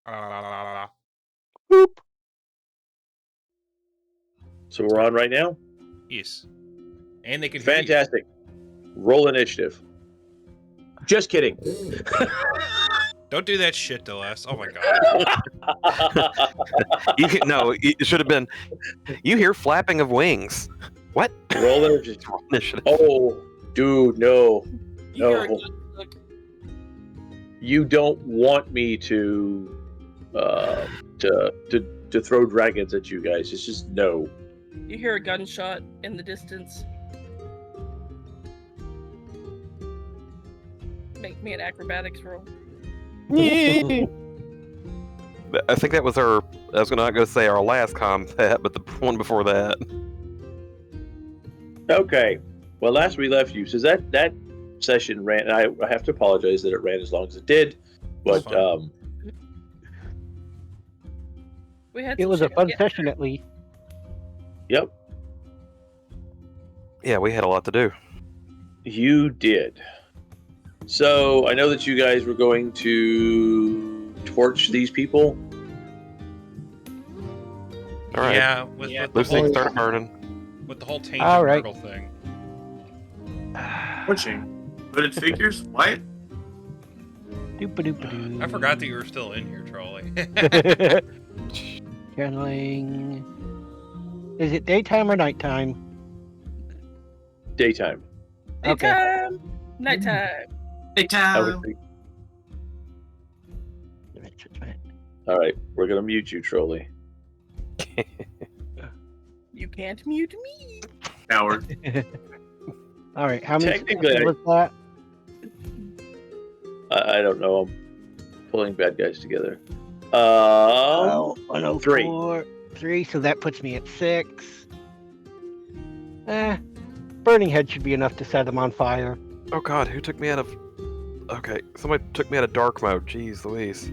Boop. So we're on right now? Yes. And they can hear you. Fantastic. Roll initiative. Just kidding. Don't do that shit to us. Oh my god. It should have been. You hear flapping of wings. What? Roll initiative. Initiative. Oh, dude, no. You hear No. it, like, You don't want me to throw dragons at you guys. It's just no. you hear a gunshot in the distance. Make me an acrobatics roll. I think that was our. I was not going to say our last combat, but the one before that. Okay. Well, last we left you, so that session ran. I have to apologize that it ran as long as it did, but That's fine. We had It some was a shit fun get- session at least. yep, Yeah, we had a lot to do. you did. So I know that you guys were going to torch these people. All right. Yeah, with the Those whole, things started burning. with the whole tainted All right. myrtle thing. Torching. Hooded figures? What? Doop-a-doop-a-doo. I forgot that you were still in here, Trolley. Channeling. Is it daytime or nighttime? Daytime. Okay. Daytime, nighttime. Hey, I would Tom. think- All right, we're gonna mute you, Trolley. You can't mute me. Coward. All right. How many Technically, sessions was that? I don't know. I'm pulling bad guys together. Oh, 3. 3. So that puts me at 6. Burning head should be enough to set them on fire. Oh God, who took me out of? Okay, somebody took me out of dark mode. Jeez Louise.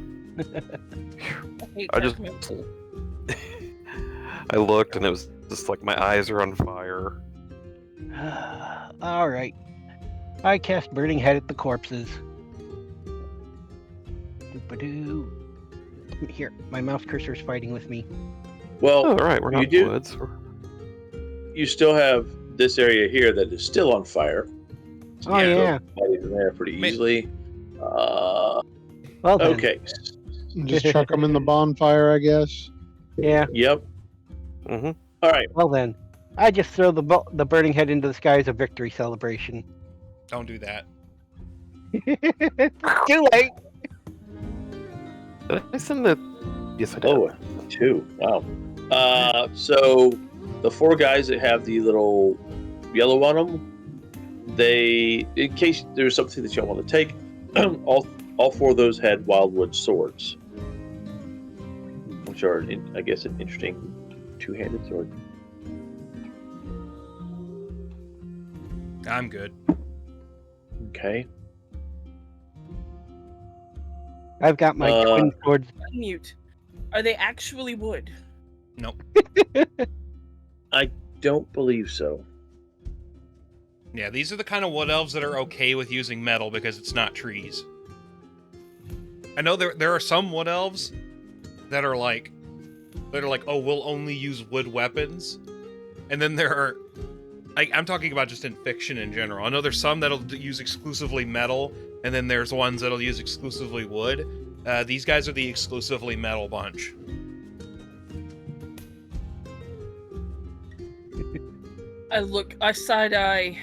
Hate I just. dark mode. I looked and it was just like my eyes are on fire. All right. I cast burning head at the corpses. Doop-a-doo. Here, my mouse cursor's fighting with me. Well, Oh, all right, we're you not in do- the woods. you still have this area here that is still on fire. Oh Yeah. yeah. Bodies in there pretty easily. Well then. Okay. Just chuck them in the bonfire, I guess. Yeah. Yep. Mm-hmm. All right. Well then. I just throw the burning head into the sky as a victory celebration. Don't do that. Too late. Did I send the? Yes, I did. Oh, 2. Wow. So the 4 guys that have the little yellow on them, they, in case there's something that y'all want to take, all 4 of those had wildwood swords, which are, I guess, an interesting two-handed sword. I'm good. Okay. I've got my twin swords. Unmute. Are they actually wood? Nope. Don't believe so. Yeah, these are the kind of wood elves that are okay with using metal because it's not trees. I know there are some wood elves that are like, oh, we'll only use wood weapons, and then there are, I'm talking about just in fiction in general. I know there's some that'll use exclusively metal, and then there's ones that'll use exclusively wood. These guys are the exclusively metal bunch. I side-eye,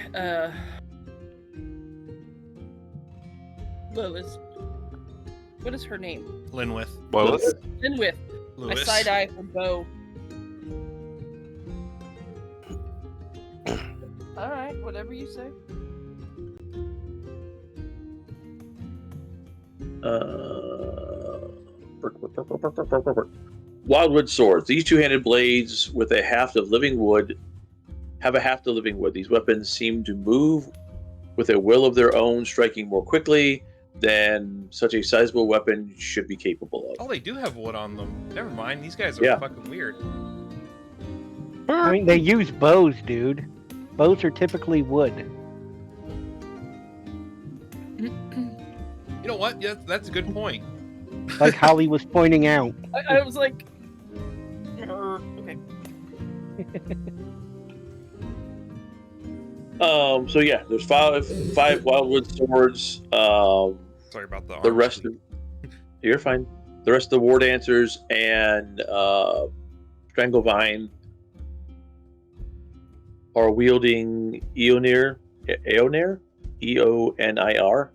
Lilith. What is her name? Linwith. Well, Linwith. I Lewis. side-eye her bow. Alright, whatever you say. Wildwood swords. These two-handed blades with a haft of living wood have a haft of living wood. These weapons seem to move with a will of their own, striking more quickly than such a sizable weapon should be capable Oh, of. they do have wood on them. Never mind. These guys are Yeah. fucking weird. I mean, they use bows, dude. Bows are typically wood. You know what? Yeah, that's a good point. like Holly was pointing out. I was like, okay. So yeah, there's five wildwood swords. Sorry about the The arms. rest of you're fine. The rest of the war dancers and Stranglevine are wielding Eonir, E-O-N-I-R.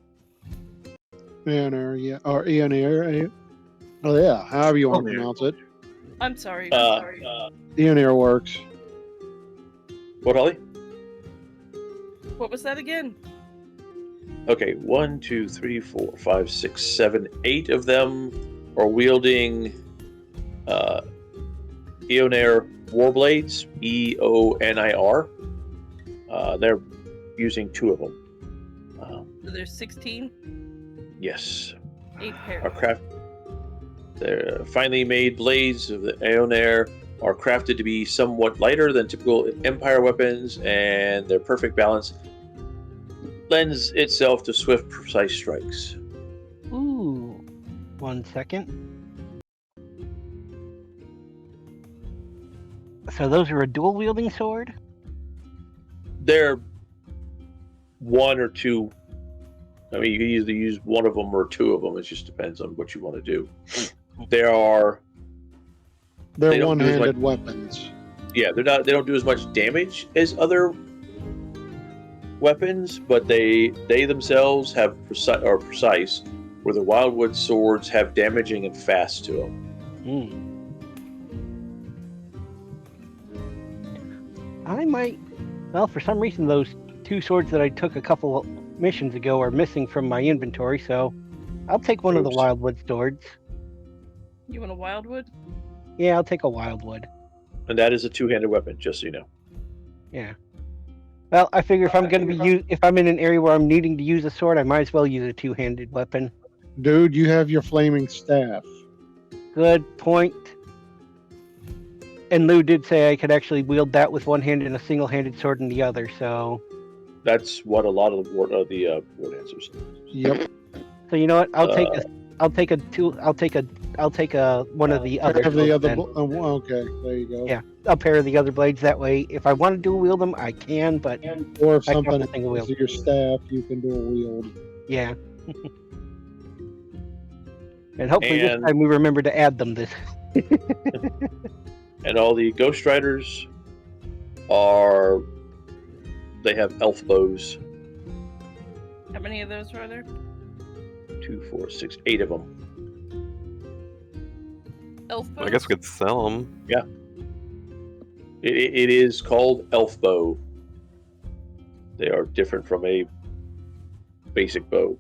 Eonir, yeah, or Eonir. Oh yeah, however you want to Eonir. pronounce it. I'm sorry. Eonir works. What, Holly? What was that again? Okay, 1, 2, 3, 4, 5, 6, 7, 8 of them are wielding Eonir Warblades, E-O-N-I-R. They're using 2 of them. So there's 16, Yes. 8 Are pairs. Their finely made blades of the Eonir are crafted to be somewhat lighter than typical Empire weapons, and their perfect balance lends itself to swift, precise strikes. Ooh. 1 second. So those are a dual wielding sword? They're 1 or 2. I mean, you can either use 1 of them or 2 of them. It just depends on what you want to do. There are, They They're don't do as one-handed weapons. yeah, they don't do as much damage as other weapons, but they themselves have precise, where the wildwood swords have damaging and fast to them. I might. Well, for some reason, those 2 swords that I took a couple of missions ago are missing from my inventory, so I'll take one of the Oops. wildwood swords. You want a wildwood? Yeah, I'll take a wildwood. And that is a 2-handed weapon, just so you know. Yeah. Well, I figure if I'm going to be if I'm in an area where I'm needing to use a sword, I might as well use a 2-handed weapon. Dude, you have your flaming staff. Good point. And Lou did say I could actually wield that with one hand and a single-handed sword in the other. So, That's what a lot of the war dancers. Yep. so you know what? I'll take one of the other. Have the swords other. then. Okay, there you go. Yeah, a pair of the other blades. That way, if I want to dual wield them, I can. But Or if I got something the single happens wield. to your staff, you can do a wield. yeah. And hopefully this And- time we remember to add them. This. And all the Ghost Riders they have elf bows. How many of those are there? 2, 4, 6, 8 of them. Elf bows? I guess we could sell them. It is called elf bow. They are different from a basic bow.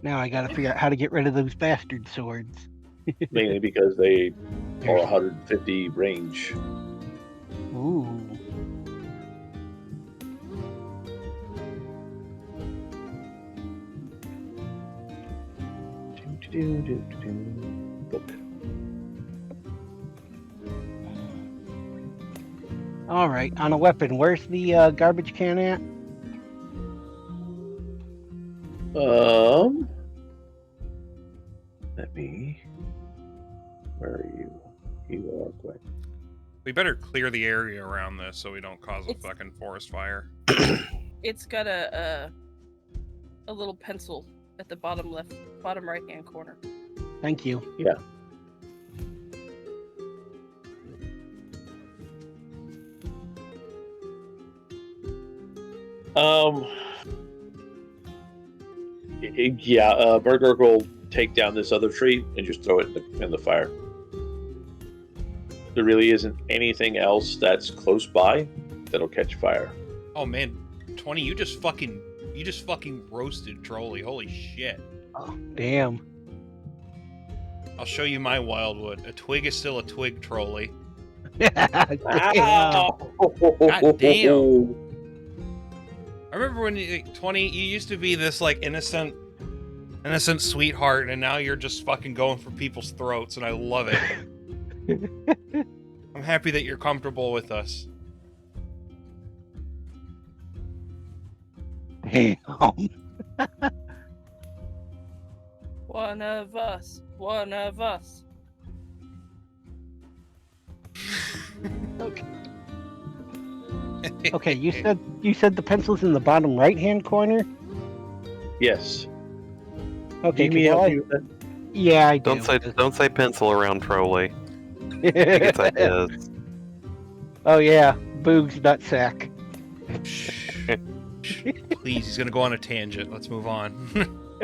Now I got to figure out how to get rid of those bastard swords. Mainly because they are There's- 150 range. Ooh. Book. All right, on a weapon, where's the garbage can at? Let me. Where are you? You are quick. We better clear the area around this so we don't cause a It's- fucking forest fire. It's got a little pencil at the bottom right hand corner. Thank you. Burger will take down this other tree and just throw it in the fire. There really isn't anything else that's close by that'll catch fire. Oh man, 20, you just fucking roasted Trolley. Holy shit. Oh, damn. I'll show you my wildwood. A twig is still a twig, Trolley. Damn. God damn. I remember when 20, you used to be this like innocent sweetheart, and now you're just fucking going for people's throats, and I love it. I'm happy that you're comfortable with us. Damn. One of us. One of us. Okay, you said the pencil's in the bottom right-hand corner. Yes. Okay, Do you well, help you with that? yeah, I do. Don't say pencil around Trolley. He gets ideas. Oh yeah, Boog's nutsack. Shh. Please, he's gonna go on a tangent. Let's move on.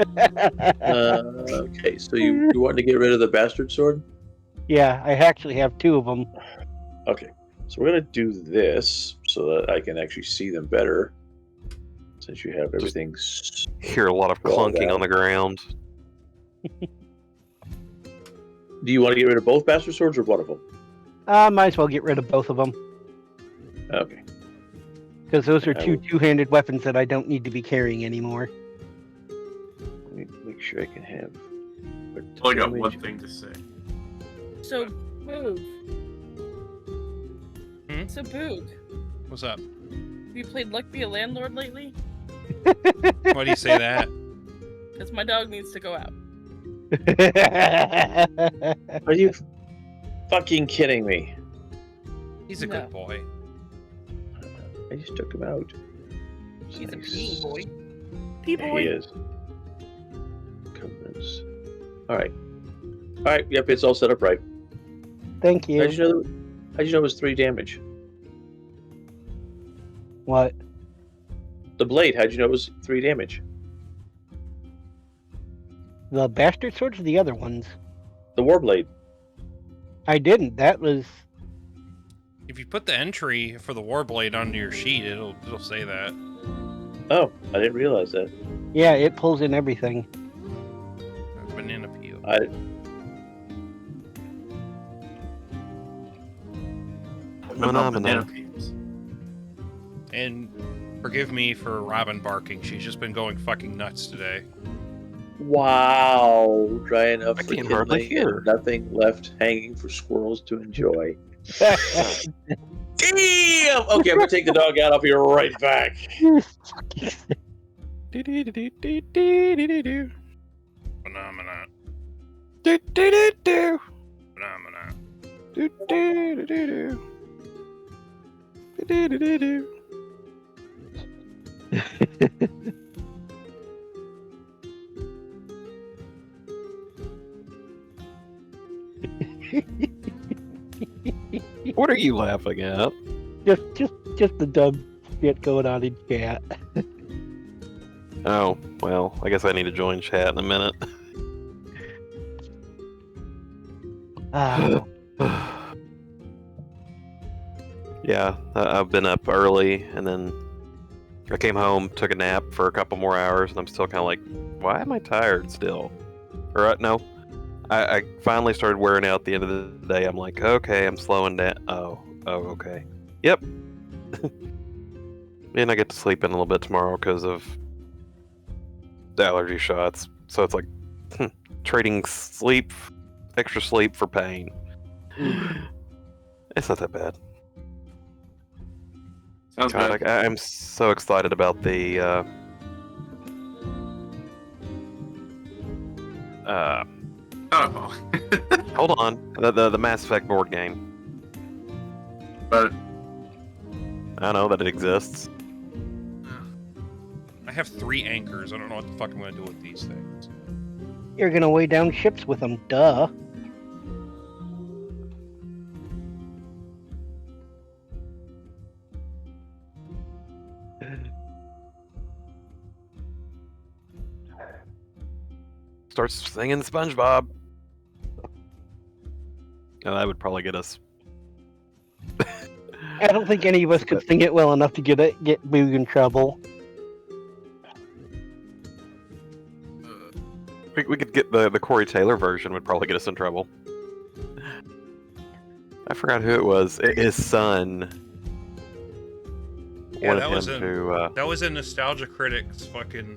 Okay, so you want to get rid of the bastard sword? Yeah, I actually have 2 of them. Okay, so we're gonna do this so that I can actually see them better. Since you have everything. Hear a lot of clunking on the ground. Do you want to get rid of both bastard swords or one of them? Might as well get rid of both of them. Okay. Because those are I two will- two-handed weapons that I don't need to be carrying anymore. Let me make sure I can have. Well, I got one thing to say. So, Boog. Hmm? So, Boog, What's up? have you played Luck Be a Landlord lately? Why do you say that? Because my dog needs to go out. Are you fucking kidding me? He's a good boy. I just took him out. He's a Nice. peeing boy. Pee Yeah, boy. he is. Comments. All right. All right. Yep, it's all set up right. Thank you. How'd you know it was 3 damage? What? The blade. How'd you know it was 3 damage? The bastard swords or the other ones? The war blade. I didn't. That was... If you put the entry for the Warblade onto your sheet, it'll say that. Oh, I didn't realize that. Yeah, it pulls in everything. Banana peel. Phenomena. peeps. And forgive me for Robin barking. She's just been going fucking nuts today. Wow. Dry enough I for can hardly kindling hear. and nothing left hanging for squirrels to enjoy. Damn! Okay, I'm gonna take the dog out. I'll be right back. Phenomena. Phenomena. What are you laughing at? just the dumb shit going on in chat. Oh, well, I guess I need to join chat in a minute. Ah, Yeah, I've been up early, and then I came home, took a nap for a couple more hours, and I'm still kind of like, why am I tired still? Or, no, I finally started wearing out at the end of the day. I'm like, okay, I'm slowing down. Oh, okay. Yep. And I get to sleep in a little bit tomorrow because of the allergy shots. So it's like trading extra sleep for pain. It's not that bad. Sounds God, bad. I'm so excited about the Oh, hold on, the Mass Effect board game. but I know that it exists. I have 3 anchors. I don't know what the fuck I'm gonna do with these things. you're gonna weigh down ships with them, duh. Starts singing SpongeBob. And that would probably get us. I don't think any of us could sing it well enough to get Boog in trouble. We could get the Corey Taylor version. Would probably get us in trouble. I forgot who it was. His son. Yeah, wanted that was in Nostalgia Critic's fucking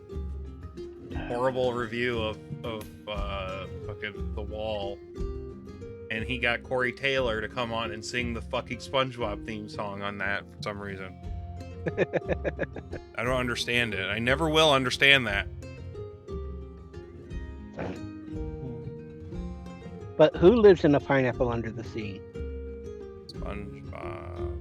horrible review of fucking The Wall. And he got Corey Taylor to come on and sing the fucking SpongeBob theme song on that for some reason. I don't understand it. I never will understand that. But who lives in a pineapple under the sea? SpongeBob.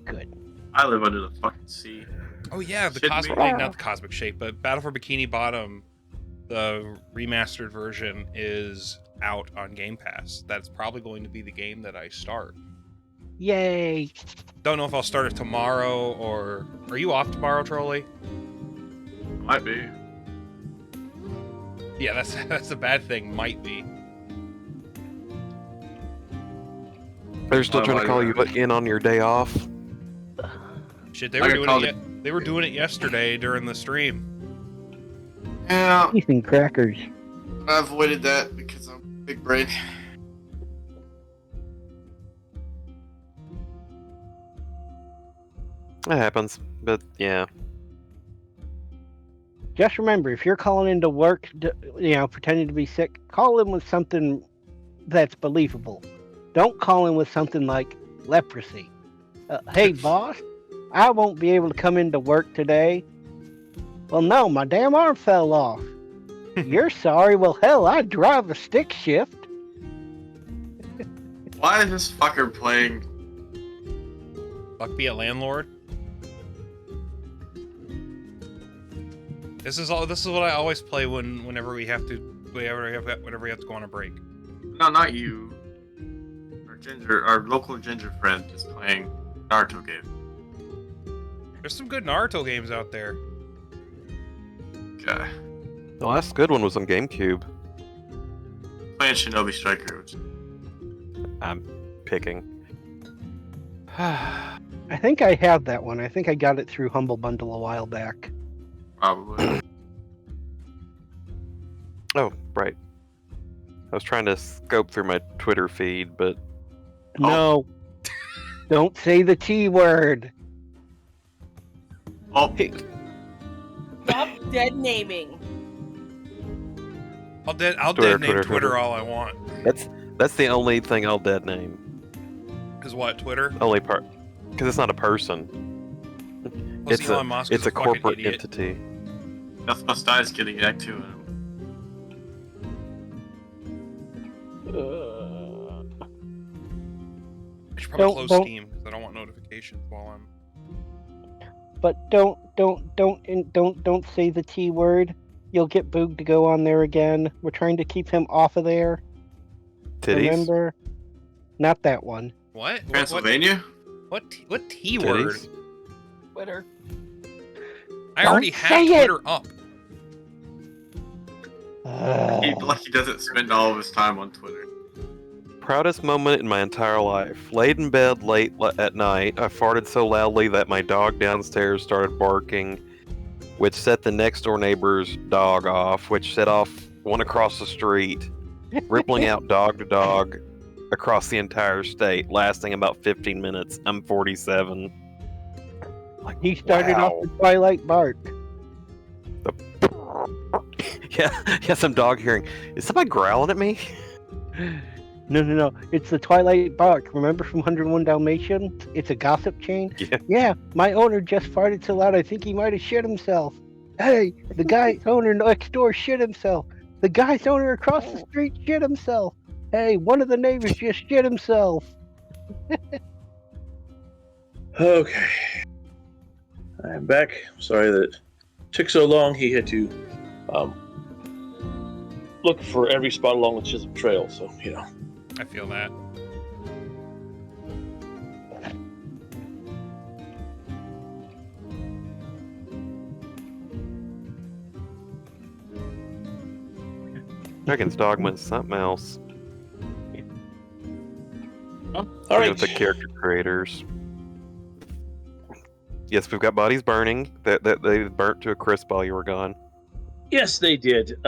Good. I live under the fucking sea. Oh yeah, the Shouldn't cosmic, be. not the cosmic shape, but Battle for Bikini Bottom, the remastered version is out on Game Pass. That's probably going to be the game that I start. Yay! Don't know if I'll start it tomorrow or... Are you off tomorrow, Trolley? Might be. Yeah, that's a bad thing. Might be. They're still trying to call you in on your day off. Shit, they I were got doing called it. They were doing it yesterday during the stream. Yeah, Cheese and crackers. I avoided that because I'm big brain. It happens, but yeah. Just remember, if you're calling into work, pretending to be sick, call in with something that's believable. Don't call in with something like leprosy. Hey, boss, I won't be able to come into work today. Well, no, my damn arm fell off. You're sorry? Well, hell, I drive a stick shift. Why is this fucker playing? Fuck be a landlord. This is what I always play whenever we have to go on a break. No, not you. Our local ginger friend is playing Naruto game. There's some good Naruto games out there. Okay. The last good one was on GameCube. Playing Shinobi Striker. I'm picking. I think I have that one. I think I got it through Humble Bundle a while back. Probably. Oh, right. I was trying to scope through my Twitter feed, but No. Don't say the T word. Oh, Stop dead naming. I'll Twitter, dead name Twitter, Twitter Twitter. all I want. that's the only thing I'll dead name. Cause what, Twitter? Only part, because it's not a person. Plus It's Elon Musk it's is a fucking corporate idiot. entity. that's my style's getting back to him. I should probably Don't- close don't- Steam because I don't want notifications while I'm. But don't say the T word. You'll get Boog to go on there again. We're trying to keep him off of there. Titties. Remember? Not that one. What? Pennsylvania? What T word? Titties. Twitter. I Don't already have say it! Twitter up. He doesn't spend all of his time on Twitter. Proudest moment in my entire life. Laid in bed late at night, I farted so loudly that my dog downstairs started barking, which set the next door neighbor's dog off, which set off one across the street, rippling out dog to dog across the entire state, lasting about 15 minutes. I'm 47. Like, He started wow. off the Twilight bark. Yeah, some dog hearing. Is somebody growling at me? No. It's the Twilight bark. Remember from 101 Dalmatians? It's a gossip chain. Yeah. My owner just farted so loud I think he might have shit himself. Hey, the guy's owner next door shit himself. The guy's owner across the street shit himself. Hey, one of the neighbors just shit himself. Okay. I'm back. Sorry that it took so long. He had to look for every spot along the Chisholm Trail, so, I feel that. Dragon's Dogma is something else. All Look right. at the character creators. Yes, we've got bodies burning. That they burnt to a crisp while you were gone. Yes, they did.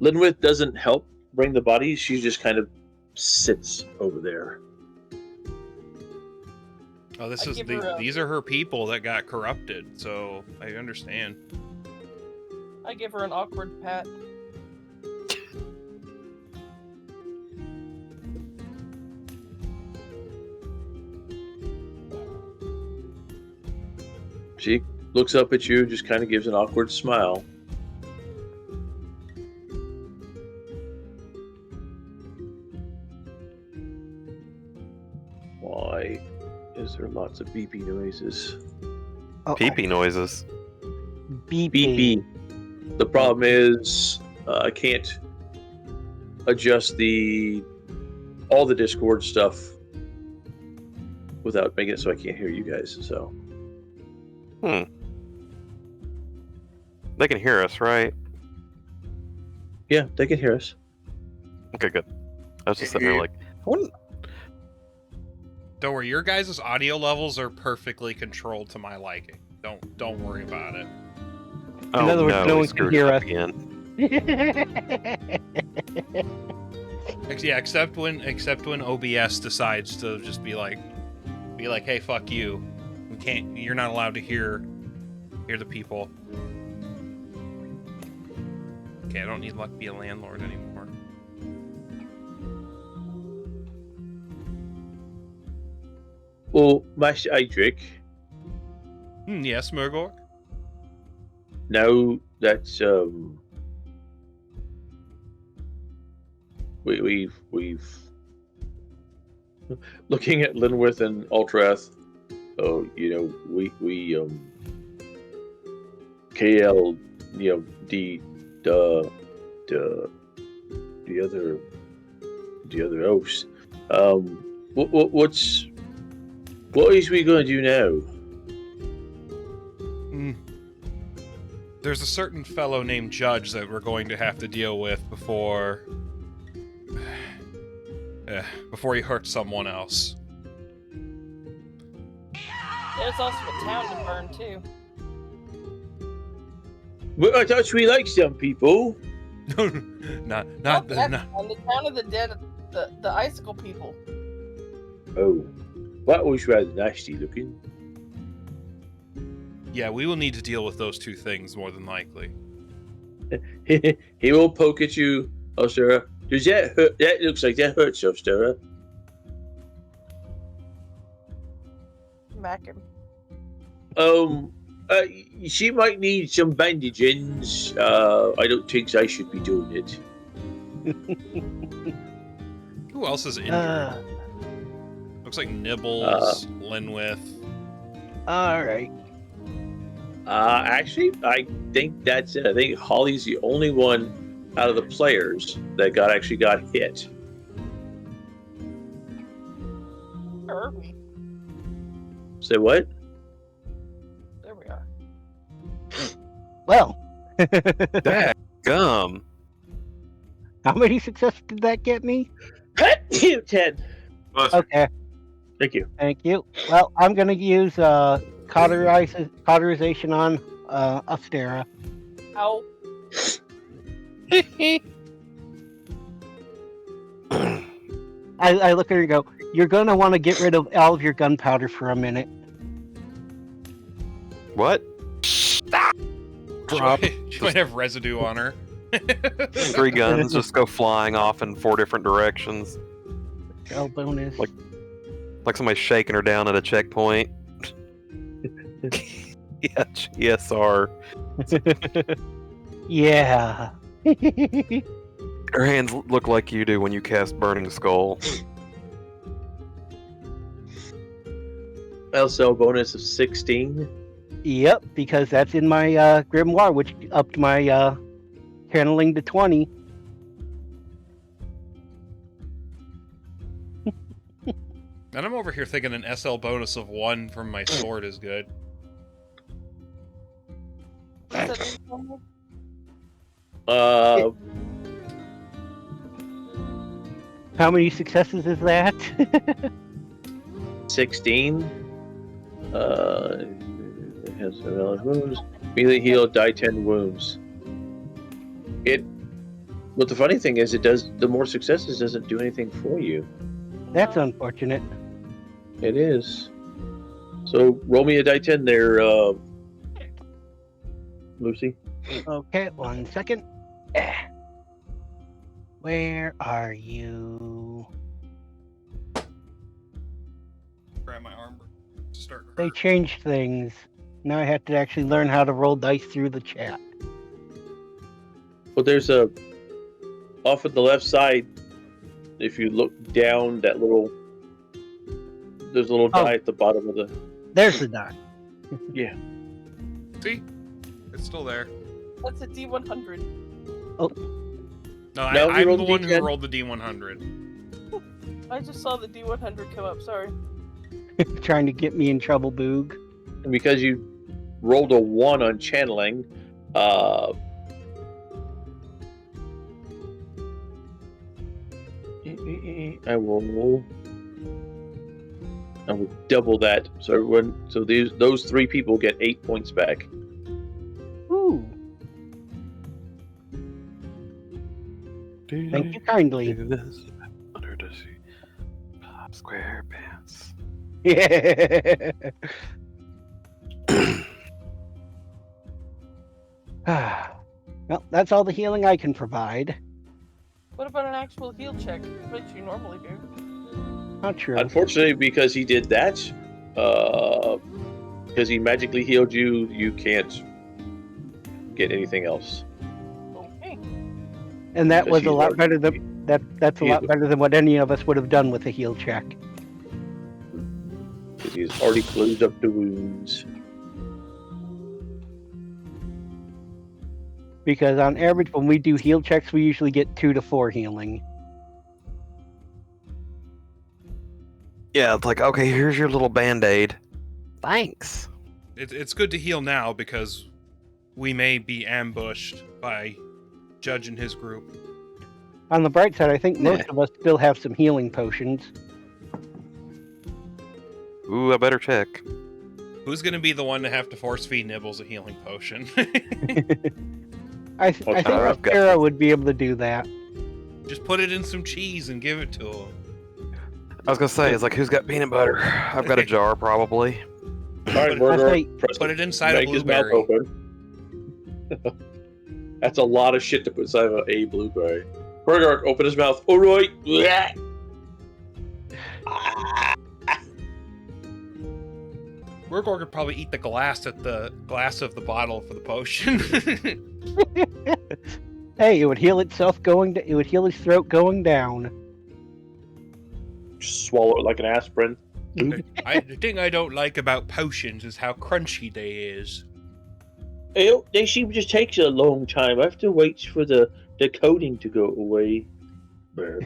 Linwith doesn't help bring the bodies. She just kind of sits over there. Oh, I give her a- these are her people that got corrupted, so I understand. I give her an awkward pat. She looks up at you, just kind of gives an awkward smile. Why is there lots of beepy noises? Peepee noises. Beeping. Beepy. The problem is I can't adjust all the Discord stuff without making it so I can't hear you guys. So They can hear us, right? yeah, they can hear us. Okay, good. I was just sitting there like, I wouldn't. Don't worry, your guys' audio levels are perfectly controlled to my liking. Don't worry about it. Oh other words, no, no we one can screwed hear up us. again. Yeah, except when OBS decides to just be like, hey, fuck you. You're not allowed to hear the people. Okay, I don't need luck to be a landlord anymore. Well, Master Adric, Yes, Murgor? now that we've looking at Linwith and Ultrath, we KL, the other oafs. What is we gonna do now? There's a certain fellow named Judge that we're going to have to deal with before he hurts someone else. There's also a town to burn too. Well, I thought we like some people. not On the town of the dead, the icicle people. Oh, that was rather nasty looking. Yeah, we will need to deal with those two things more than likely. He will poke at you, Ostera. Does that hurt? That looks like that hurts, Ostera. Smack him. She might need some bandagings. I don't think I should be doing it. Who else is injured? Looks like Nibbles, Linwith. All right. Actually, I think that's it. I think Holly's the only one out of the players that actually got hit. Where are we? Say what? There we are. Well, Gum. how many successes did that get me? 10. Well, Okay, Thank you. thank you. Well, I'm gonna use cauterization on Ostera. Ow. I look at her and go, "You're gonna want to get rid of all of your gunpowder for a minute." What? Drop. She might have residue on her. 3 guns just go flying off in 4 different directions. Spell bonus. Like somebody's shaking her down at a checkpoint. Yeah, GSR. Yeah. Her hands look like you do when you cast Burning Skull. Also, bonus of 16. Yep, because that's in my grimoire, which upped my channeling to 20. And I'm over here thinking an SL bonus of 1 from my sword is good. What's that? How many successes is that? 16. Has valid wounds. Immediately heal, die 10 wounds. But the funny thing is, the more successes doesn't do anything for you. That's unfortunate. It is. So roll me a die 10 there, Lucy. Okay, 1 second. Where are you? Grab my arm to start. They changed things. Now I have to actually learn how to roll dice through the chat. Well, there's off at the left side. If you look down, there's a little die at the bottom of the. There's the die. Yeah. See? It's still there. That's a D100. No, No, I'm rolled the the one who D10. rolled the D100. I just saw the D100 come up. Sorry. Trying to get me in trouble, Boog. And because you rolled a 1 on channeling, I will double that. So those 3 people get 8 points back. Ooh. Thank you kindly. Under the sea. Square pants. Yeah. Well, that's all the healing I can provide. What about an actual heal check? Which you normally do. Not true. Unfortunately, because he did that, because he magically healed you, you can't get anything else. Okay. And that Because was a he's lot already- better than that's a he- lot better than what any of us would have done with a heal check. Because he's already closed up the wounds. Because on average, when we do heal checks, we usually get 2 to 4 healing. Yeah, it's like, okay, here's your little band-aid. Thanks. It's good to heal now because we may be ambushed by Judge and his group. On the bright side, I think most Yeah. of us still have some healing potions. Ooh, I better check. Who's going to be the one to have to force feed Nibbles a healing potion? I think I've got Sarah would be able to do that. Just put it in some cheese and give it to him. I was gonna say, it's like, who's got peanut butter? I've got a jar, probably. All right, Put it- Murder, say- Put it inside a make his mouth blueberry. open. That's a lot of shit to put inside of a blueberry. Murder, open his mouth. All right. Murgor could probably eat the glass of the bottle for the potion. Hey, it would heal itself it would heal his throat going down. Just swallow it like an aspirin. The thing I don't like about potions is how crunchy they is. They seem to take a long time. I have to wait for the coating to go away. Brr.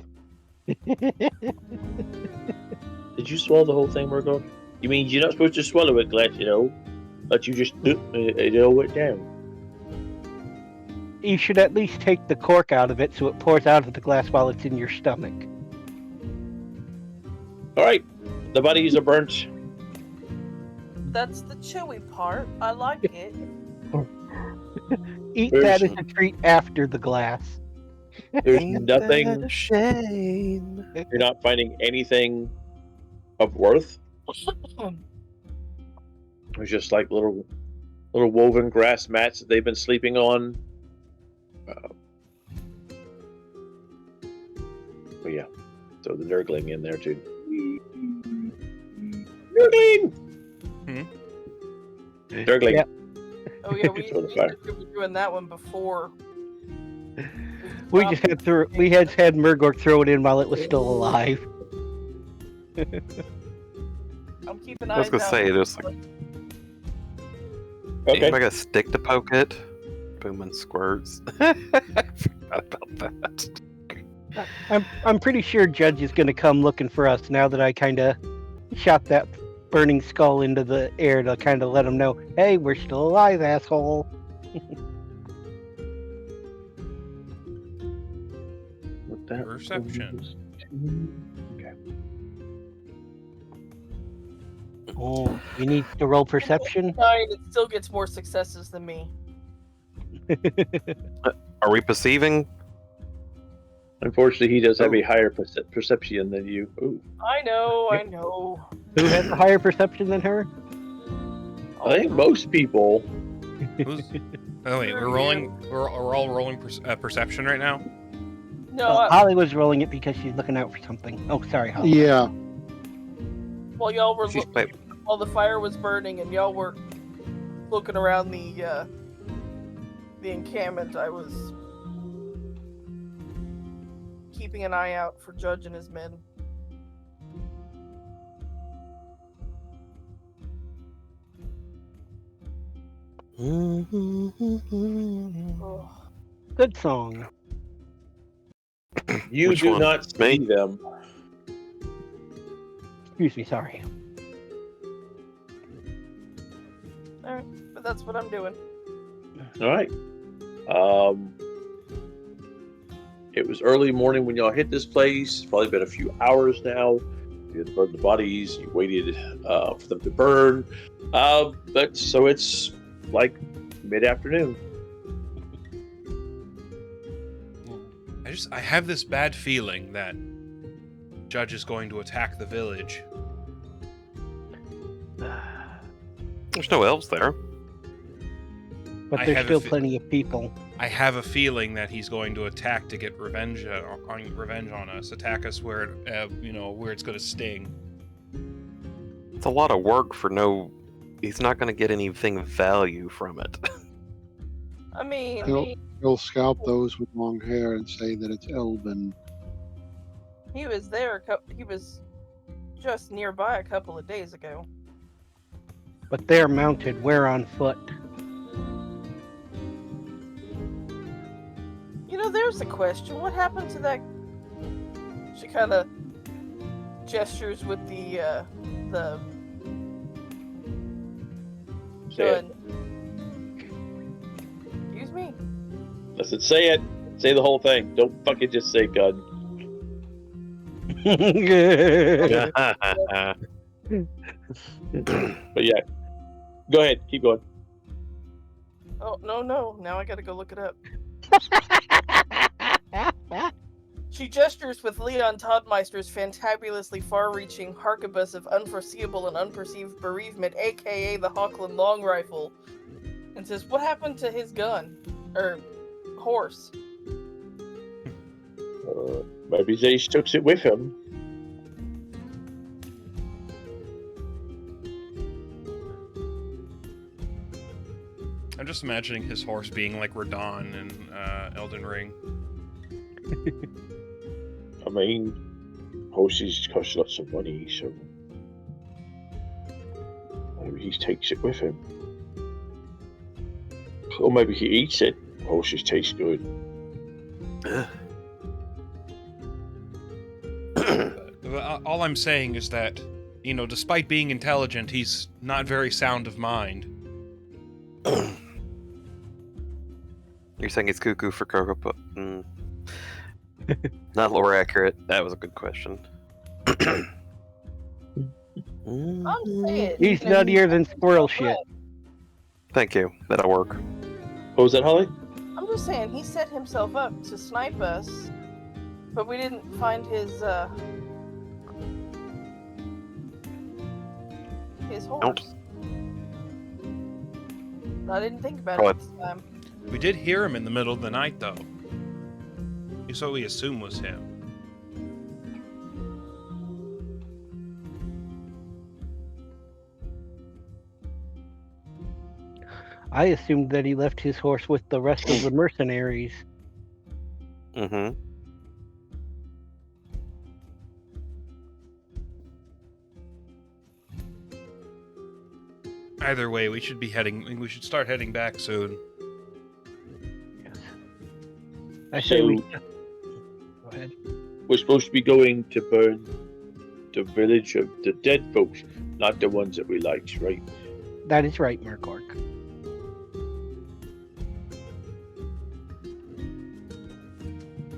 Did you swallow the whole thing, Murgo? You mean you're not supposed to swallow it, Glad, But you just it all went down. You should at least take the cork out of it so it pours out of the glass while it's in your stomach. All right, the bodies are burnt. That's the chewy part. I like it. Eat There's- that as a treat after the glass. There's Ain't nothing. that a shame. You're not finding anything of worth. There's just like little woven grass mats that they've been sleeping on. But yeah, throw the nurgling in there too. Nurgling. Nurgling. Yep. Oh yeah, we Throw the fire. should be doing that one before. We just had had Murgor throw it in while it was still alive. I'm keeping I was eyes gonna out. say, there's like, Okay. if I got a stick to poke it, boom and squirts. I forgot about that. I'm pretty sure Judge is gonna come looking for us now that I kind of shot that burning skull into the air to kind of let him know, hey, we're still alive, asshole. What that Perception. Oh, you need to roll perception. 9, it still gets more successes than me. Are we perceiving? Unfortunately, he does have a higher perception than you. Ooh. I know. Who has a higher perception than her? I think most people. Who's... Oh wait, we're rolling. We're all rolling perception right now. No, Holly was rolling it because she's looking out for something. Oh, sorry, Holly. Yeah. while y'all were She's wait, while the fire was burning and y'all were looking around the encampment, I was keeping an eye out for Judge and his men. Oh. Good song. You Which do one? not see Me? them. Excuse me, sorry. Alright, but that's what I'm doing. All right. It was early morning when y'all hit this place. It's probably been a few hours now. You had to burn the bodies. You waited for them to burn. But so it's like mid-afternoon. I have this bad feeling that Judge is going to attack the village. There's no elves there. But I there's have a still fe- plenty of people. I have a feeling that he's going to attack to get revenge on us. Attack us where where it's going to sting. It's a lot of work for no. He's not going to get anything of value from it. I mean, He'll scalp those with long hair and say that it's Elven. he was there. He was just nearby a couple of days ago. But they're mounted. We're on foot. You know, there's a question. What happened to that? She kind of gestures with the Say it. gun. Excuse me. Listen, say it. Say the whole thing. Don't fucking just say gun. But yeah, go ahead. Keep going. Oh no! Now I gotta go look it up. She gestures with Leon Toddmeister's fantabulously far-reaching harquebus of unforeseeable and unperceived bereavement, aka the Hawkland Long Rifle, and says, "What happened to his gun? Or horse?" Maybe they took it with him. I'm just imagining his horse being like Radon in Elden Ring. I mean, horses cost lots of money, so maybe he takes it with him. Or maybe he eats it. Horses taste good. All I'm saying is that, despite being intelligent, he's not very sound of mind. You're saying it's cuckoo for cocoa puff? Not lore accurate. That was a good question. I'm saying He's nuttier than squirrel shit. Thank you. That'll work. What was that, Holly? I'm just saying he set himself up to snipe us, but we didn't find his horse. I didn't think about it this time. We did hear him in the middle of the night, though. So we assume was him. I assumed that he left his horse with the rest of the mercenaries. Mm-hmm. Either way, we should start heading back soon. Yes. I say we. So- Go ahead. We're supposed to be going to burn the village of the dead folks, not the ones that we liked, right? That is right, Murkork.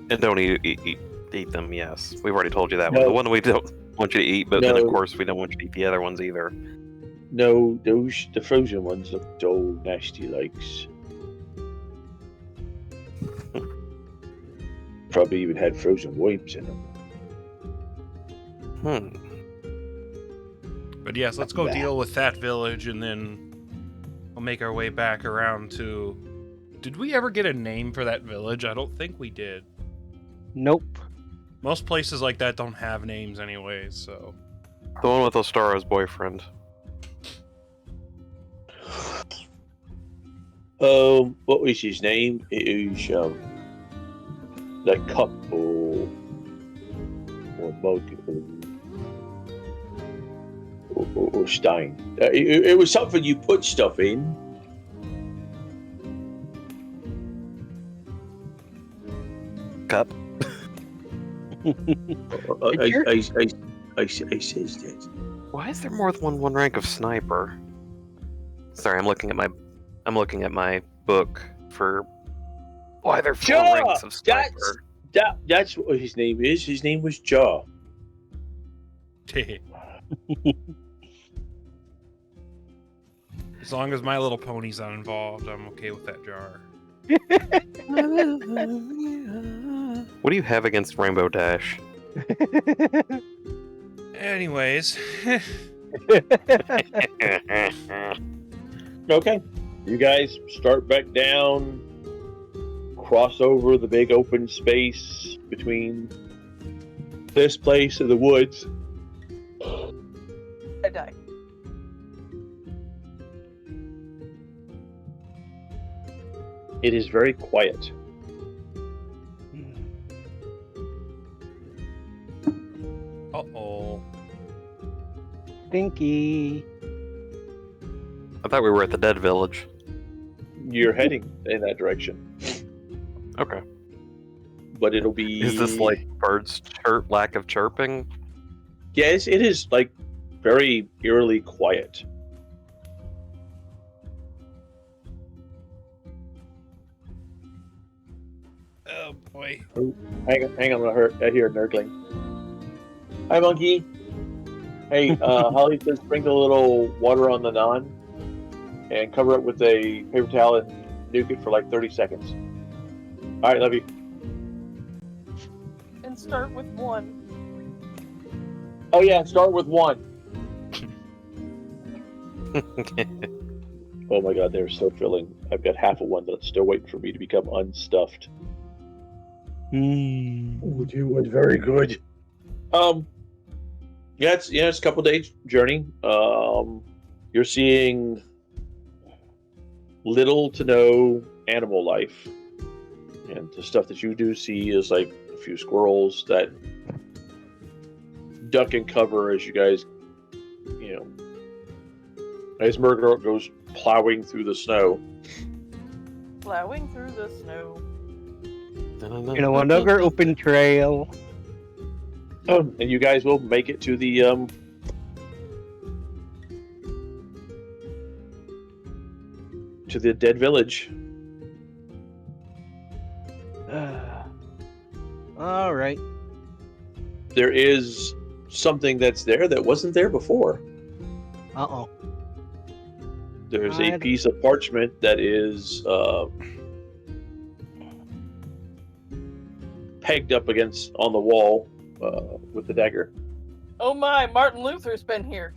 And don't eat them, yes. We've already told you that No. one. The one we don't want you to eat, but then No. of course we don't want you to eat the other ones either. No, the frozen ones look dull, nasty likes. Probably even had frozen worms in them. But yes, let's go deal with that village, and then we'll make our way back around to... Did we ever get a name for that village? I don't think we did. Nope. Most places like that don't have names anyways, so... The one with Ostara's boyfriend. What was his name? It is the cup or mug or stein. It was something you put stuff in. Cup. I says that. Why is there more than one rank of sniper? Sorry, I'm looking at my book for why there are 4 ranks of sniper. That's what his name is. His name was Jaw. As long as My Little Pony's not involved, I'm okay with that jar. What do you have against Rainbow Dash? Anyways, Okay. You guys start back down, cross over the big open space between this place and the woods. I die. It is very quiet. uh-oh. Stinky. I thought we were at the dead village. You're heading in that direction, Okay. but it'll be. Is this like birds lack of chirping? Yes, it is like very eerily quiet. Oh boy. Hang on, I hear nurgling. Hi, monkey. Hey, Holly says sprinkle a little water on the naan and cover it with a paper towel and nuke it for like 30 seconds. All right, love you. And start with 1. Oh yeah, start with 1. Oh my god, they're so filling. I've got half of one that's still waiting for me to become unstuffed. Oh, it was very good. Yeah, it's a couple days journey. You're seeing little to no animal life, and the stuff that you do see is like a few squirrels that duck and cover as you guys, as Murder goes plowing through the snow. Plowing through the snow. Another open trail. And you guys will make it to the dead village. All right. There is something that's there that wasn't there before. Uh-oh. There's a piece of parchment that is pegged up on the wall with the dagger. Oh my, Martin Luther's been here.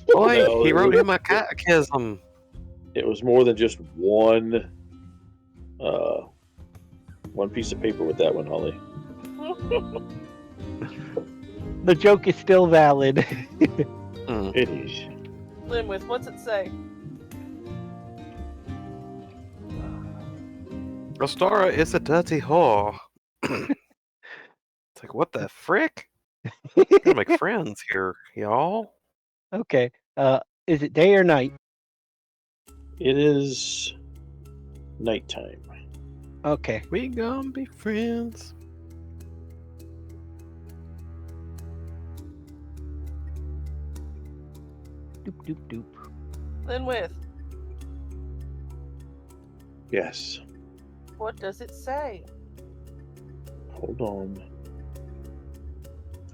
Boy, No, he wrote him a catechism. It was more than just one piece of paper with that one, Holly. The joke is still valid. It is. Linwith, what's it say? Rostora is a dirty whore. It's like, what the frick? Gotta make friends here, y'all. Okay. Is it day or night? It is nighttime. Okay. We gonna be friends. Doop doop doop. Linwith, Yes. what does it say? Hold on.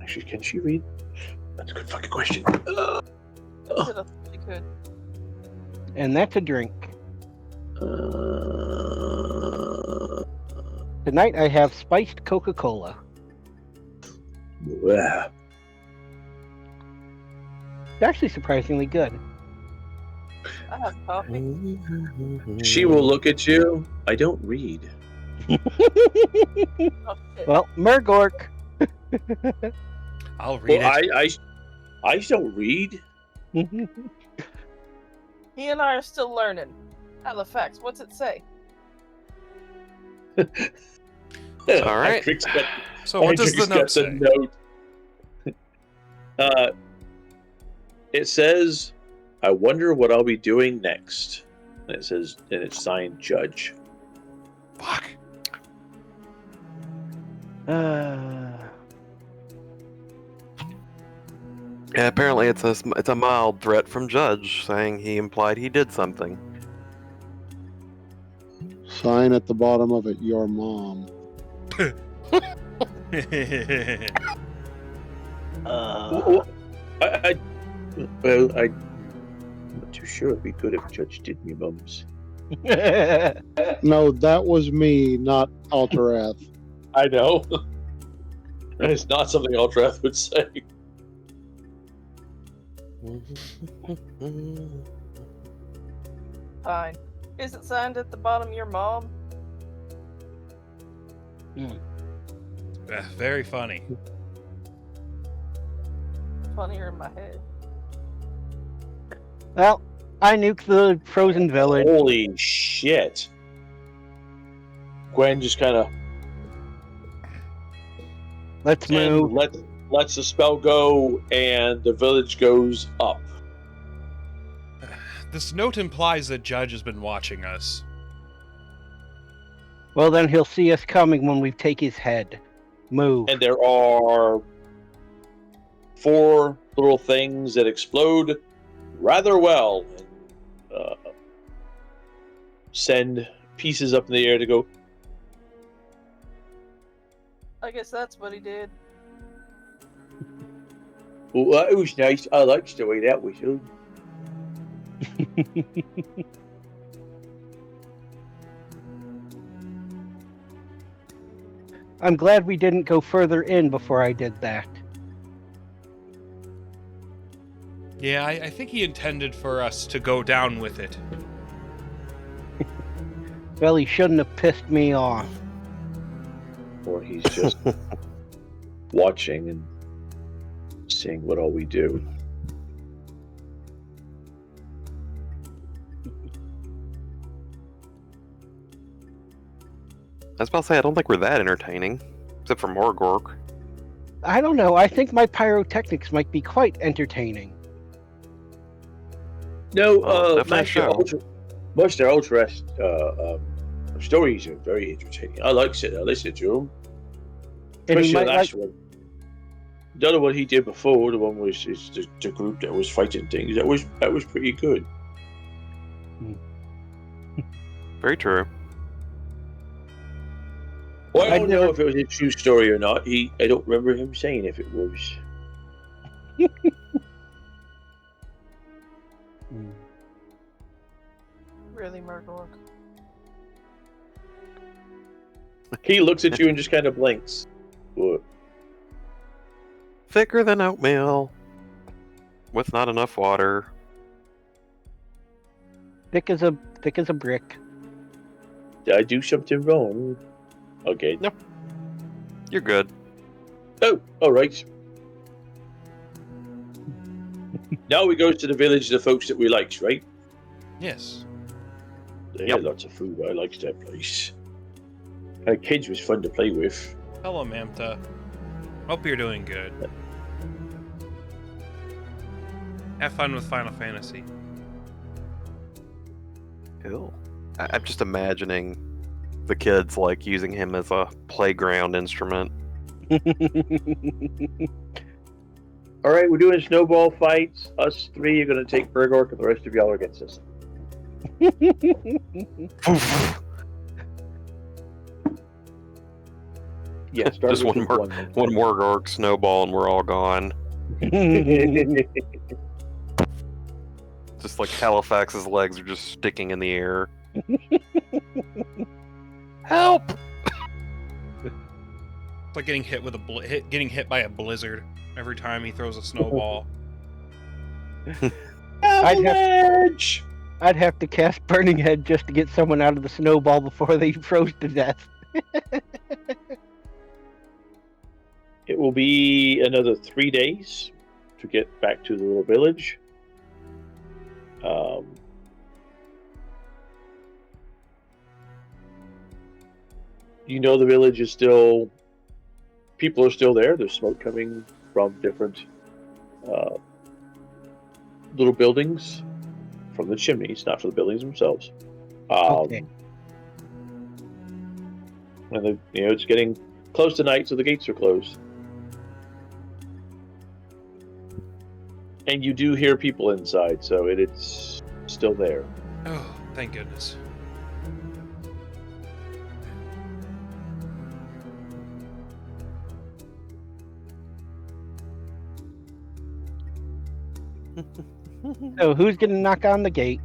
Actually, can she read? That's a good fucking question. Should have really could. And that's a drink. Tonight I have spiced Coca-Cola. Yeah. It's actually surprisingly good. I have coffee. She will look at you. I don't read. Oh, shit. Well, Murgork. I'll read Well, it. I don't read. He and I are still learning. Halifax, what's it say? All right. Hendrix got, So what does the Hendrix note got say? the note. It says, "I wonder what I'll be doing next." And it says, and it's signed Judge. Fuck. Yeah, apparently it's a mild threat from Judge saying he implied he did something. Sign at the bottom of it, your mom. Well, I'm not too sure. It'd be good if Judge did me mums. No, that was me, not Alterath. I know. It's not something Aldrath would say. Fine. Is it signed at the bottom, your mom? Very funny. Funnier in my head. Well, I nuked the frozen village. Holy shit. Gwen just kind of Let's move. lets the spell go, and the village goes up. This note implies that Judge has been watching us. Well, then he'll see us coming when we take his head. Move. And there are 4 little things that explode rather well and send pieces up in the air to go. I guess that's what he did. Oh, that was nice. I liked the way that was done. I'm glad we didn't go further in before I did that. Yeah, I think he intended for us to go down with it. Well, he shouldn't have pissed me off. Or he's just watching and seeing what all we do. I was about to say, I don't think we're that entertaining, except for Morgork. I don't know. I think my pyrotechnics might be quite entertaining. No, definitely so. most of Ultra's stories are very entertaining. I like it. I listen to them. And Especially he the might last one. The other one he did before, the one was the group that was fighting things. That was pretty good. Very true. Well, I I'd don't know never- if it was a true story or not. I don't remember him saying if it was. Really, Murgork. He looks at you and just kind of blinks. What? Thicker than oatmeal, with not enough water. Thick as a brick. Did I do something wrong? Okay. No. You're good. Oh, all right. Now we go to the village of the folks that we liked, right? Yes. They had lots of food. I liked that place. Kids was fun to play with. Hello, Mamta. Hope you're doing good. Have fun with Final Fantasy. Ew. I'm just imagining the kids like using him as a playground instrument. All right, we're doing snowball fights. Us 3 are going to take Bergork, and the rest of y'all are against us. Yeah, start Just with one more- One Morgork snowball and we're all gone. Just like Halifax's legs are just sticking in the air. Help! It's like getting hit with getting hit by a blizzard every time he throws a snowball. I'd have to cast Burning Head just to get someone out of the snowball before they froze to death. It will be another 3 days to get back to the little village. You know the village is still... People are still there. There's smoke coming from different little buildings from the chimneys, not from the buildings themselves. Okay. And it's getting close to night, so the gates are closed. And you do hear people inside, so it's still there. Oh, thank goodness. So who's gonna knock on the gate?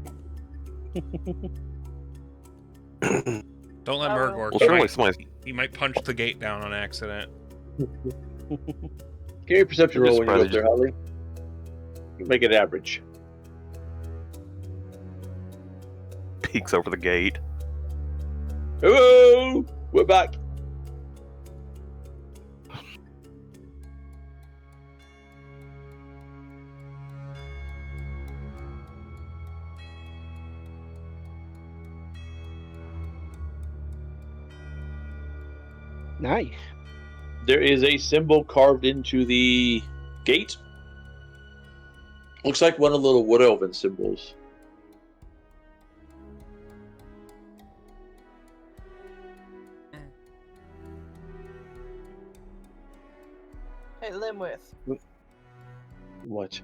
Don't let Murgor Well, try. surely somebody's He might punch the gate down on accident. Give me a perception roll when you go up there, Holly. You make it average. peeks over the gate. Hello! We're back. Nice. There is a symbol carved into the gate. Looks like one of the little wood elven symbols. Hey, Limwith. What?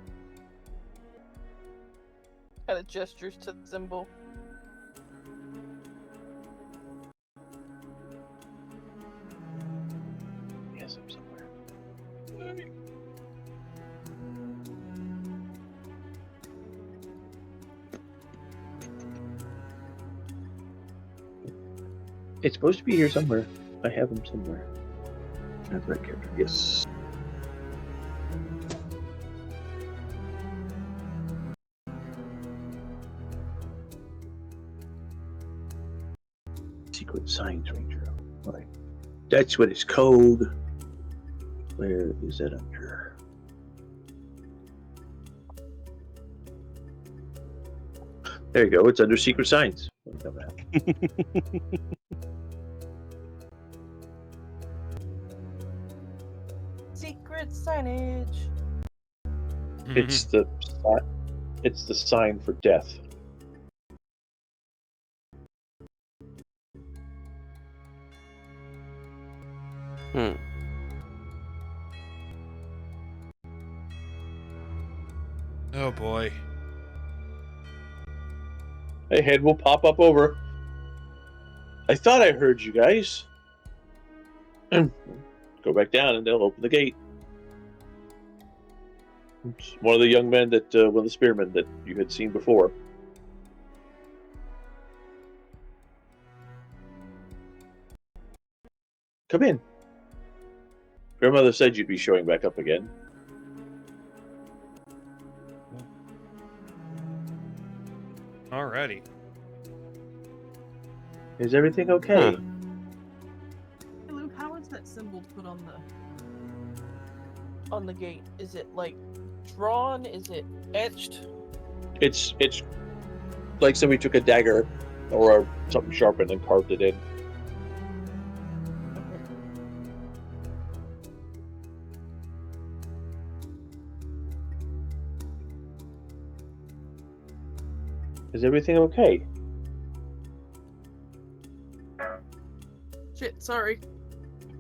Kind of gestures to the symbol. Yes, I'm somewhere. It's supposed to be here somewhere. I have him somewhere. That's the right character. Yes. Secret Science Ranger. Right. That's what it's called. Where is that under? There you go. It's under Secret Science. Secret signage. It's the sign for death. Hmm. Oh boy. A head will pop up over. I thought I heard you guys. Go back down and they'll open the gate. It's one of the young men that, one of the spearmen that you had seen before. Come in. Grandmother said you'd be showing back up again. Alrighty. Is everything okay? Huh. Hey, Luke, how is that symbol put on the gate? Is it like drawn? Is it etched? It's like somebody took a dagger or something sharpened and carved it in. Is everything okay? Shit, sorry.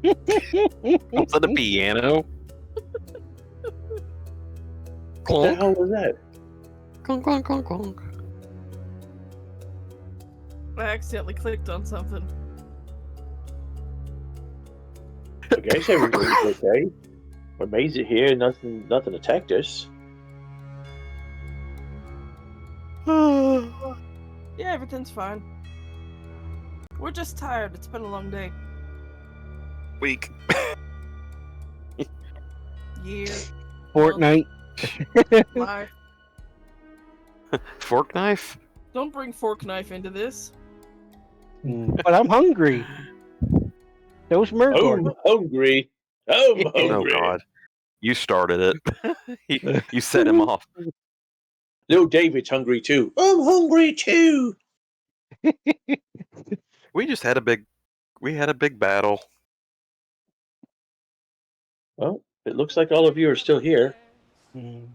Is that a piano? What the Clunk, hell was that? clunk, clunk, clunk, clunk. I accidentally clicked on something. I guess everything's okay. We made it here. Nothing attacked us. Yeah, everything's fine. We're just tired. It's been a long day. Weak. Year. Fortnite. Life. Fork knife? Don't bring fork knife into this. But I'm hungry. Those Murgor. I'm hungry. I'm Oh hungry. god. You started it. you set him off. Little David's hungry too. I'm hungry too. We just had a big We had a big battle. Well, it looks like all of you are still here. Mm.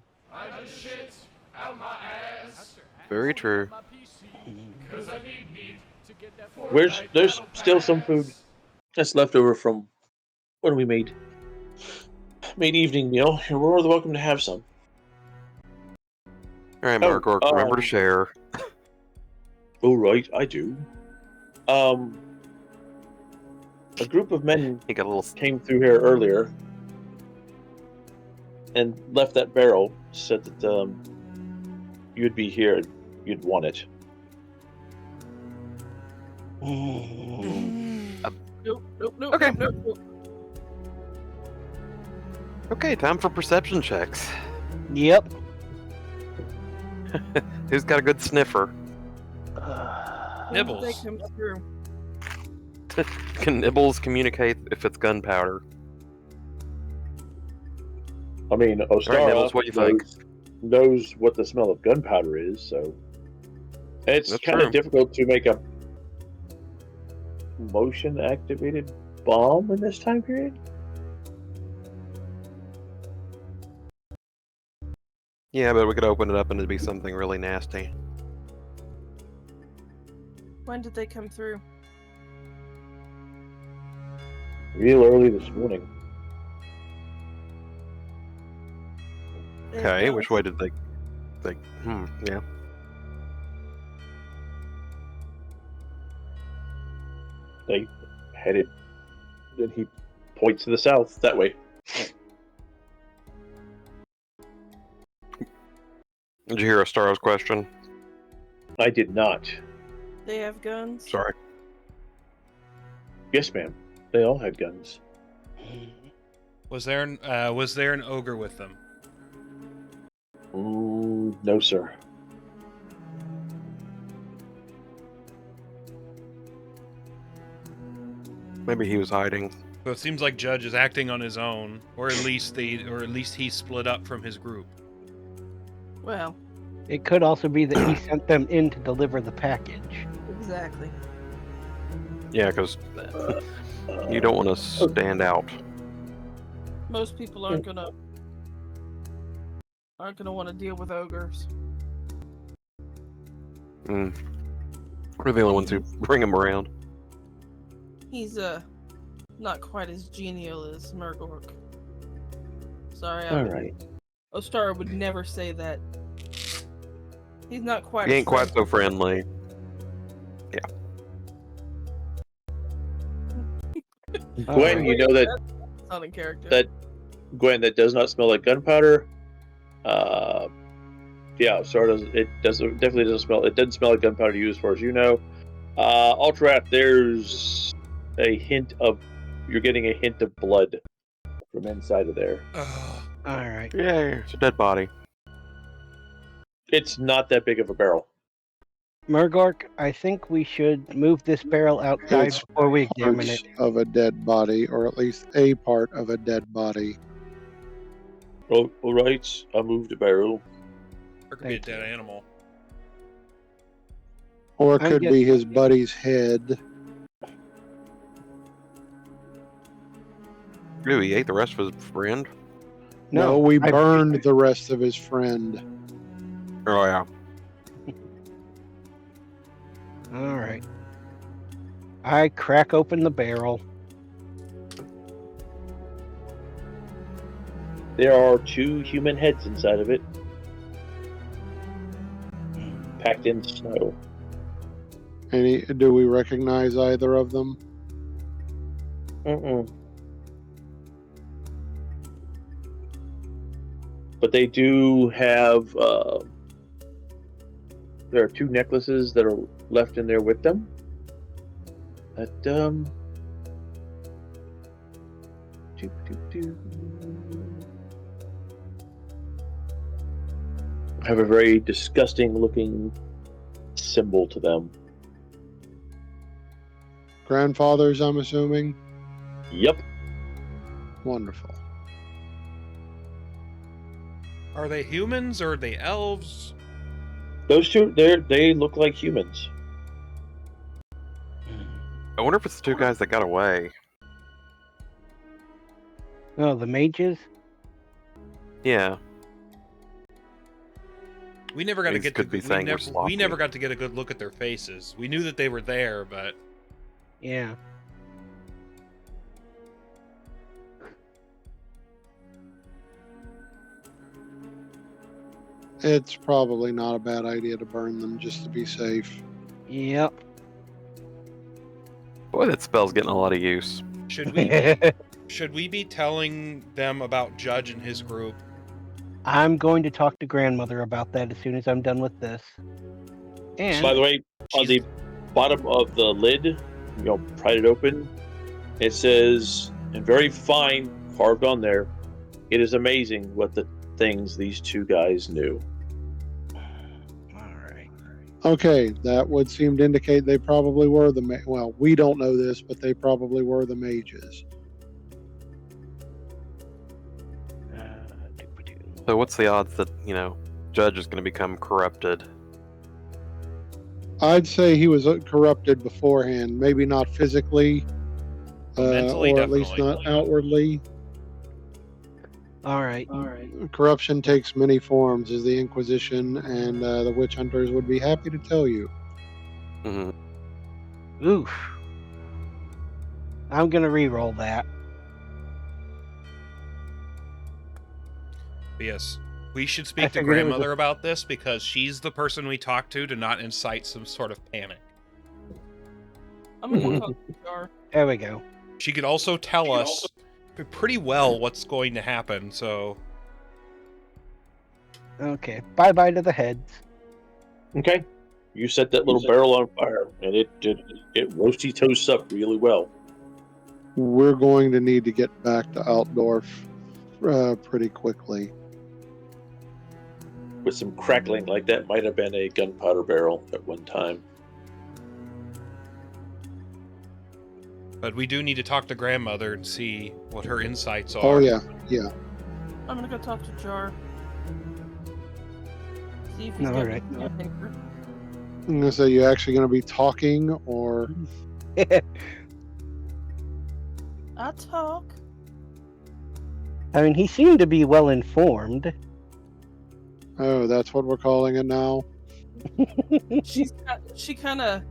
Very true. There's still some food that's left over from when we made evening meal. You're more than welcome to have some. All right, Oh, Margork, remember to share. Oh, right, I do. A group of men He got a little. came through here earlier and left that barrel. Said that you'd be here. You'd want it. Nope. Okay. Nope. Okay, time for perception checks. Yep. Who's got a good sniffer? When did they Nibbles. come through? Can Nibbles communicate if it's gunpowder? I mean, Ostara Nibbles, what do you think? knows what the smell of gunpowder is, so it's That's kind of true. difficult to make a motion-activated bomb in this time period. Yeah, but we could open it up and it'd be something really nasty. When did they come through? Real early this morning. They have Okay, guns? which way did they? Yeah. They headed. Then he points to the south that way. Did you hear Ostaro's question? I did not. They have guns? Sorry. Yes, ma'am. They all had guns. Was there an ogre with them? No, sir. Maybe he was hiding. So it seems like Judge is acting on his own, or at least he split up from his group. Well, It could also be that he sent them in to deliver the package. exactly. Yeah, because you don't want to stand out. Most people aren't gonna want to deal with ogres. We're the only ones who bring him around. He's not quite as genial as Murgork. Sorry, All right. Ostara would never say that. He's not quite. He as ain't quite so friendly. Gwen, you know that That's not in character. that does not smell like gunpowder. Yeah, so it definitely doesn't smell. It doesn't smell like gunpowder to you, as far as you know. Ultrath, there's a hint of you're getting a hint of blood from inside of there. All right. Yeah, it's a dead body. It's not that big of a barrel. Murgork, I think we should move this barrel outside It's before we examine Parts it. of a dead body, or at least a part of a dead body. Oh, all right, I'll move the barrel. Or could be a Thank you. dead animal. Or it I'm could be guessing- his buddy's head. Ooh, he ate the rest of his friend? No, we I- burned the rest of his friend. Oh, yeah. All right. I crack open the barrel. There are 2 human heads inside of it, packed in snow. Do we recognize either of them? Mm-mm. But they do have. There are 2 necklaces that are left in there with them. That have a very disgusting looking symbol to them. Grandfathers, I'm assuming? Yep. Wonderful. Are they humans or are they elves? Those 2, they look like humans. wonder if it's the two guys that got away. Oh, the mages? Yeah. We never got to These get could be saying we're we sloppy. never got to get a good look at their faces. We knew that they were there, but Yeah. It's probably not a bad idea to burn them just to be safe. Yep. Boy, that spell's getting a lot of use. should we be telling them about Judge and his group? I'm going to talk to grandmother about that as soon as I'm done with this. And By the way, on She's- the bottom of the lid, pry it open. It says, in very fine, carved on there, "It is amazing what the things these two guys knew." all right. Okay, that would seem to indicate they probably were well, we don't know this, but they probably were the mages. So what's the odds that, Judge is going to become corrupted? I'd say he was corrupted beforehand, maybe not physically, Mentally, or at least definitely. not outwardly. All right. Corruption takes many forms, as the Inquisition and the witch hunters would be happy to tell you. Hmm. Oof. I'm gonna re-roll that. But yes, we should I speak to figured it was grandmother about this because she's the person we talk to not incite some sort of panic. I'm gonna go talk to Jar. There we go. She could also tell us pretty well what's going to happen, so Okay. Bye-bye to the heads. Okay, you set that little barrel on fire, and it roasty toasts up really well. We're going to need to get back to Altdorf pretty quickly. With some crackling, like that might have been a gunpowder barrel at one time. but we do need to talk to grandmother and see what her insights are. Oh, yeah. I'm gonna go talk to Jar. See if he's All got right. any paper. I'm going to say, you actually going to be talking, or I talk. I mean, he seemed to be well informed. oh, that's what we're calling it now? She kind of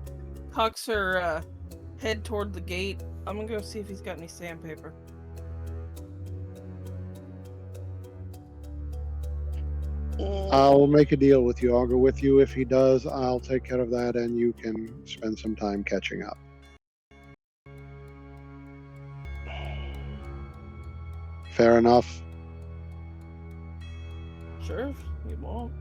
cocks her head toward the gate. I'm gonna go see if he's got any sandpaper. I'll make a deal with you. I'll go with you. If he does, I'll take care of that, and you can spend some time catching up. Fair enough. Sure, you won't.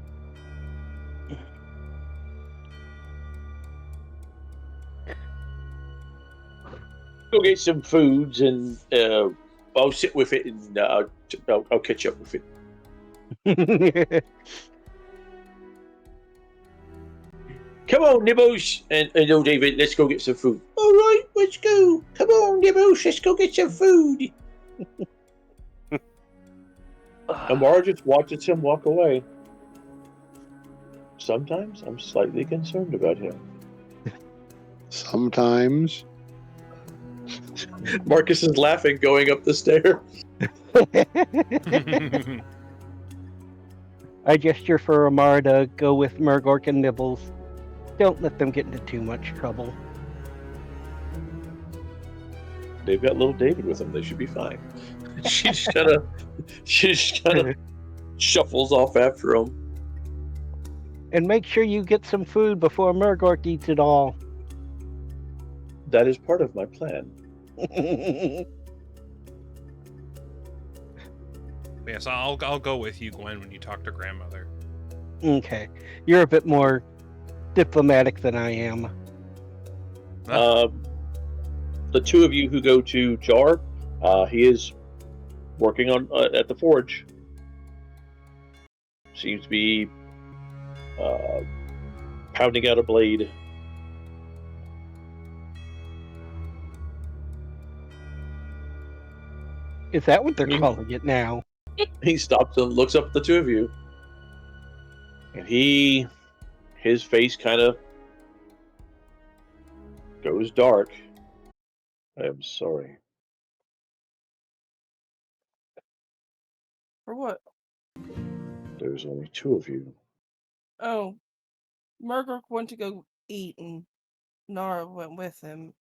Go get some foods, and I'll sit with it, and I'll catch up with it. Come on, Nibbles, and old David, let's go get some food. All right, let's go. Come on, Nibbles, let's go get some food. Amara just watches him walk away. Sometimes I'm slightly concerned about him. Sometimes. Marcus is laughing going up the stair. I gesture for Amara to go with Murgork and Nibbles. Don't let them get into too much trouble. They've got little David with them. They should be fine. She just kind of shuffles off after him. And make sure you get some food before Murgork eats it all. That is part of my plan. Yes, I'll go with you, Gwen, when you talk to grandmother. Okay. You're a bit more diplomatic than I am. Huh? The two of you who go to Jar, he is working on at the forge. Seems to be pounding out a blade. Is that what they're calling it now? He stops and looks up at the two of you, and his face kind of goes dark. I am sorry. For what? There's only two of you. Oh, Murgok went to go eat, and Nara went with him,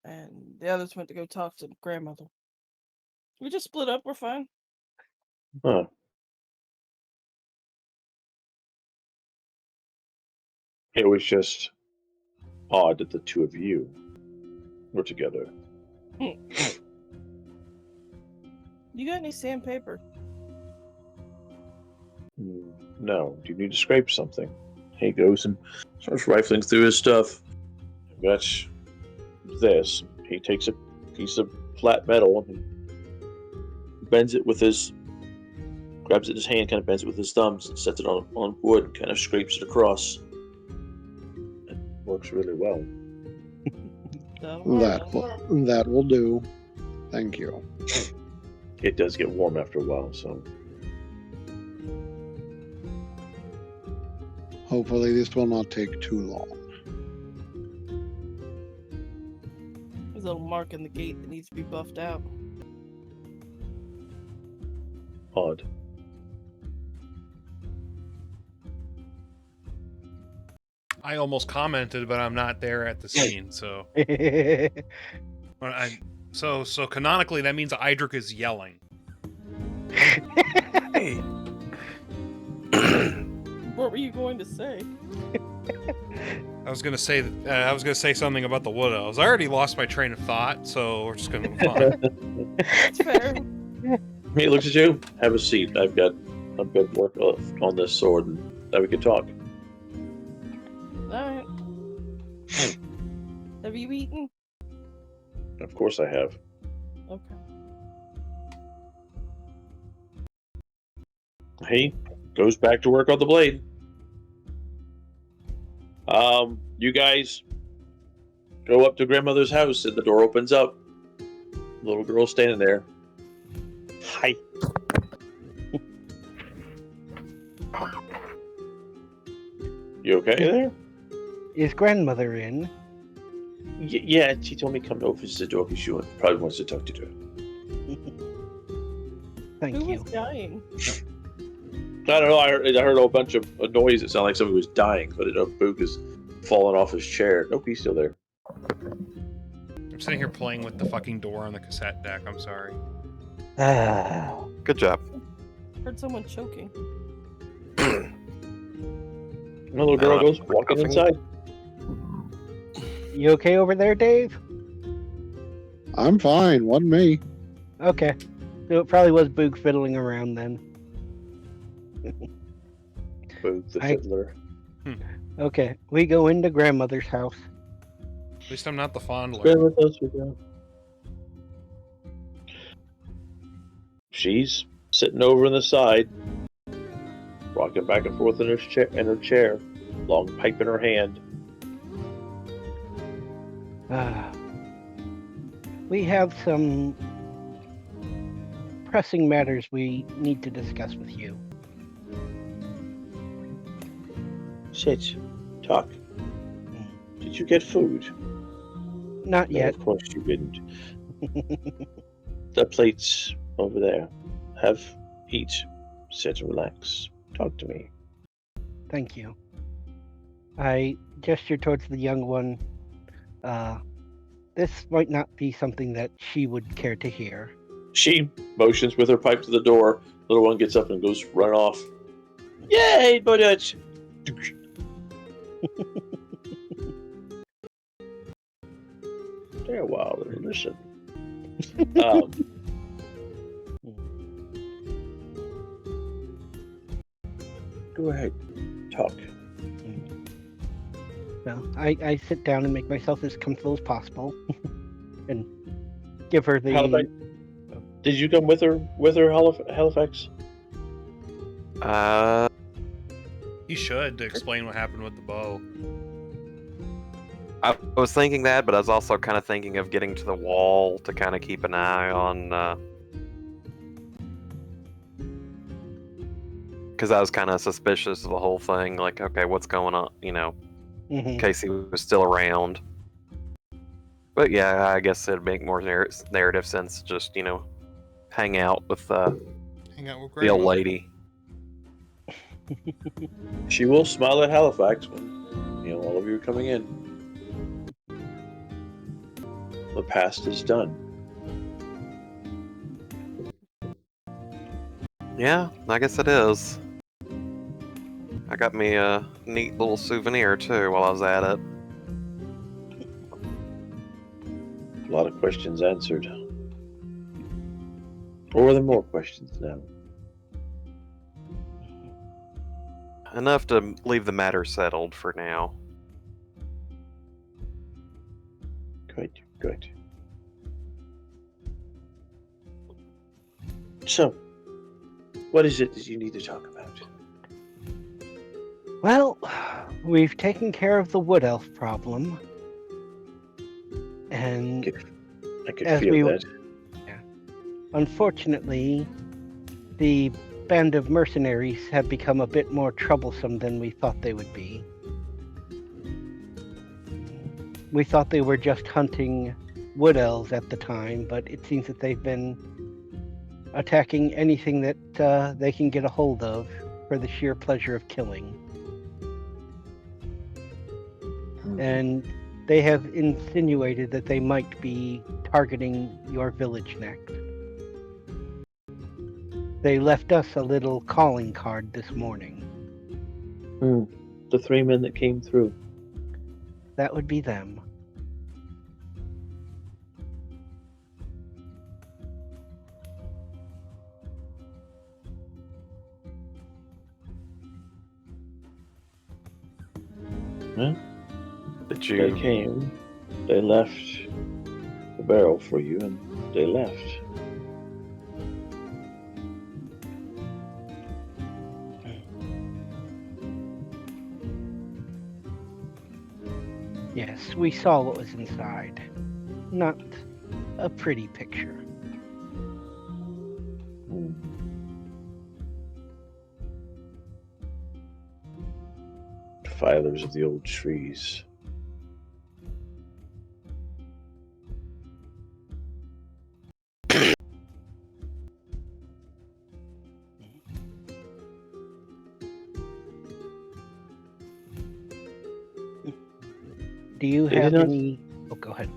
and the others went to go talk to grandmother. We just split up. We're fine. Huh. It was just odd that the two of you were together. You got any sandpaper? No. Do you need to scrape something? He goes and starts rifling through his stuff. That's this. He takes a piece of flat metal and bends it with his, grabs it in his hand, kind of bends it with his thumbs, and sets it on wood, and kind of scrapes it across. It works really well. That will do. Thank you. It does get warm after a while, so Hopefully this will not take too long. There's a little mark in the gate that needs to be buffed out. odd. I almost commented, but I'm not there at the scene, so. So canonically, that means Idric is yelling. Hey. What were you going to say? I was gonna say something about the wood elves. I already lost my train of thought, so we're just gonna move on. That's fair. He looks at you. Have a seat. I've got a good work on this sword, and then we can talk. Alright. Have you eaten? Of course I have. Okay. He goes back to work on the blade. You guys go up to grandmother's house, and the door opens up. Little girl standing there. Hi. You okay there? Is grandmother in? Yeah, she told me to come over to the door because she probably wants to talk to her. Thank Who you. was dying? I don't know. I heard a whole bunch of noise. It sounded like somebody was dying, but Boog is falling off his chair. Nope, he's still there. I'm sitting here playing with the fucking door on the cassette deck. I'm sorry. Ah. Good job. Heard someone choking. The little girl goes walking coughing. inside. You okay over there, Dave? I'm fine. Wasn't me. Okay. So it probably was Boog fiddling around then. Boog the fiddler. Okay. We go into grandmother's house. At least I'm not the fondler. Stay with us, we go. She's sitting over in the side, rocking back and forth in her chair, long pipe in her hand. We have some pressing matters we need to discuss with you. Sit, talk. Did you get food? Not No, yet. of course you didn't. The plate's over there. Eat, sit, and relax. Talk to me. Thank you. I gesture towards the young one. This might not be something that she would care to hear. She motions with her pipe to the door. Little one gets up and goes run off. Yay, budget! Stay a while and listen. Go ahead, talk. Well, I sit down and make myself as comfortable as possible, and give her the. Halifax? Did you come with her, Halifax? You should, to explain what happened with the bow. I was thinking that, but I was also kind of thinking of getting to the wall to kind of keep an eye on. Because I was kind of suspicious of the whole thing. Like, okay, what's going on? You know, in case he was still around. But yeah, I guess it'd make more narrative sense to just, hang out with Hang out with the old Grandma. lady. She will smile at Halifax when all of you are coming in. The past is done. Yeah, I guess it is. I got me a neat little souvenir too while I was at it. A lot of questions answered. Or are there more questions now? Enough to leave the matter settled for now. Good, good. So, what is it that you need to talk about? Well, we've taken care of the wood elf problem. And I could as feel that. Unfortunately, the band of mercenaries have become a bit more troublesome than we thought they would be. We thought they were just hunting wood elves at the time, but it seems that they've been attacking anything that they can get a hold of for the sheer pleasure of killing. And they have insinuated that they might be targeting your village next. They left us a little calling card this morning. The 3 men that came through. That would be them. Well, Did they you? came, they left the barrel for you, and they left. Yes, we saw what was inside. Not a pretty picture. Filers of the old trees. Do you They have did not- any... Oh, go ahead.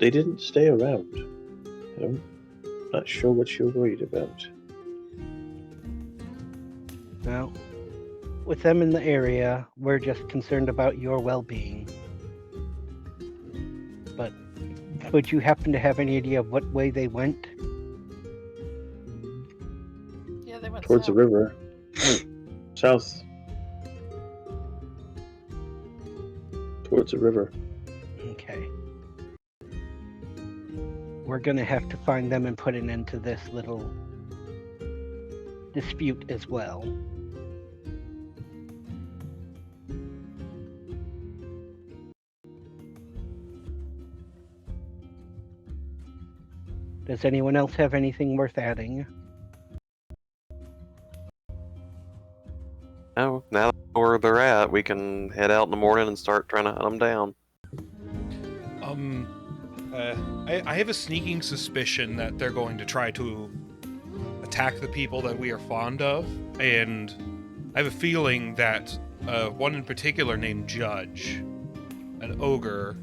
They didn't stay around. I'm not sure what you're worried about. Well, with them in the area, we're just concerned about your well-being. But would you happen to have any idea of what way they went? Yeah, they went Towards the south. river. South. Towards the river. Okay. We're gonna have to find them and put an end to this little dispute as well. Does anyone else have anything worth adding? No, now that where they're at, we can head out in the morning and start trying to hunt them down. I have a sneaking suspicion that they're going to try to attack the people that we are fond of, and I have a feeling that one in particular named Judge, an ogre,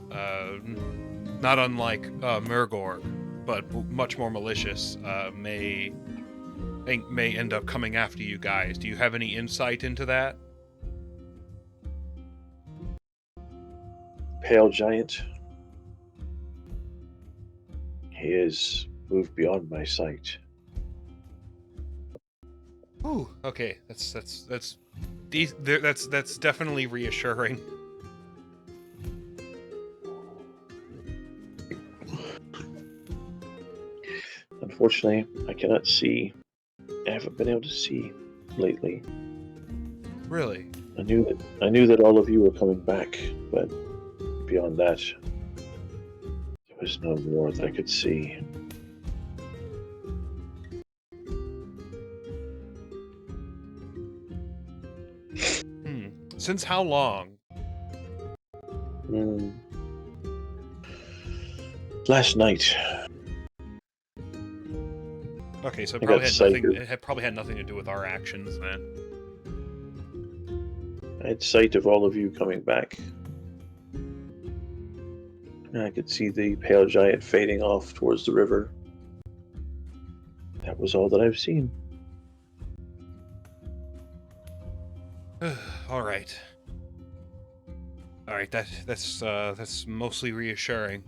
not unlike Murgor, but much more malicious, may end up coming after you guys. Do you have any insight into that? Pale giant. He is moved beyond my sight. Ooh, okay, that's definitely reassuring. Unfortunately, I cannot see. I haven't been able to see lately. Really? I knew that all of you were coming back, but beyond that, there was no more that I could see. Since how long? Last night, Okay, so it I probably got had nothing. sighted. It had probably had nothing to do with our actions then. I had sight of all of you coming back. And I could see the pale giant fading off towards the river. That was all that I've seen. All right. All right. That's mostly reassuring.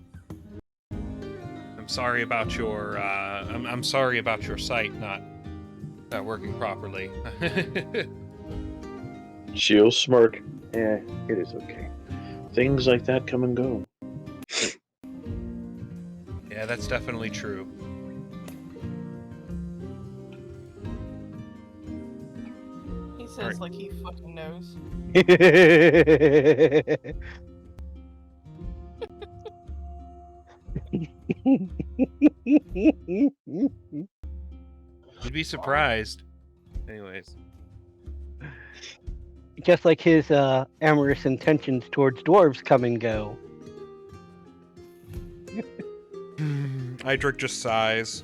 I'm sorry about your. I'm sorry about your sight not working properly. She'll smirk. It is okay. Things like that come and go. Yeah, that's definitely true. He says like he fucking knows. You'd be surprised. Anyways. Just like his amorous intentions towards dwarves come and go. Idric just sighs.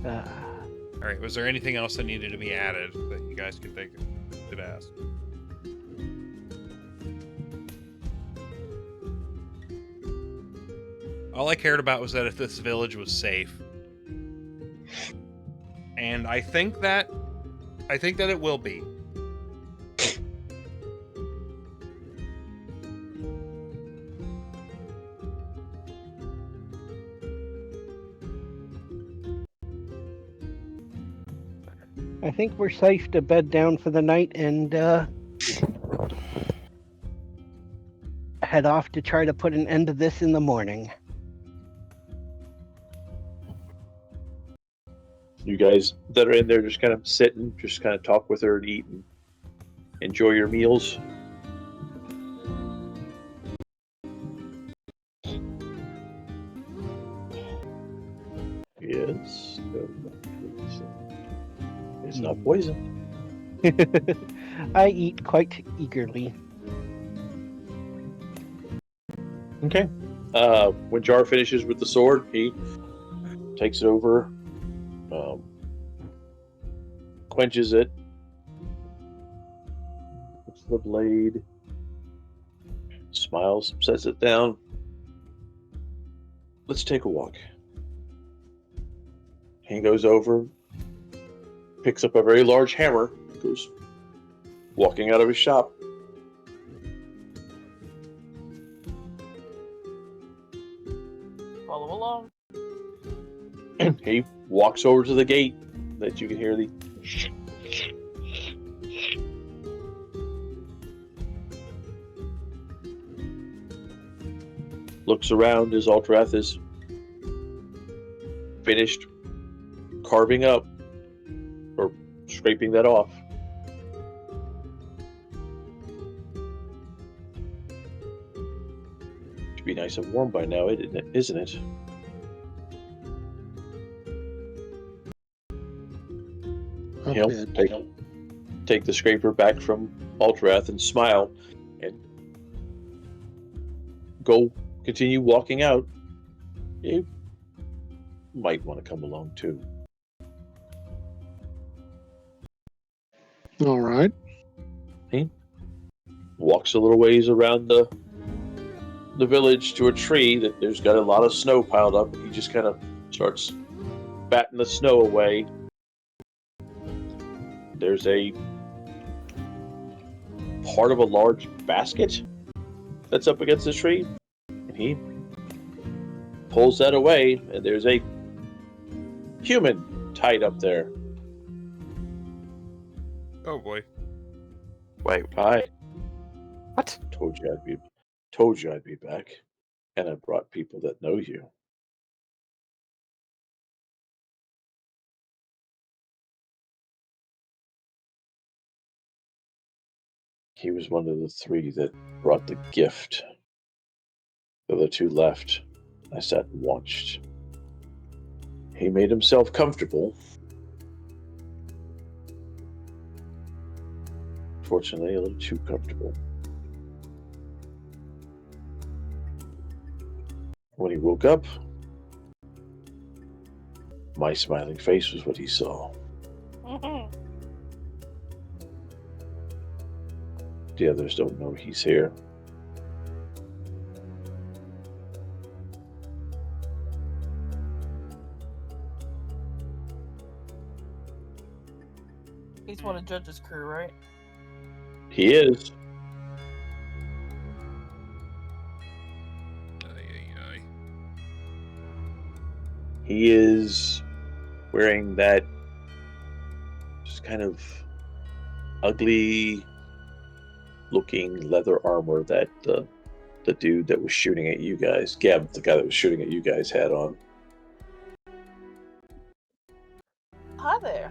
All right. Was there anything else that needed to be added that you guys could ask? All I cared about was that if this village was safe, and I think that it will be. I think we're safe to bed down for the night and head off to try to put an end to this in the morning. You guys that are in there just kind of sitting, just kind of talk with her and eat and enjoy your meals. Yes. It's not poison. I eat quite eagerly. Okay. When Jar finishes with the sword, he takes it over, quenches it, puts the blade, smiles, sets it down. Let's take a walk. He goes over, picks up a very large hammer, goes walking out of his shop. Follow along. He walks over to the gate that you can hear the looks around as Altrath is finished carving up or scraping that off. Should be nice and warm by now, isn't it? He'll take the scraper back from Altrath and smile and go continue walking out. You might want to come along too. All right. He walks a little ways around the village to a tree that there's got a lot of snow piled up. He just kind of starts batting the snow away. There's a part of a large basket that's up against the tree, and he pulls that away, and there's a human tied up there. Oh boy. Wait, Hi. what? Told you I'd be back, and I brought people that know you. He was one of the three that brought the gift. The other two left. I sat and watched. He made himself comfortable. Unfortunately, a little too comfortable. When he woke up, my smiling face was what he saw. The others don't know he's here. He's one of Judge's crew, right? He is. He is wearing that just kind of ugly looking leather armor that the dude that was shooting at you guys, Geb, the guy that was shooting at you guys, had on. Hi there.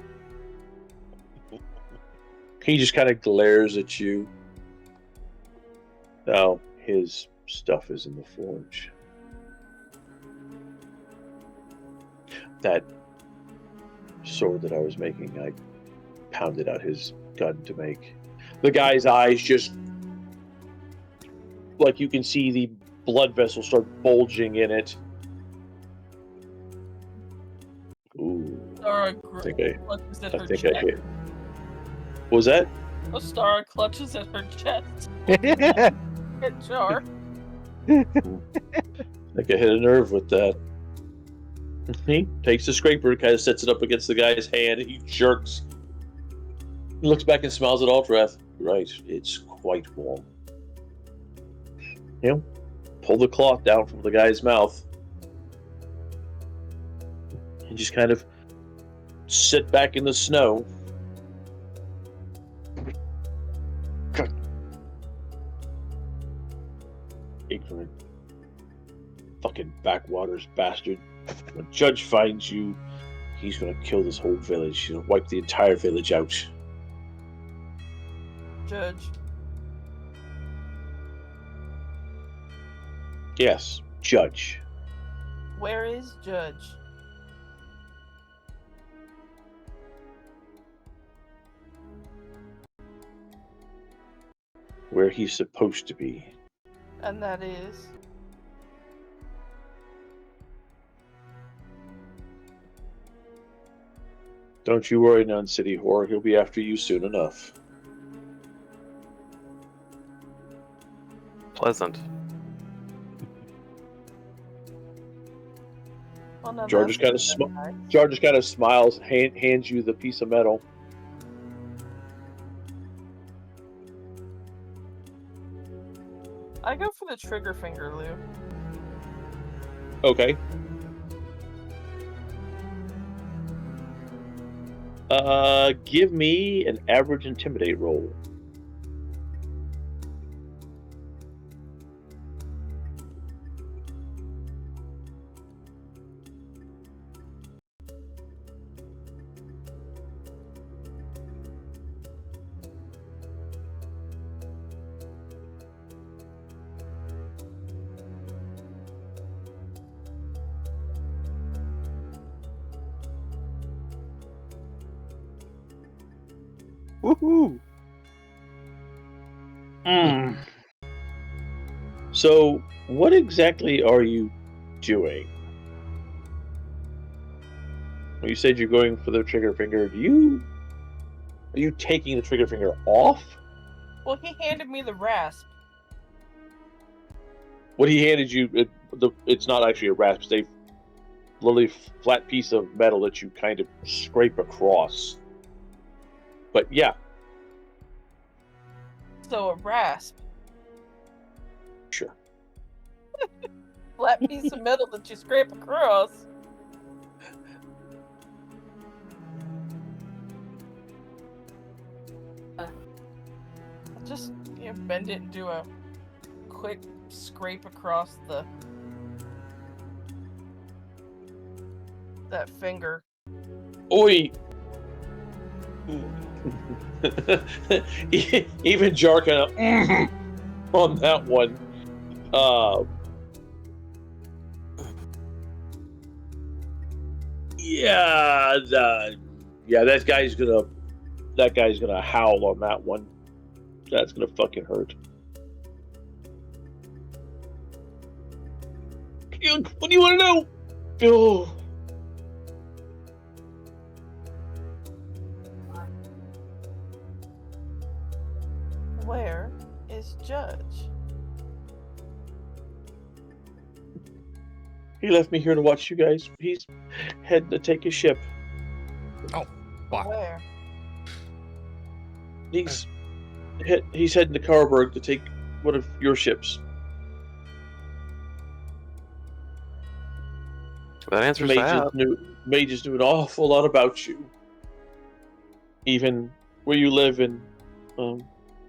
He just kind of glares at you. Now, his stuff is in the forge. That sword that I was making, I pounded out his gun to make. The guy's eyes just, like you can see the blood vessels start bulging in it. Ooh. Stara I think I clutches at her hit. chest. What was that? Stara clutches at her chest. Hit Jar. I think I hit a nerve with that. He takes the scraper, kind of sets it up against the guy's hand, and he jerks. He looks back and smiles at Altrath. Right, it's quite warm. You know, pull the cloth down from the guy's mouth. And just kind of sit back in the snow. Ignorant. Fucking backwaters bastard. When Judge finds you, he's gonna kill this whole village. He's gonna wipe the entire village out. Judge. Yes, Judge. Where is Judge? Where he's supposed to be. And that is... Don't you worry, Nun City Whore. He'll be after you soon enough. Pleasant. Well, no, George that's just kind of smiles, hands you the piece of metal. I go for the trigger finger, Lou. Okay. Give me an average intimidate roll. Woohoo! So, what exactly are you doing? When you said you're going for the trigger finger, are you taking the trigger finger off? Well, he handed me the rasp. What he handed you, it's not actually a rasp. It's a literally flat piece of metal that you kind of scrape across. But yeah. So a rasp. Sure. Flat piece of metal that you scrape across. Just bend it and do a quick scrape across that finger. Oi! Even Jar kind of on that one. Yeah, that guy's gonna howl on that one. That's gonna fucking hurt. What do you want to know? Oh. Where is Judge? He left me here to watch you guys. He's heading to take his ship. Fuck. Where? He's heading to Carlberg to take one of your ships. That answers that. Mages knew an awful lot about you. Even where you live in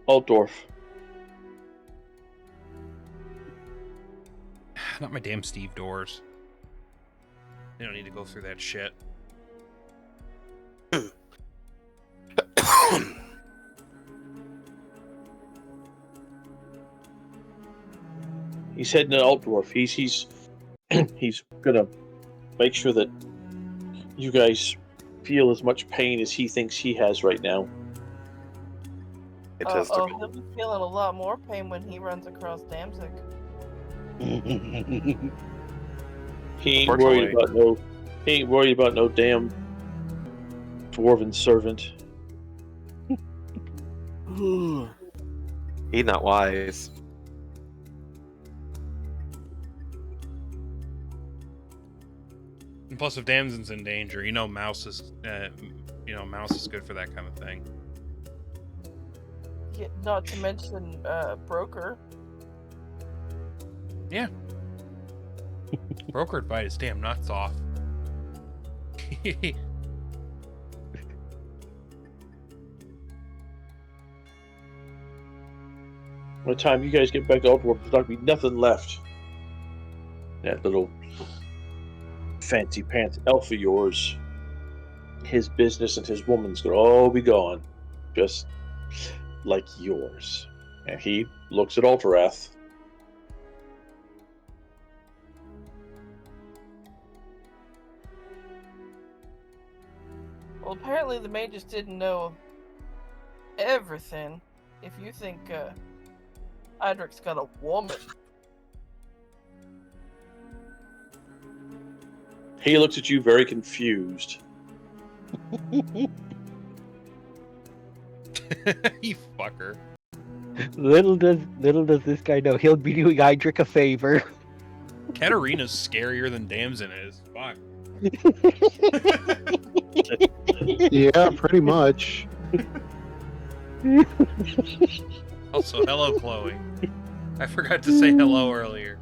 Altdorf. Not my damn Steve doors. They don't need to go through that shit. He's heading to Altdorf. He's gonna make sure that you guys feel as much pain as he thinks he has right now. He'll be feeling a lot more pain when he runs across Danzig. He ain't worried about no damn dwarven servant. He's not wise. And plus, if Damson's in danger, Mouse is, Mouse is good for that kind of thing. Yeah, not to mention Broker. Yeah. Broker would bite his damn nuts off. By the time you guys get back to Altdorf, there's not gonna be nothing left. That little fancy pants elf of yours, his business and his woman's gonna all be gone, just like yours. And he looks at Alterath. Well, apparently the mages didn't know everything. If you think Idric's got a woman. He looks at you very confused. You fucker. Little does this guy know he'll be doing Idric a favor. Katarina's scarier than Damson is. Fuck. Yeah, pretty much. Also, hello, Chloe. I forgot to say hello earlier.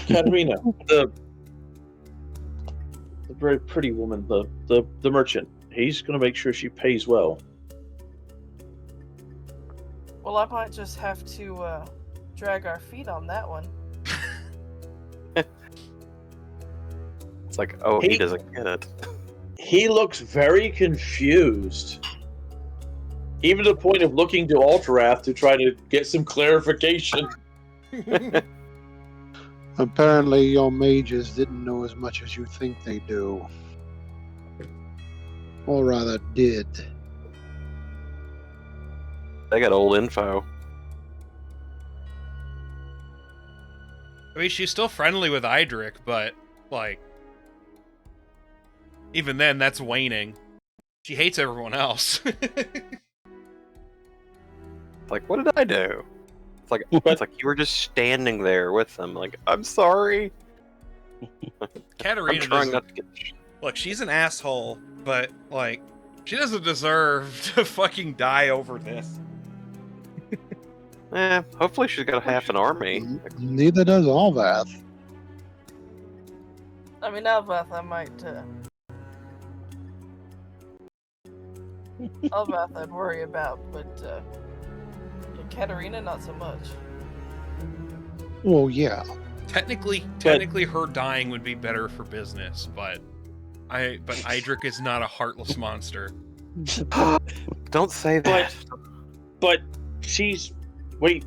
Katarina, the very pretty woman, the merchant. He's gonna make sure she pays well. Well, I might just have to drag our feet on that one. It's like, oh, he doesn't get it. He looks very confused. Even to the point of looking to Alterath to try to get some clarification. Apparently, your mages didn't know as much as you think they do. Or rather, did. They got old info. I mean, she's still friendly with Idric, but, like, even then, that's waning. She hates everyone else. Like, what did I do? It's like you were just standing there with them. Like, I'm sorry. Katarina I'm trying doesn't... not to get. Look, she's an asshole, but, like, she doesn't deserve to fucking die over this. Hopefully she's got half an army. Neither does Alvath. I mean, Alvath, I might. Alvath, I'd worry about, but Katarina, not so much. Well, yeah. Technically, her dying would be better for business, but Idric is not a heartless monster. Don't say that. But she's... Wait.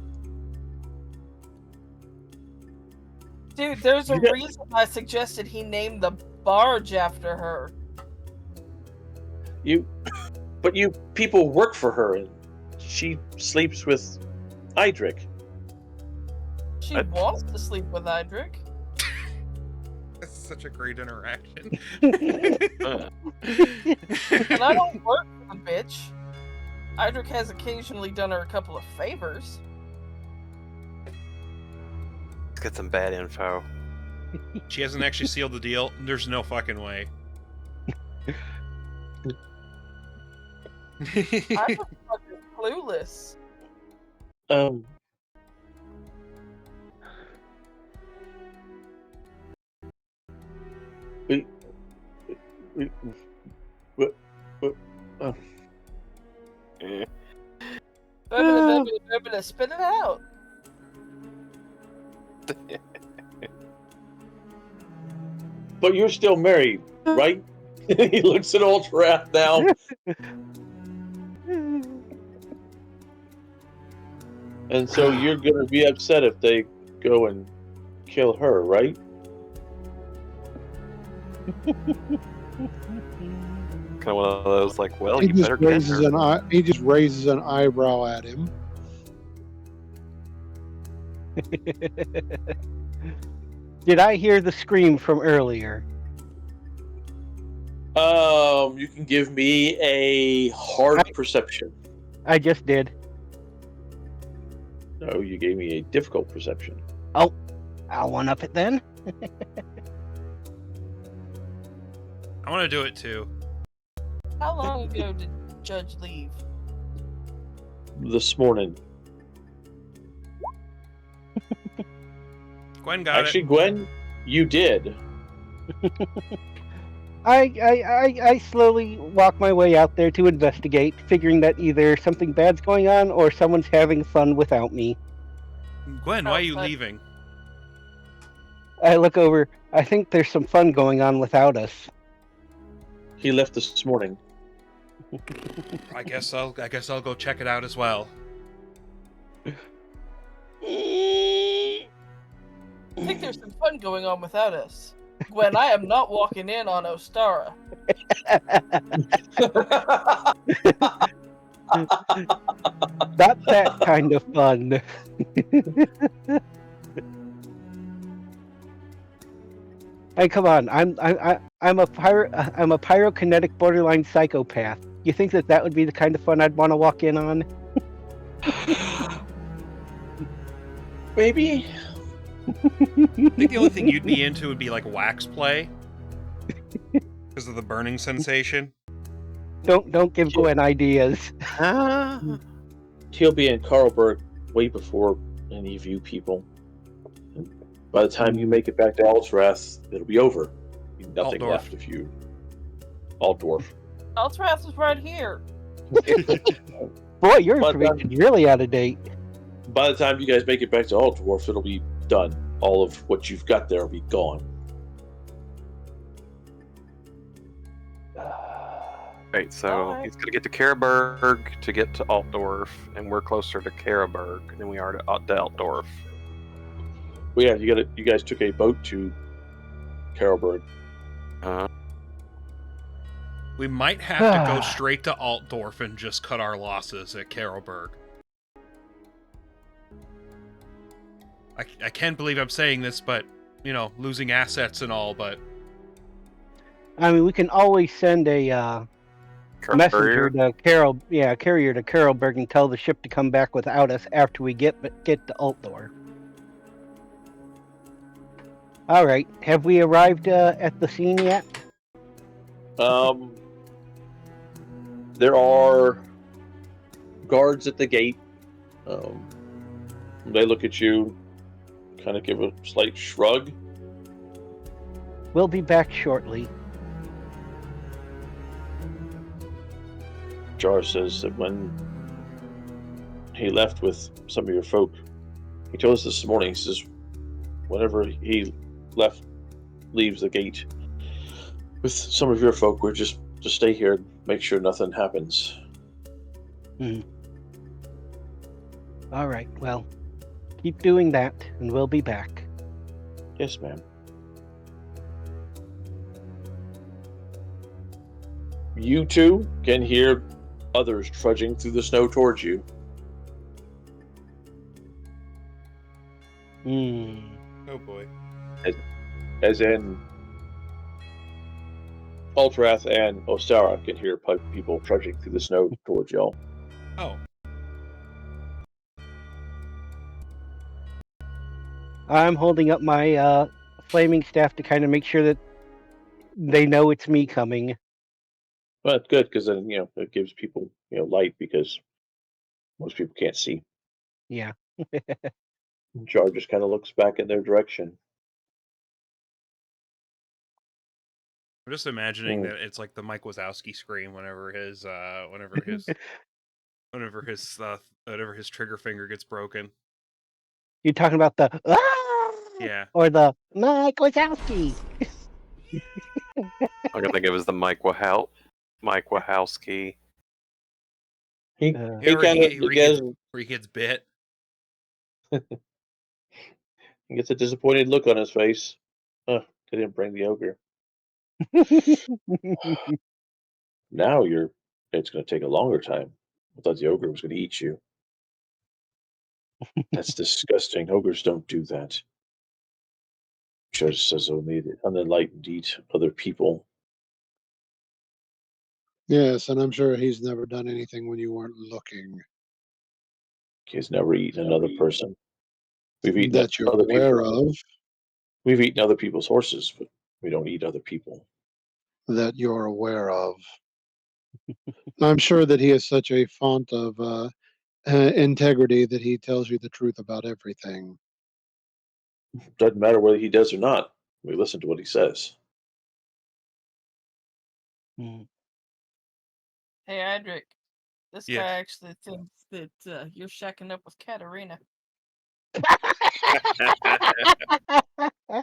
Dude, there's a reason I suggested he name the barge after her. But you people work for her, and she sleeps with Idric. She What? wants to sleep with Idric. That's such a great interaction. Uh, And I don't work for the bitch. Idric has occasionally done her a couple of favors. let's get some bad info. She hasn't actually sealed the deal. There's no fucking way. I'm fucking clueless. Um. We, what, Eh. Spit it out. but you're still married, right? He looks at Ultrath now. And so you're gonna be upset if they go and kill her, right? Kind of one of those like, well, He you just better get raises her. he just raises an eyebrow at him. Did I hear the scream from earlier? You can give me a hard perception. I just did. No, you gave me a difficult perception. I'll one up it then. I want to do it too. How long ago did Judge leave? This morning. Gwen got Actually, Gwen, you did. I slowly walk my way out there to investigate, figuring that either something bad's going on or someone's having fun without me. it. Gwen, why are you Outside. leaving? I look over. I think there's some fun going on without us. He left this morning. I guess I'll go check it out as well. I think there's some fun going on without us. Gwen, I am not walking in on Ostara. Not that kind of fun. Hey, come on! I'm a pyrokinetic borderline psychopath. You think that would be the kind of fun I'd want to walk in on? Maybe. I think the only thing you'd be into would be like wax play. Because of the burning sensation. Don't give Gwen ideas. He'll be in Carlberg way before any of you people. And by the time you make it back to Altrath, it'll be over. Nothing Altdorf. left of you. Altdorf. Altrath is right here. Boy, your But, information's really out of date. By the time you guys make it back to Altdorf, it'll be done. All of what you've got there will be gone. Right, so Alright. he's gonna get to Karaberg to get to Altdorf, and we're closer to Karaberg than we are to Altdorf. Well, yeah, you guys took a boat to Carlberg. We might have to go straight to Altdorf and just cut our losses at Karlberg. I can't believe I'm saying this, but, you know, losing assets and all, but... I mean, we can always send a messenger to carrier to Carlberg and tell the ship to come back without us after we get to Altdorf. All right, have we arrived at the scene yet? There are guards at the gate. They look at you, kind of give a slight shrug. We'll be back shortly. Jar says that when he left with some of your folk, he told us this morning, he says, whenever he leaves the gate with some of your folk, we're just to stay here and make sure nothing happens. All right, well, keep doing that, and we'll be back. Yes, ma'am. You two can hear others trudging through the snow towards you. Oh boy. As in, Ultrath and Ostara can hear people trudging through the snow towards y'all. Oh. I'm holding up my flaming staff to kind of make sure that they know it's me coming. Well, that's good, because then, it gives people, light, because most people can't see. Yeah. Jar just kind of looks back in their direction. I'm just imagining that it's like the Mike Wazowski scream whenever his trigger finger gets broken. You're talking about the "Ah!" Yeah. or the Mike Wazowski. I'm gonna think it was the Mike Wachowski. He Uh, Where he gets bit. He gets a disappointed look on his face. They didn't bring the ogre. Now it's going to take a longer time. I thought the ogre was going to eat you. That's disgusting. Ogres don't do that. Judge says only the unenlightened eat other people. Yes, and I'm sure he's never done anything when you weren't looking. He's never eaten another person. We've eaten That you're other aware people. of. We've eaten other people's horses, but we don't eat other people. That you're aware of. I'm sure that he is such a font of integrity that he tells you the truth about everything. Doesn't matter whether he does or not. We listen to what he says. Hey, Adric. This Yeah. guy actually thinks that you're shacking up with Katarina.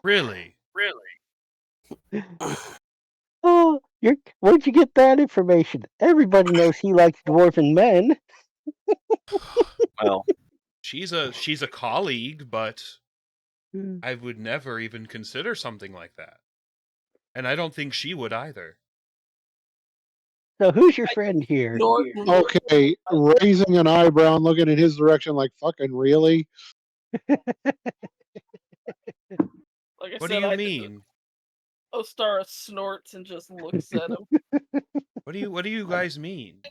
Really? Oh, where'd you get that information? Everybody knows he likes dwarven men. Well, She's a colleague, but I would never even consider something like that. And I don't think she would either. So who's your friend here? Okay, raising an eyebrow and looking in his direction like, fucking really? Like I What said, do you mean? Ostara snorts and just looks at him. What do you guys mean?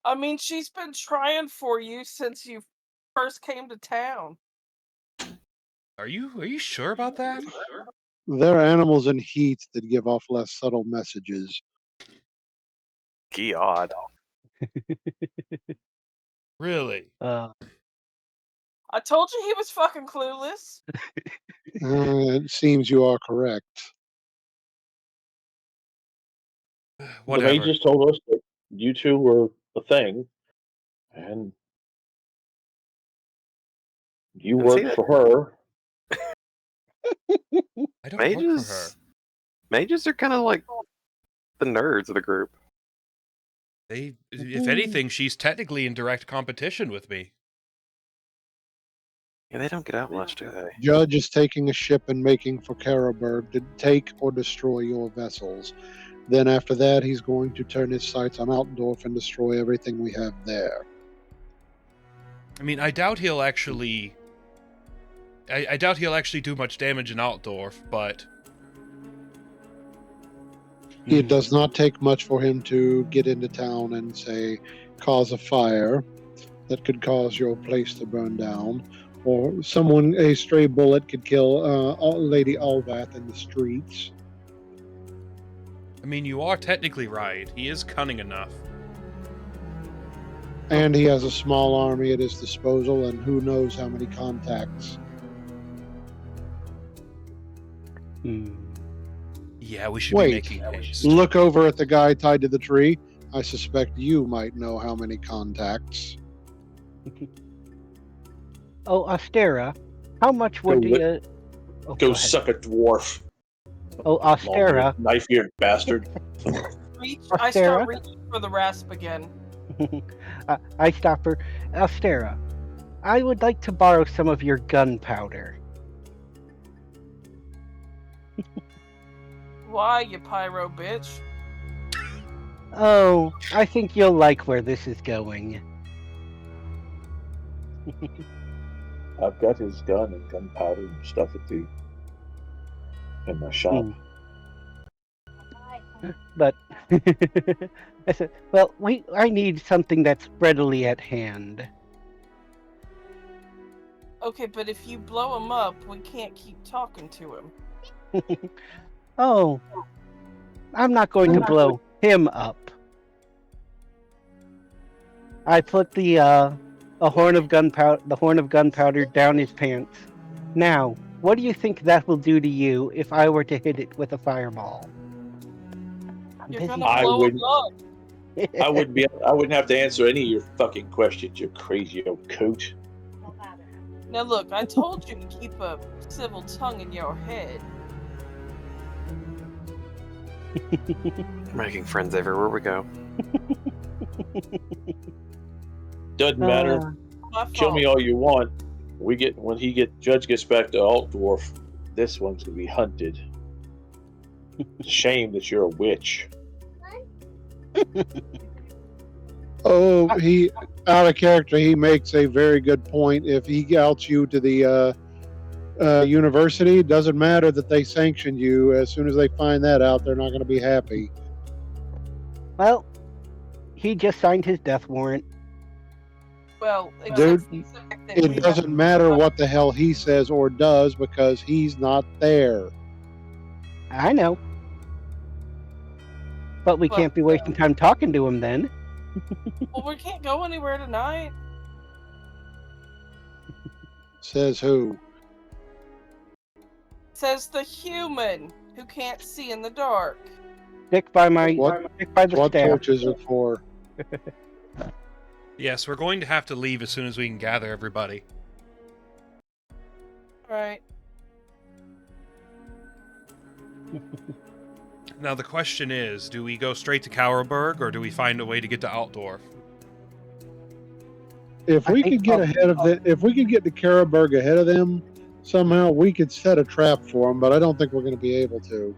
I mean, she's been trying for you since you first came to town. Are you sure about that? There are animals in heat that give off less subtle messages. God. Really? I told you he was fucking clueless. It seems you are correct. Whatever. The mages told us that you two were a thing, and you worked for her. I don't work for her. Mages are kind of like the nerds of the group. If anything, she's technically in direct competition with me. Yeah, they don't get out much, do they? Judge is taking a ship and making for Karaberg to take or destroy your vessels. Then after that, he's going to turn his sights on Altdorf and destroy everything we have there. I mean, I doubt he'll actually do much damage in Altdorf, but It does not take much for him to get into town and, say, cause a fire that could cause your place to burn down. Or a stray bullet could kill Lady Alvath in the streets. I mean, you are technically right. He is cunning enough. And he has a small army at his disposal, and who knows how many contacts. Yeah, we should be making haste. Look over at the guy tied to the tree. I suspect you might know how many contacts. Oh, Ostara, how much would you... Oh, Go suck a dwarf. Oh, Ostara. Knife-eared bastard. I start reaching for the rasp again. I stop her. Ostara, I would like to borrow some of your gunpowder. Why, you pyro bitch? Oh, I think you'll like where this is going. I've got his gun and gunpowder and stuff in my shop. But I said, well, I need something that's readily at hand. Okay, but if you blow him up, we can't keep talking to him. Oh, I'm not going to blow him up. I put the horn of gunpowder down his pants. Now, what do you think that will do to you if I were to hit it with a fireball? You're gonna I blow him wouldn't- up. I wouldn't have to answer any of your fucking questions, you crazy old coot. Now look, I told you to keep a civil tongue in your head. Making friends everywhere we go. Doesn't matter. My Kill me fault. all you want. Judge gets back to Altdorf, this one's gonna be hunted. It's a shame that you're a witch. Oh, he out of character. He makes a very good point. If he outs you to the university, it doesn't matter that they sanctioned you. As soon as they find that out, they're not going to be happy. Well, he just signed his death warrant. Well, Dude, except for the fact that It we doesn't have- matter what the hell he says or does because he's not there. I know. But we Well, can't be wasting time talking to him then. Well, we can't go anywhere tonight. Says who? Says the human who can't see in the dark. Stick by my What- stick by the What staff. torches are for? Yes, we're going to have to leave as soon as we can gather everybody. Right. Now the question is, do we go straight to Kauerberg or do we find a way to get to Altdorf? If I we think could get ahead of the, if we could get to Karabberg ahead of them, somehow we could set a trap for them. But I don't think we're going to be able to,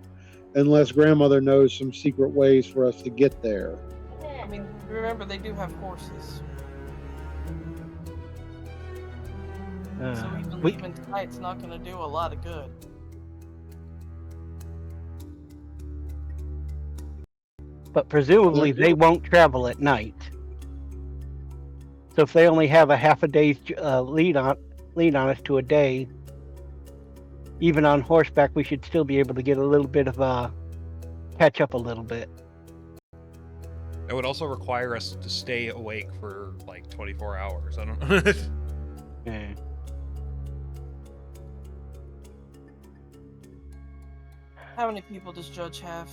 unless Grandmother knows some secret ways for us to get there. I mean, remember they do have horses, so even we- leaving tonight's not going to do a lot of good. But presumably they won't travel at night. So if they only have a half a day's lead on us to a day, even on horseback, we should still be able to get a little bit of catch up a little bit. It would also require us to stay awake for like 24 hours. I don't know. Yeah. How many people does Judge have?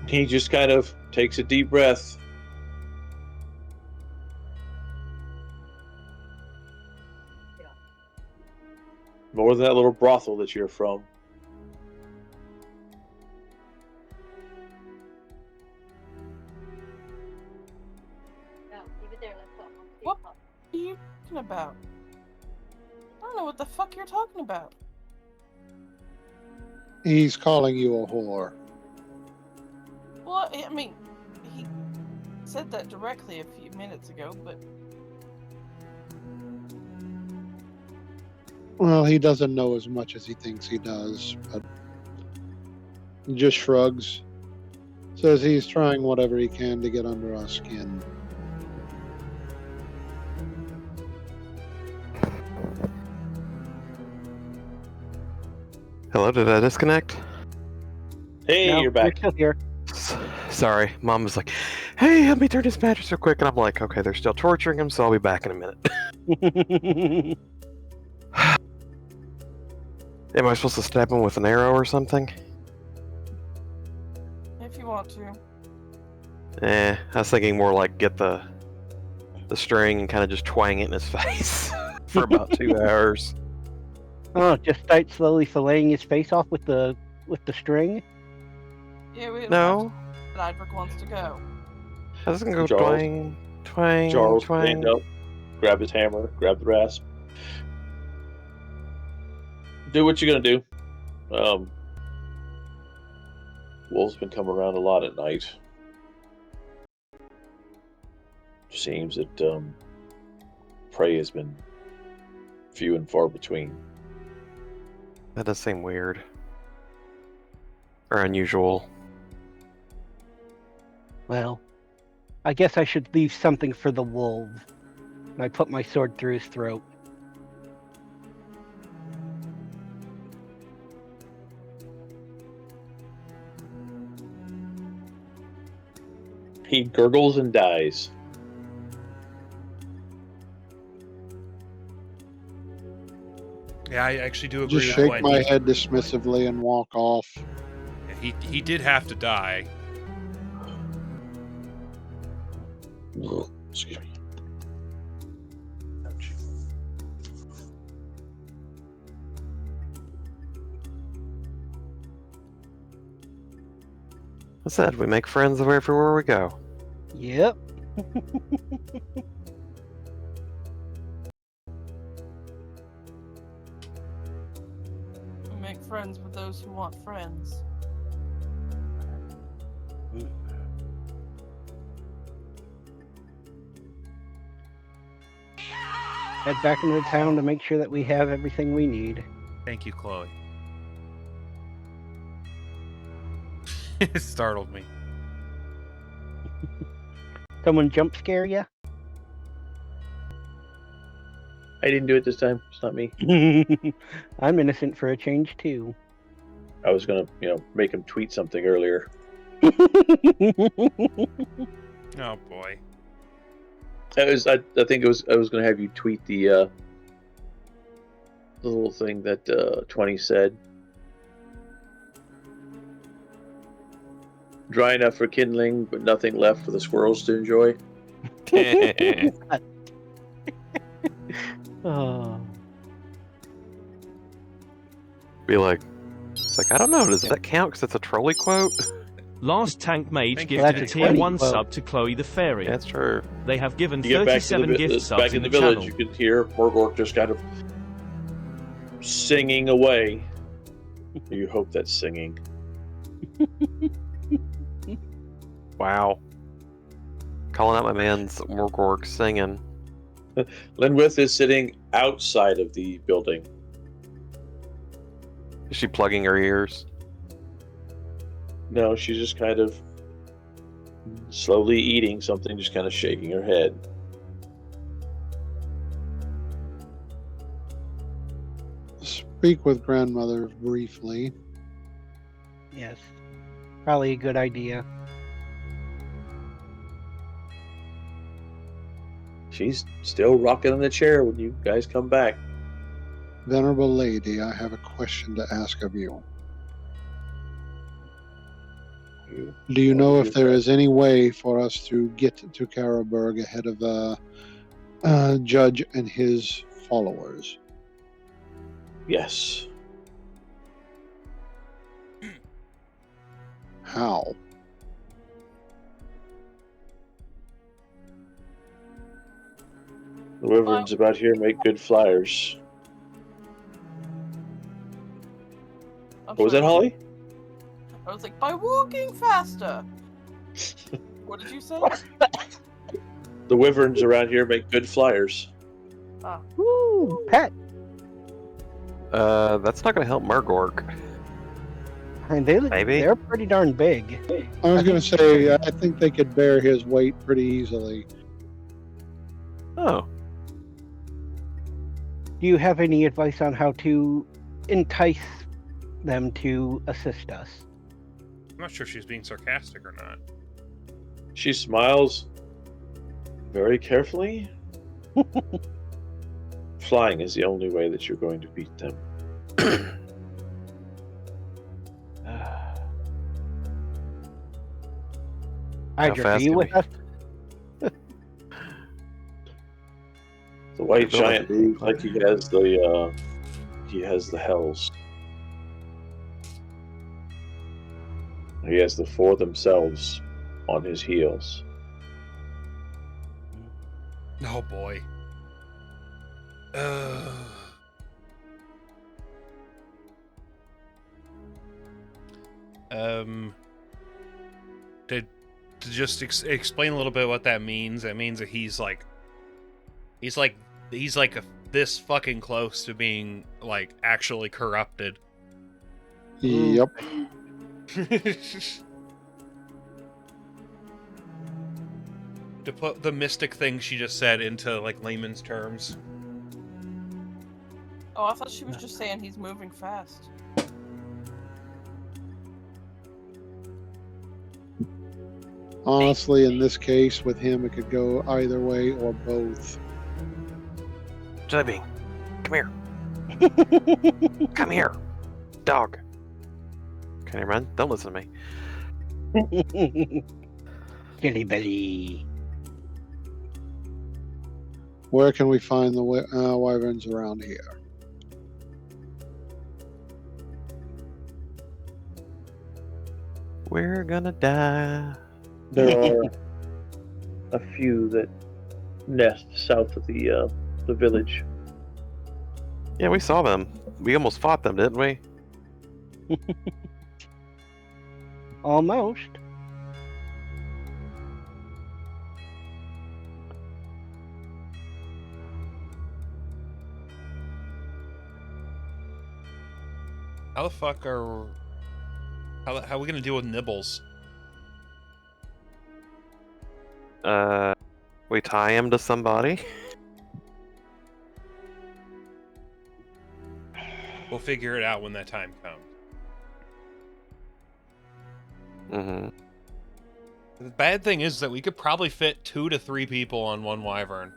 He just kind of takes a deep breath. More than that little brothel that you're from. What are you talking about? I don't know what the fuck you're talking about. He's calling you a whore. Well, I mean, he said that directly a few minutes ago, but Well, he doesn't know as much as he thinks he does, but he just shrugs. Says he's trying whatever he can to get under our skin. Hello, did I disconnect? Hey, No, you're back. still here. Sorry, Mom was like, "Hey, help me turn this mattress real quick," and I'm like, "Okay, they're still torturing him, so I'll be back in a minute." Am I supposed to stab him with an arrow or something? if you want to. I was thinking more like get the string and kind of just twang it in his face for about 2 hours. Oh, just start slowly filleting his face off with the string. Yeah, we No, But Idric wants to go. I was gonna go Charles? twang, twang, Charles twang. stand up, grab his hammer, grab the rasp. do what you're gonna do. Wolves been coming around a lot at night. Seems that prey has been few and far between. That does seem weird. Or unusual. Well, I guess I should leave something for the wolves. And I put my sword through his throat. He gurgles and dies. Yeah, I actually do agree Just with shake Gwen. my head dismissively and walk off. He did have to die. Excuse me. I said we make friends everywhere we go. Yep. We make friends with those who want friends. Head back into the town to make sure that we have everything we need. Thank you, Chloe. It startled me. Someone jump scare ya? I didn't do it this time. It's not me. I'm innocent for a change too. I was gonna, make him tweet something earlier. Oh boy. I think I was gonna have you tweet the little thing that 20 said. Dry enough for kindling, but nothing left for the squirrels to enjoy. Oh. Be like, it's like, I don't know, does that count because it's a trolley quote? Last Tank Mage Thank you. gifted a That's a tier 20 1 quote. sub to Chloe the Fairy. That's true. They have given You get back to 37 gift subs back in the the village, channel. you could hear Morgork just kind of singing away. You hope that's singing. Wow. Calling out my man's Morgork singing. Linwith is sitting outside of the building. Is she plugging her ears? No, she's just kind of slowly eating something, just kind of shaking her head. Speak with grandmother briefly. Yes. Probably a good idea. She's still rocking in the chair when you guys come back. Venerable lady, I have a question to ask of you. Do you know if there is any way for us to get to Karaberg ahead of the judge and his followers? Yes. How? The wyverns about here make good flyers. I'm What was that, sorry, Holly? I was like, by walking faster. What did you say? The wyverns around here make good flyers. Woo! Pet! That's not gonna help Morgork. And Maybe. they're pretty darn big. I was going to say, I think they could bear his weight pretty easily. Oh. Do you have any advice on how to entice them to assist us? I'm not sure if she's being sarcastic or not. She smiles very carefully. Flying is the only way that you're going to beat them. Hydra, fast are you can with we- us? The white I feel like giant moves like he has the hells. He has the four themselves on his heels. Oh boy. To just explain a little bit what that means. That means that he's like this fucking close to being like actually corrupted. Yep. To put the mystic thing she just said into like layman's terms. Oh, I thought she was just saying he's moving fast. Honestly, in this case, with him, it could go either way or both. Jellybean, come here. Come here. Dog. Can you run? Don't listen to me. Jelly belly. Where can we find the wyverns around here? We're gonna die. There are a few that nest south of the village. Yeah, we saw them. We almost fought them, didn't we? Almost. How the fuck are... How are we gonna deal with nibbles? We tie him to somebody. We'll figure it out when that time comes. Mm-hmm. The bad thing is that we could probably fit 2 to 3 people on one wyvern.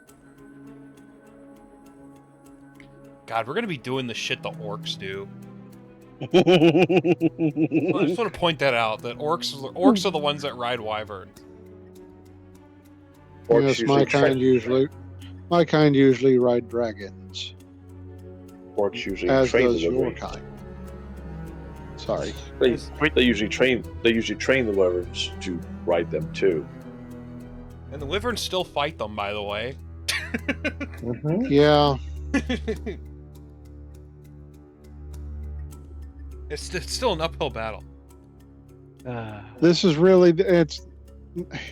God, we're gonna be doing the shit the orcs do. I just want to point that out, that orcs are the ones that ride wyverns. Yes, my kind usually ride dragons, Orcs usually as train does the your wyverns. kind. Sorry. They usually train the wyverns to ride them too. And the wyverns still fight them, by the way. Yeah. It's still an uphill battle. This is really it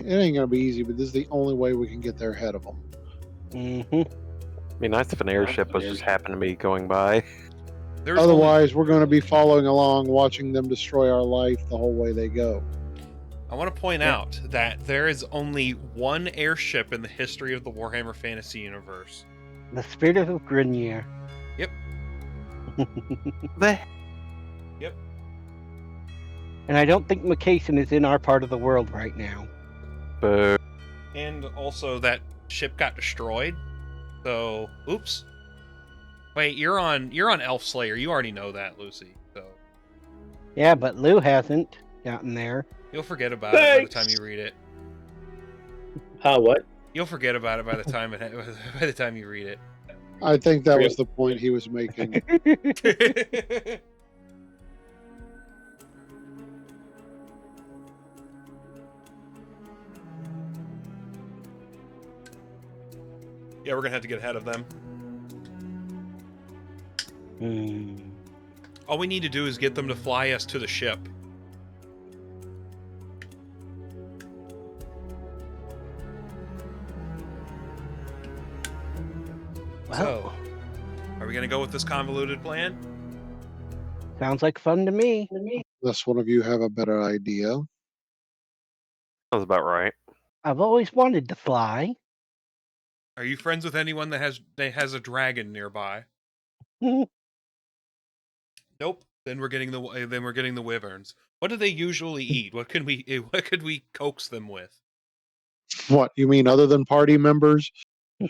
ain't gonna be easy, but this is the only way we can get there ahead of them. Mm-hmm. Be nice if an airship was just happened to be going by. There's Otherwise, we're going to be following along, watching them destroy our life the whole way they go. I want to point out that there is only one airship in the history of the Warhammer Fantasy universe. The Spirit of Grenier. Yep. Yep. And I don't think McCason is in our part of the world right now. Boo. And also that ship got destroyed. So, oops. Wait, you're on Elf Slayer. You already know that, Lucy. So Yeah, but Lou hasn't gotten there. you'll forget about it by the time you read it. How what? You'll forget about it by the time you read it. I think that was the point he was making. Yeah, we're gonna have to get ahead of them. All we need to do is get them to fly us to the ship. Well, So, are we gonna go with this convoluted plan? sounds like fun to me. Unless one of you have a better idea. Sounds about right. I've always wanted to fly. Are you friends with anyone that has a dragon nearby? Nope. Then we're getting the wyverns. What do they usually eat? What could we coax them with? What, you mean other than party members? I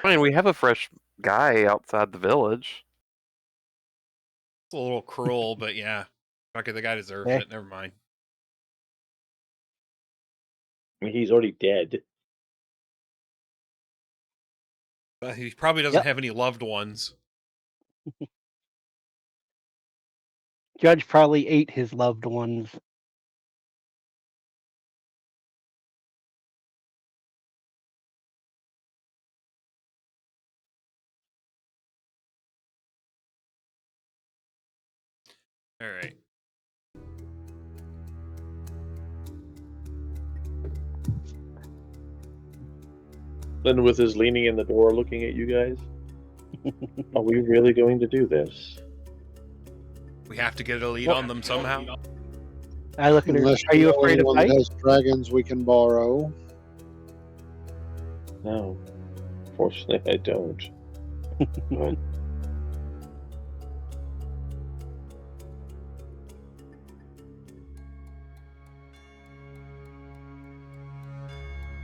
mean, we have a fresh guy outside the village. It's a little cruel, but yeah. Okay, the guy deserves Eh. it. Never mind. I mean, he's already dead. But he probably doesn't have any loved ones. Judge probably ate his loved ones. All right. Then with his leaning in the door looking at you guys. Are we really going to do this? We have to get a lead on them somehow. I look at her. Unless Are you know afraid of anyone that heights? has dragons we can borrow. No. Fortunately, I don't. But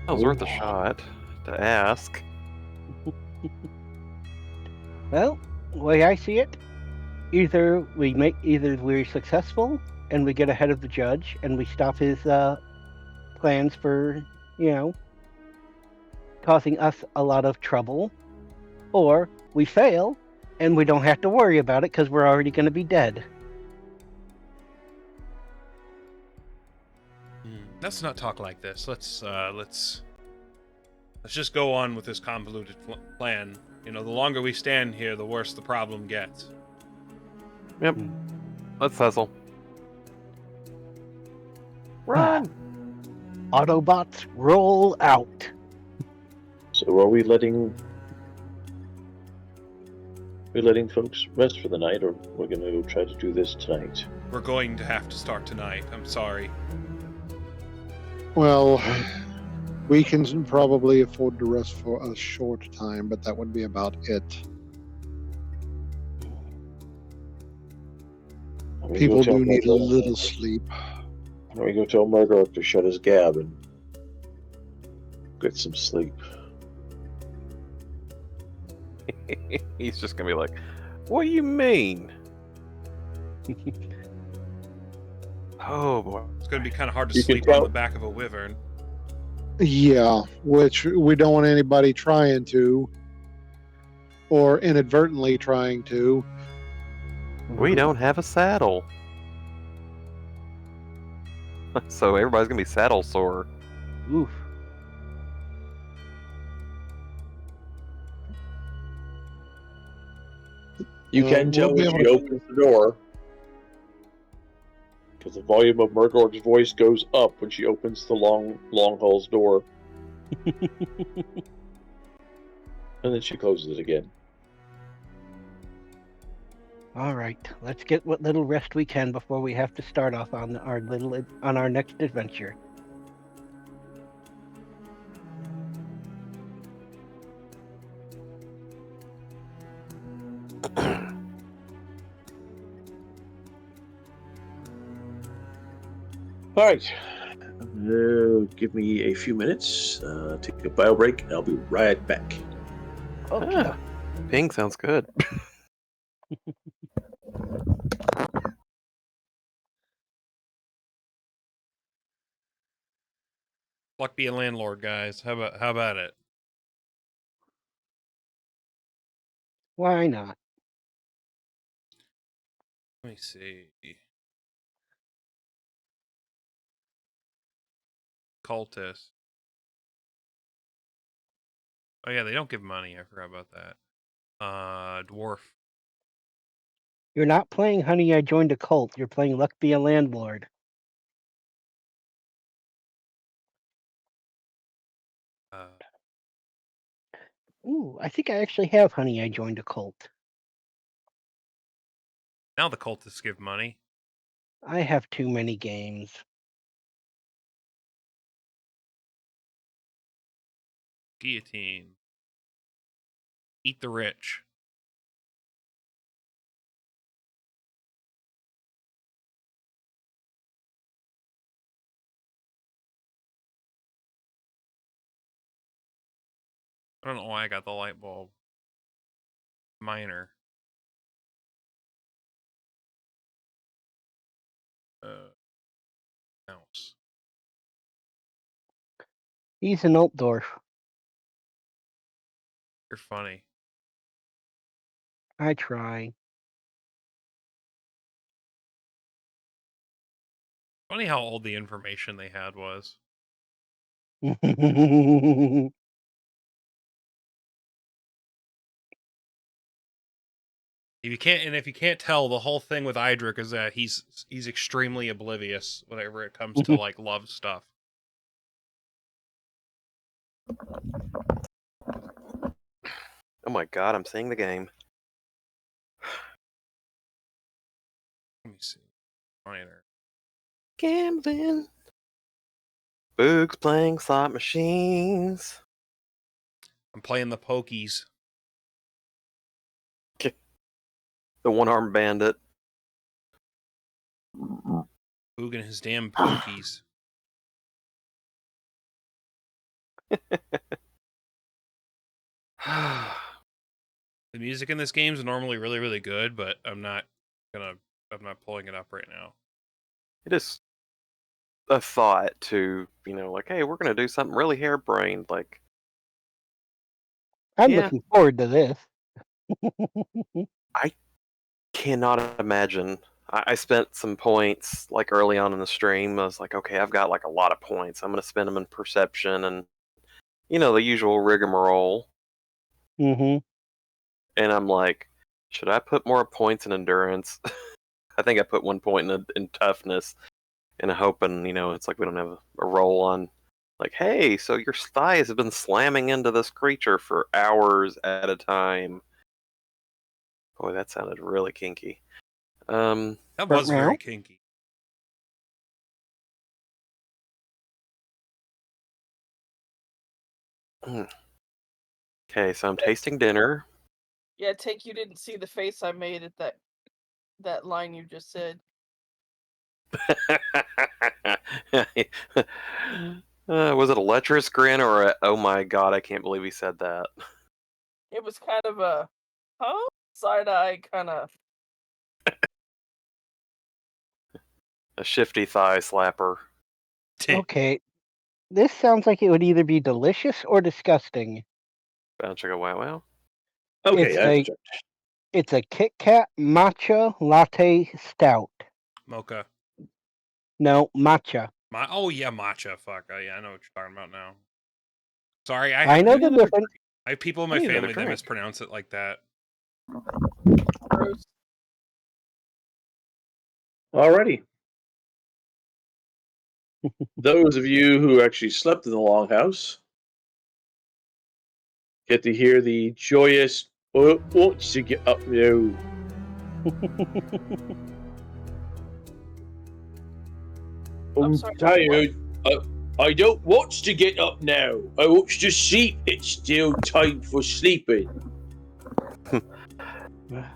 That was worth a shot to ask. Well, the way I see it, either we're successful and we get ahead of the judge and we stop his plans for, causing us a lot of trouble, or we fail and we don't have to worry about it because we're already going to be dead. Let's not talk like this. Let's just go on with this convoluted plan. The longer we stand here, the worse the problem gets. Yep. Let's hustle. Run! Autobots, roll out. so are we letting folks rest for the night, or we're going to go try to do this tonight? We're going to have to start tonight. I'm sorry. Well, we can probably afford to rest for a short time, but that would be about it. We People go tell do need a Murdoch- little sleep. We go tell Murdoch to shut his gab and get some sleep. He's just gonna be like, "What do you mean?" Oh boy. It's going to be kind of hard to You can sleep on tell- the back of a wyvern. Yeah, which we don't want anybody trying to, or inadvertently trying to. We don't have a saddle. So everybody's gonna be saddle sore. Oof. You can We'll tell be when able she to- opens the door, because the volume of Murdoch's voice goes up when she opens the long hall's door, and then she closes it again. All right, let's get what little rest we can before we have to start off on our next adventure. All right. Give me a few minutes. Take a bio break, and I'll be right back. Okay. Ah, ping sounds good. Luck be a landlord, guys. How about it? Why not? Let me see. Cultist. Oh yeah, they don't give money. I forgot about that. Dwarf. You're not playing Honey, I Joined a Cult. You're playing Luck Be a Landlord. Ooh, I think I actually have Honey, I Joined a Cult. Now the cultists give money. I have too many games. Guillotine. Eat the rich. I don't know why I got the light bulb. Minor. Mouse. He's an Altdorf. You're funny. I try. Funny how old the information they had was. If you can't tell, the whole thing with Idric is that he's extremely oblivious whenever it comes to like love stuff. Oh my god, I'm seeing the game. Let me see. Minor. Gambling. Boog's playing slot machines. I'm playing the pokies. The one-armed bandit. Boog and his damn pokies. The music in this game is normally really, really good, but I'm not pulling it up right now. It is a thought to, like, hey, we're gonna do something really harebrained, like. I'm Yeah. looking forward to this. I cannot imagine. I spent some points like early on in the stream. I was like, okay, I've got like a lot of points. I'm gonna spend them in perception and the usual rigmarole. Mm-hmm. And I'm like, should I put more points in endurance? I think I put 1 point in toughness, and hoping it's like we don't have a roll on. Like, hey, so your thighs have been slamming into this creature for hours at a time. Boy, that sounded really kinky. That was very kinky. Okay, so I'm tasting dinner. Yeah, Take, you didn't see the face I made at that line you just said. Was it a lecherous grin or a, oh my god, I can't believe he said that? It was kind of a, huh? Side-eye kind of. A shifty thigh slapper. Okay. This sounds like it would either be delicious or disgusting. Bounce like a wow wow. Okay, It's a Kit Kat matcha latte stout. Mocha. No, matcha. Oh yeah, matcha. Fuck. Oh, yeah, I know what you're talking about now. Sorry, I know the difference. I have people in my family that mispronounce it like that. Gross. Alrighty. Those of you who actually slept in the longhouse get to hear the joyous "won't you get up now?" I'm sorry, tired. I don't want to get up now. I want to sleep. It's still time for sleeping.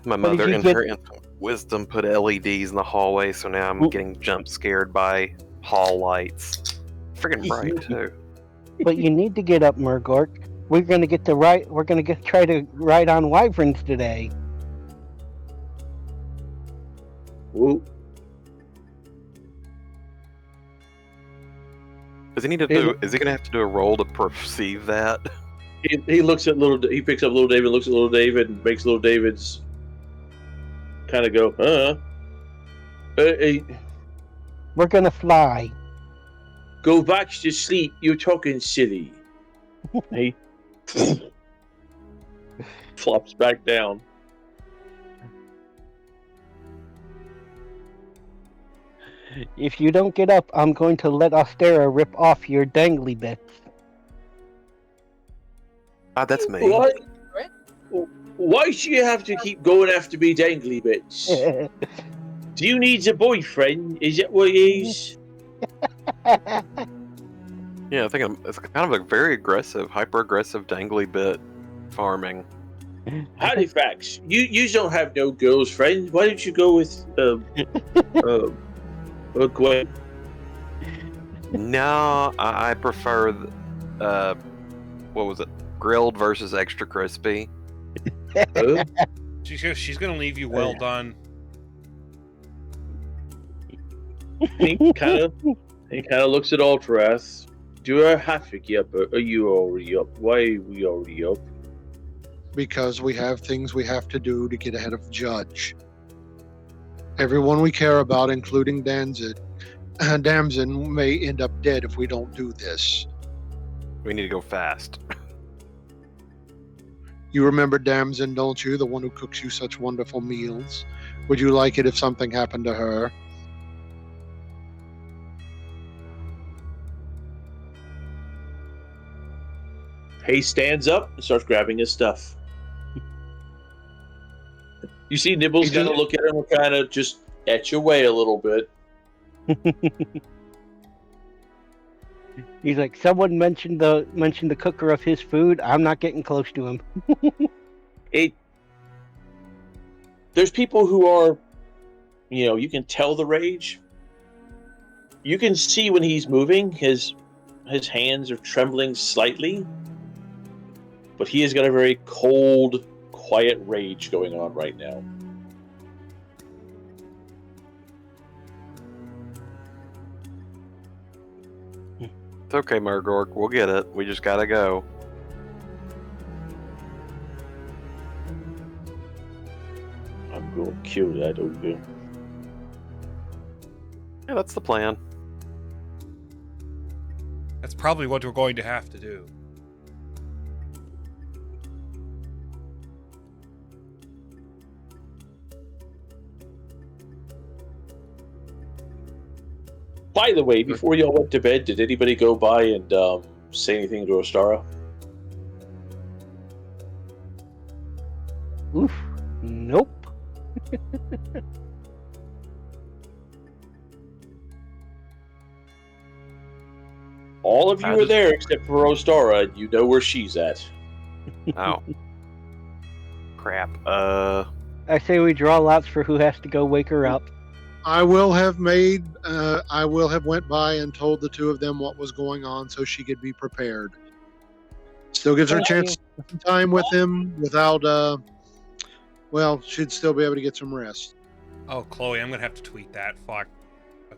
My mother, in her infant wisdom, put LEDs in the hallway, so now I'm getting jump scared by hall lights. Freaking bright too. But you need to get up, Murgork. We're gonna try to ride on wyverns today. Whoa. Is he gonna have to do a roll to perceive that? He looks at he picks up little David, looks at little David, and makes little David's kind of go, We're gonna fly. Go back to sleep. You're talking silly. He flops back down. If you don't get up, I'm going to let Ostera rip off your dangly bits. That's me. What? Why do you have to keep going after me, dangly bits? Do you need a boyfriend? Is that what it is? Yeah, I think it's kind of a very aggressive, hyper-aggressive dangly bit farming. Halifax, you don't have no girlfriend. Why don't you go with Gwen? No, I prefer what was it? Grilled versus extra crispy. She's gonna leave you well done. He kind of looks at Ultrath. Do I have to get up? Are you already up? Why are we already up? Because we have things we have to do to get ahead of Judge. Everyone we care about, including Damson, may end up dead if we don't do this. We need to go fast. You remember Damson, don't you? The one who cooks you such wonderful meals. Would you like it if something happened to her? He stands up and starts grabbing his stuff. You see Nibbles He kind of did- look at him and kind of just etch away a little bit. He's like, someone mentioned the cooker of his food. I'm not getting close to him. There's people who are, you can tell the rage. You can see when he's moving, his hands are trembling slightly, but he has got a very cold, quiet rage going on right now. It's okay, Murgork. We'll get it. We just gotta go. I'm going to kill that ogre. Yeah, that's the plan. That's probably what we're going to have to do. By the way, before y'all went to bed, did anybody go by and say anything to Ostara? Oof. Nope. All of you I were just- there except for Ostara, and you know where she's at. Oh. Crap. I say we draw lots for who has to go wake her up. I will have went by and told the two of them what was going on so she could be prepared. Still gives her a chance to spend some time with him without, she'd still be able to get some rest. Oh, Chloe, I'm gonna have to tweet that. Fuck.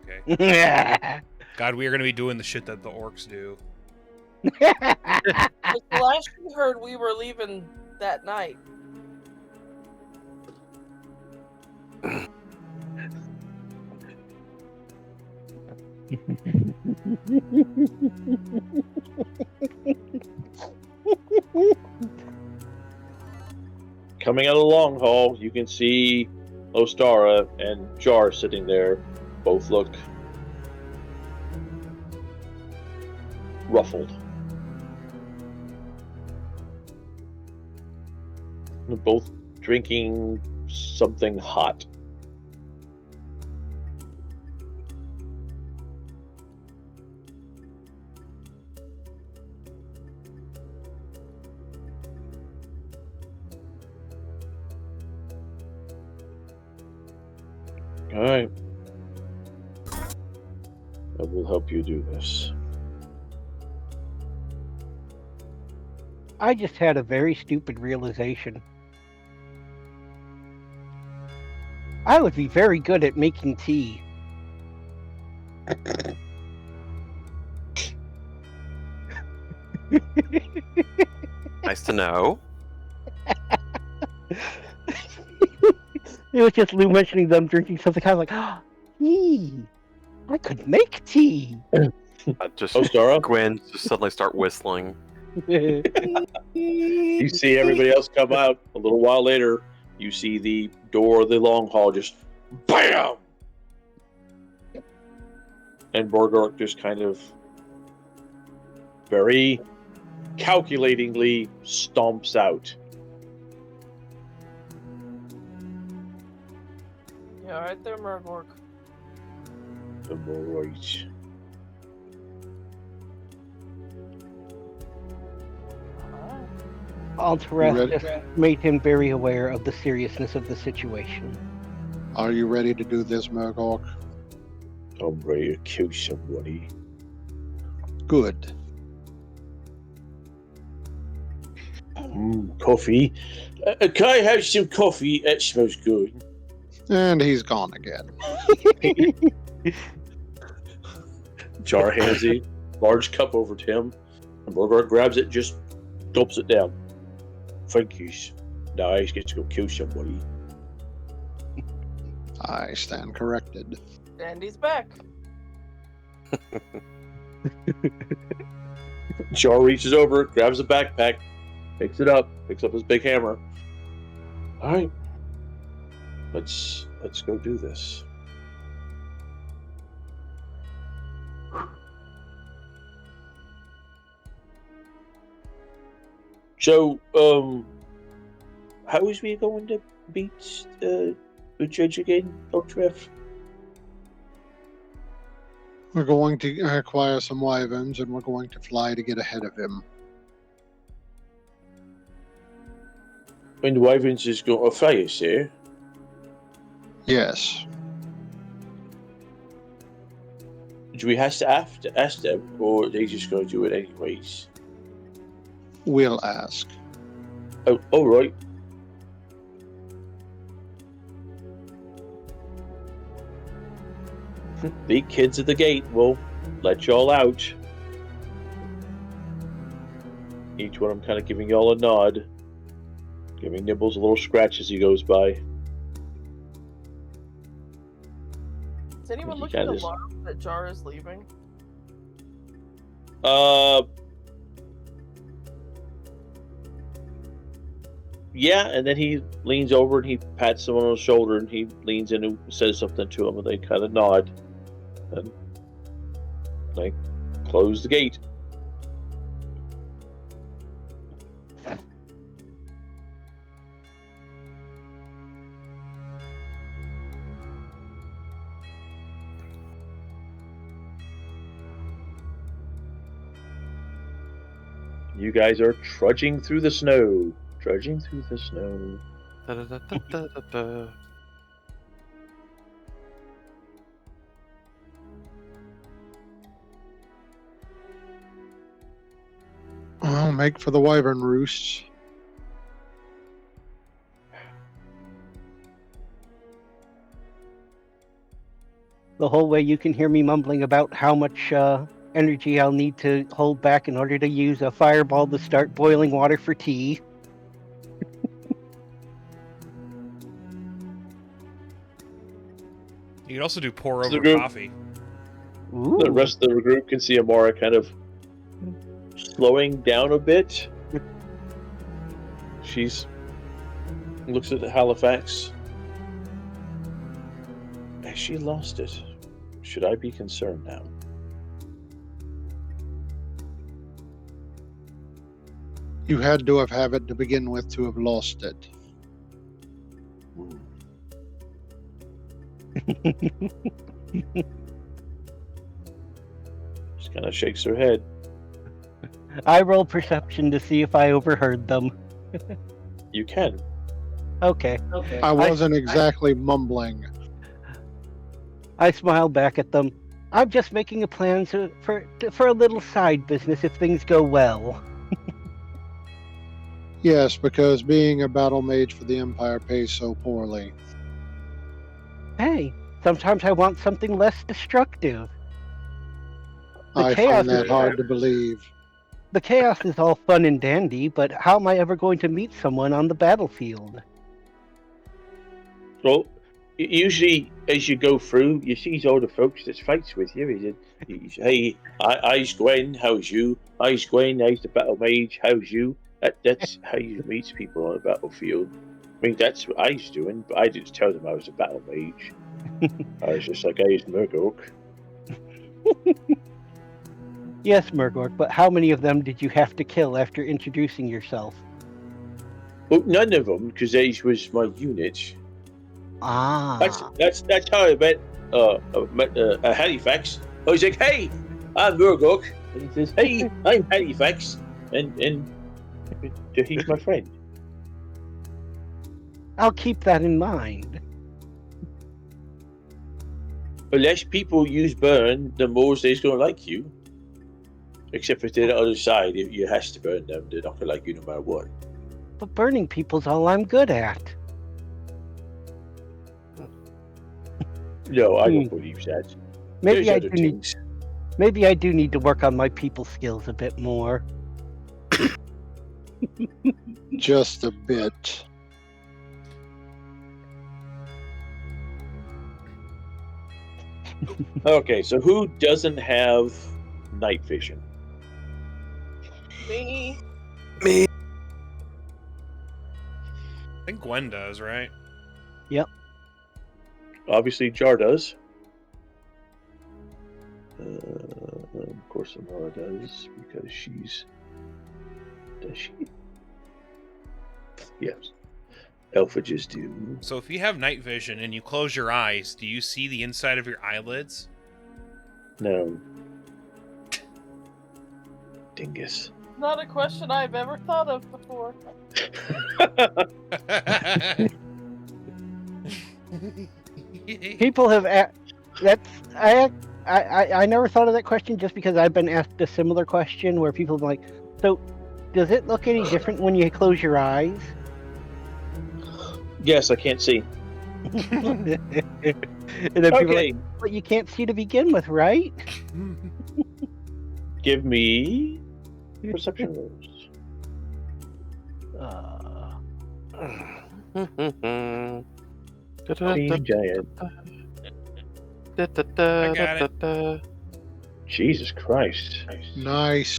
Okay. God, we are gonna be doing the shit that the orcs do. The last we heard, we were leaving that night. Coming out of the long hall, you can see Ostara and Jar sitting there. Both look ruffled. They're both drinking something hot. All right. I will help you do this. I just had a very stupid realization. I would be very good at making tea. Nice to know. It was just Lou mentioning them drinking something. I was like, oh, I could make tea. Just Ostara, Gwen just suddenly start whistling. you see everybody else come out. A little while later, you see the door of the long hall just BAM! And Borgork just kind of very calculatingly stomps out. Yeah, right there, Murgork. Right. Altares ready? just made him very aware of the seriousness of the situation. Are you ready to do this, Murgork? I'm ready to kill somebody. Good. Coffee. Can I have some coffee? That smells good. And he's gone again. Jar hands a large cup over to him, and Borgork grabs it and just gulps it down. Thank you. Now I get to go kill somebody. I stand corrected. And he's back. Jar reaches over, grabs a backpack, picks it up, picks up his big hammer. All right, let's go do this. So, how is we going to meet the judge again, Dr. F? We're going to acquire some wyverns, and we're going to fly to get ahead of him. When the wyverns is going to fly us there? Yes, Do we have to ask them, or are they just going to do it anyways? we'll ask. Oh, all right. The kids at the gate will let y'all out. Each one of them kind of giving y'all a nod, giving Nibbles a little scratch as he goes by. Is anyone He looking kinda is- alarmed that Jar is leaving? Yeah, and then he leans over and he pats someone on the shoulder and he leans in and says something to him and they kind of nod and they close the gate. You guys are trudging through the snow. Trudging through the snow. Da-da-da-da-da-da. I'll make for the wyvern roosts. The whole way you can hear me mumbling about how much energy I'll need to hold back in order to use a fireball to start boiling water for tea. You could also do pour So the over group- coffee. Ooh. The rest of the group can see Amara kind of slowing down a bit. She's looks at Halifax. Has she lost it? Should I be concerned now? You had to have it to begin with to have lost it. She kind of shakes her head. I roll perception to see if I overheard them. You can. Okay. I wasn't exactly mumbling. I smile back at them. I'm just making a plan for a little side business if things go well. Yes, because being a battle mage for the Empire pays so poorly. Hey, sometimes I want something less destructive. The I chaos find that is- hard to believe. The chaos is all fun and dandy, but how am I ever going to meet someone on the battlefield? Well, usually as you go through, you see all the folks that fights with you. Hey, I's Gwen, how's you? I's Gwen, how's the battle mage, how's you? That's how you meet people on a battlefield. I mean, that's what I was doing, but I didn't tell them I was a battle mage. I was just like, hey, it's Murdoch. Yes, Murgork, but how many of them did you have to kill after introducing yourself? Well, none of them, because Ace was my unit. Ah. That's how I met Halifax. I was like, hey, I'm Murdoch. And he says, hey, I'm Halifax. And he's my friend. I'll keep that in mind. The less people use burn, the more they's going to like you. Except if they're the other side, you has to burn them. They're not going to like you no matter what. But burning people's all I'm good at. No, I don't believe that. Maybe There's I other do need. things. Maybe I do need to work on my people skills a bit more. Just a bit. Okay, so who doesn't have night vision? Me. Me. I think Gwen does, right? Obviously, Jar does. Of course, Amara does because she's. Does she? Yes. Elfages do. So if you have night vision and you close your eyes, do you see the inside of your eyelids? No. Dingus. Not a question I've ever thought of before. People have that's I never thought of that question just because I've been asked a similar question where people are like, so does it look any different when you close your eyes? Yes, I can't see. And then people are Okay. like, but you can't see to begin with, right? Give me perception rolls. Team Giant. I got it. Jesus Christ. Nice.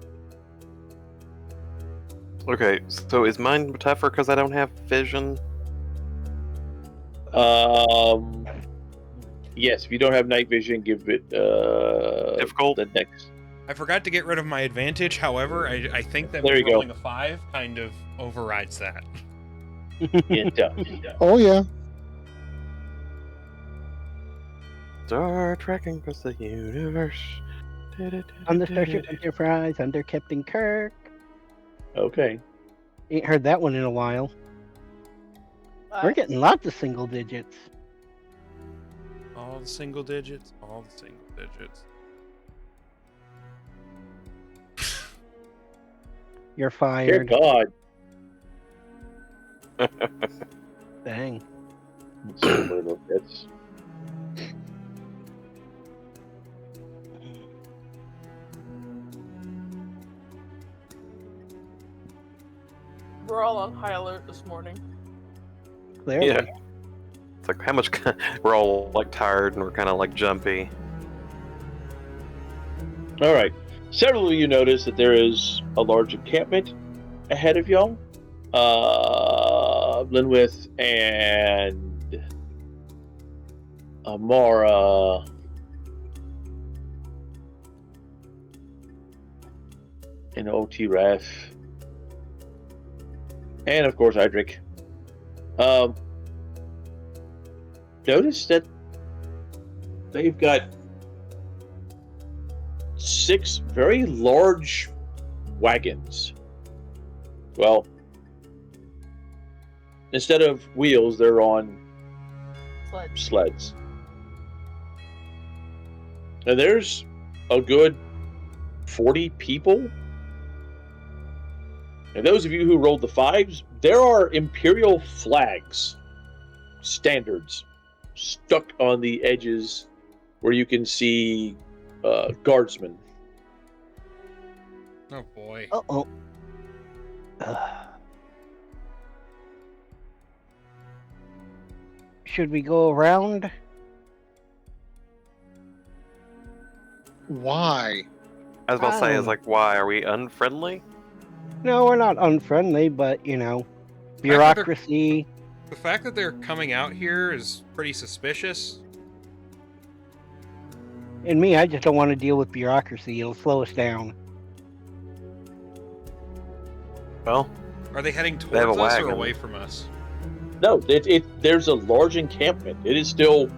Okay, so is mine tougher because I don't have vision? Yes, if you don't have night vision, give it Difficult? the next. I forgot to get rid of my advantage. However, I think that There you go. rolling a 5 kind of overrides that. It does. Oh yeah. Star trekking across the universe. On the Starship Enterprise, under Captain Kirk. Okay. Ain't heard that one in a while. We're getting lots of single digits. All the single digits. All the single digits. You're Dear fired. God. Dang. That's We're all on high alert this morning. Clearly. Yeah. It's like how much we're all like tired and we're kind of like jumpy. all right. Several of you notice that there is a large encampment ahead of y'all. Linwith and Amara and OT Ref. And of course Idric. Notice that they've got 6 very large wagons. Well, instead of wheels, they're on Sledge. sleds. And there's a good 40 people. And those of you who rolled the 5s, there are imperial flags, standards, stuck on the edges where you can see guardsmen. Oh boy. Uh-oh. Should we go around? Why? I was about to say, is like, why are we unfriendly? No, we're not unfriendly, but, you know, bureaucracy. The fact that they're coming out here is pretty suspicious. And me, I just don't want to deal with bureaucracy. It'll slow us down. Well, Are they heading They have a towards us or wagon. away from us? No, there's a large encampment. It is still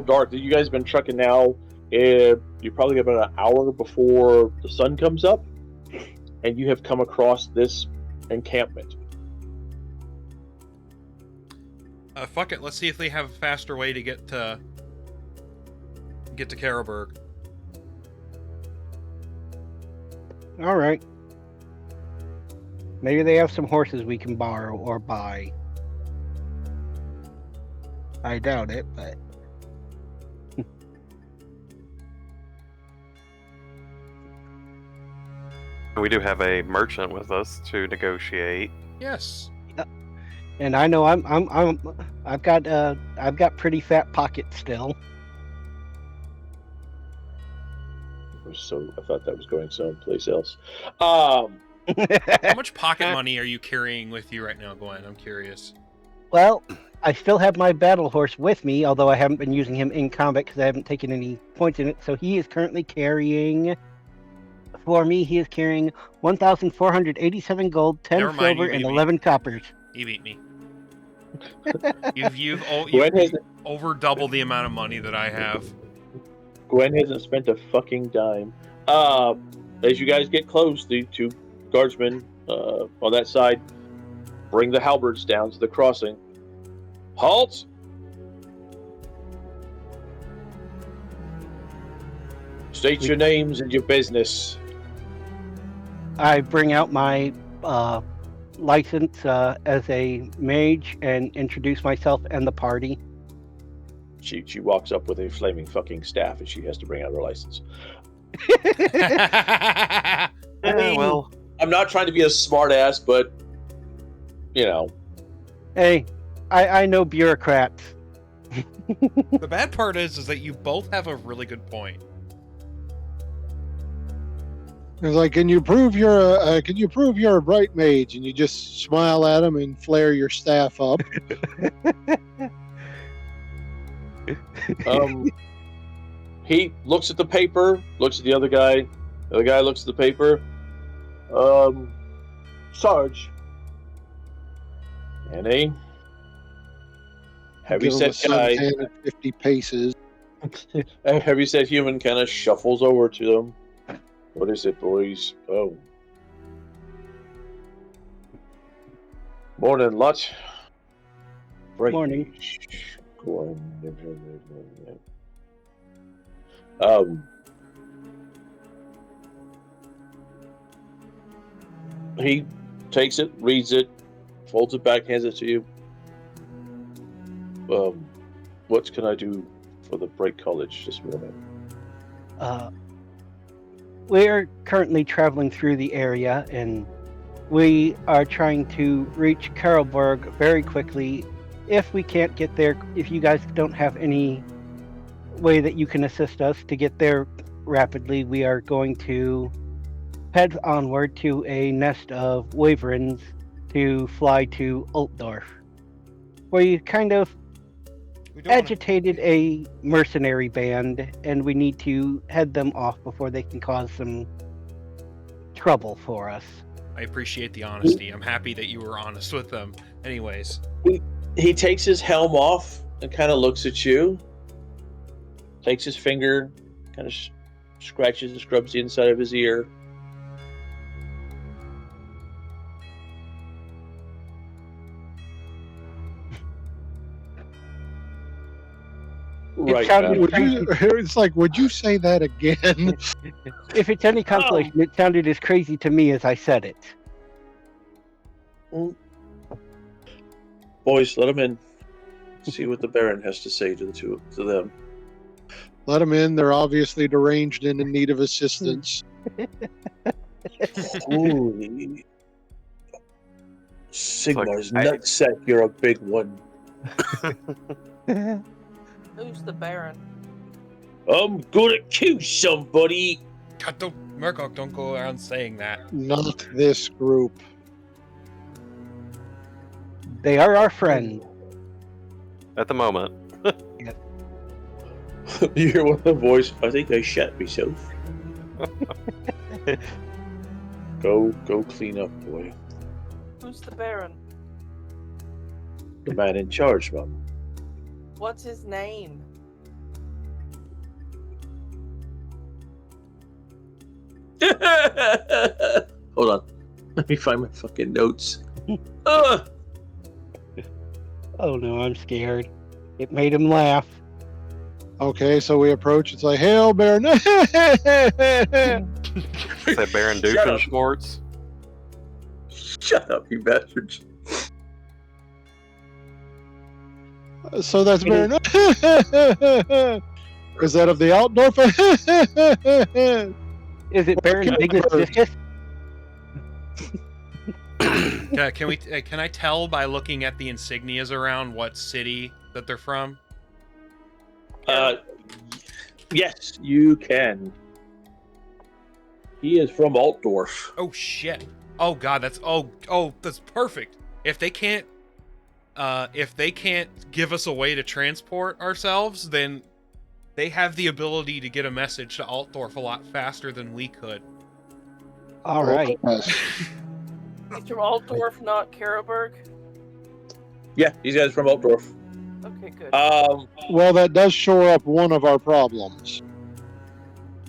dark. You guys have been trucking now. You're probably about an hour before the sun comes up, and you have come across this encampment. Fuck it. Let's see if they have a faster way to get to Karaberg. All right. Maybe they have some horses we can borrow or buy. I doubt it, but... we do have a merchant with us to negotiate. Yes. And I know I've got pretty fat pockets still. So I thought that was going someplace else. How much pocket money are you carrying with you right now, Gwen? I'm curious. Well, I still have my battle horse with me, although I haven't been using him in combat because I haven't taken any points in it. So he is currently carrying, for me, he is carrying 1,487 gold, 10 Never mind, silver, you and beat me. 11 coppers. He beat me. You've Gwen has over double the amount of money that I have. Gwen hasn't spent a fucking dime. As you guys get close, the two guardsmen on that side bring the halberds down to the crossing. Halt! State your names and your business. I bring out my license as a mage and introduce myself and the party. She walks up with a flaming fucking staff and she has to bring out her license. Yeah, well, I'm not trying to be a smart ass, but you know. Hey, I know bureaucrats. The bad part is that you both have a really good point. It's like, can you prove you're a bright mage? And you just smile at him and flare your staff up. He looks at the paper, looks at the other guy. The other guy looks at the paper. Sarge. Annie. Give him a Heavyset guy. suntan at 50 paces. Heavyset human kind of shuffles over to them. What is it, boys? Oh. Morning, lot. Right. Morning. Go on. He takes it, reads it, folds it back, hands it to you. What can I do for the Bright College this morning? We're currently traveling through the area, and we are trying to reach Karlberg very quickly. If we can't get there, if you guys don't have any way that you can assist us to get there rapidly, we are going to head onward to a nest of wyverns to fly to Altdorf. We kind of agitated a mercenary band, and we need to head them off before they can cause some trouble for us. I appreciate the honesty. I'm happy that you were honest with them. Anyways. He takes his helm off and kind of looks at you. Takes his finger, kind of scratches and scrubs the inside of his ear. Right. It's like, would you say that again? If it's any consolation, it sounded as crazy to me as I said it. Boys, let him in. See what the Baron has to say to them. Let them in. They're obviously deranged and in need of assistance. Holy Sigmar's nutsack, you're a big one. Who's the Baron? I'm gonna kill somebody. God, Murkoch, don't go around saying that. Not this group. They are our friends. at the moment. You hear one of the voice, I think I shat myself. Go clean up, boy. Who's the Baron? The man in charge, Mum. What's his name? Hold on. Let me find my fucking notes. Oh no, I'm scared. It made him laugh. Okay, so we approach. It's like, hail, Baron. Is that Baron Shut up. Doofenshmirtz? Shut up, you bastards. So that's Baron. Is that of the Altdorf? Is it Baron Biggest Discus? Can I tell by looking at the insignias around what city that they're from? Yes, you can. He is from Altdorf. Oh shit! Oh god, that's that's perfect. If they can't give us a way to transport ourselves, then they have the ability to get a message to Altdorf a lot faster than we could. All right. Yes. He's from Altdorf, not Karlberg. Yeah, these guys are from Altdorf. Okay, good. Well, that does shore up one of our problems.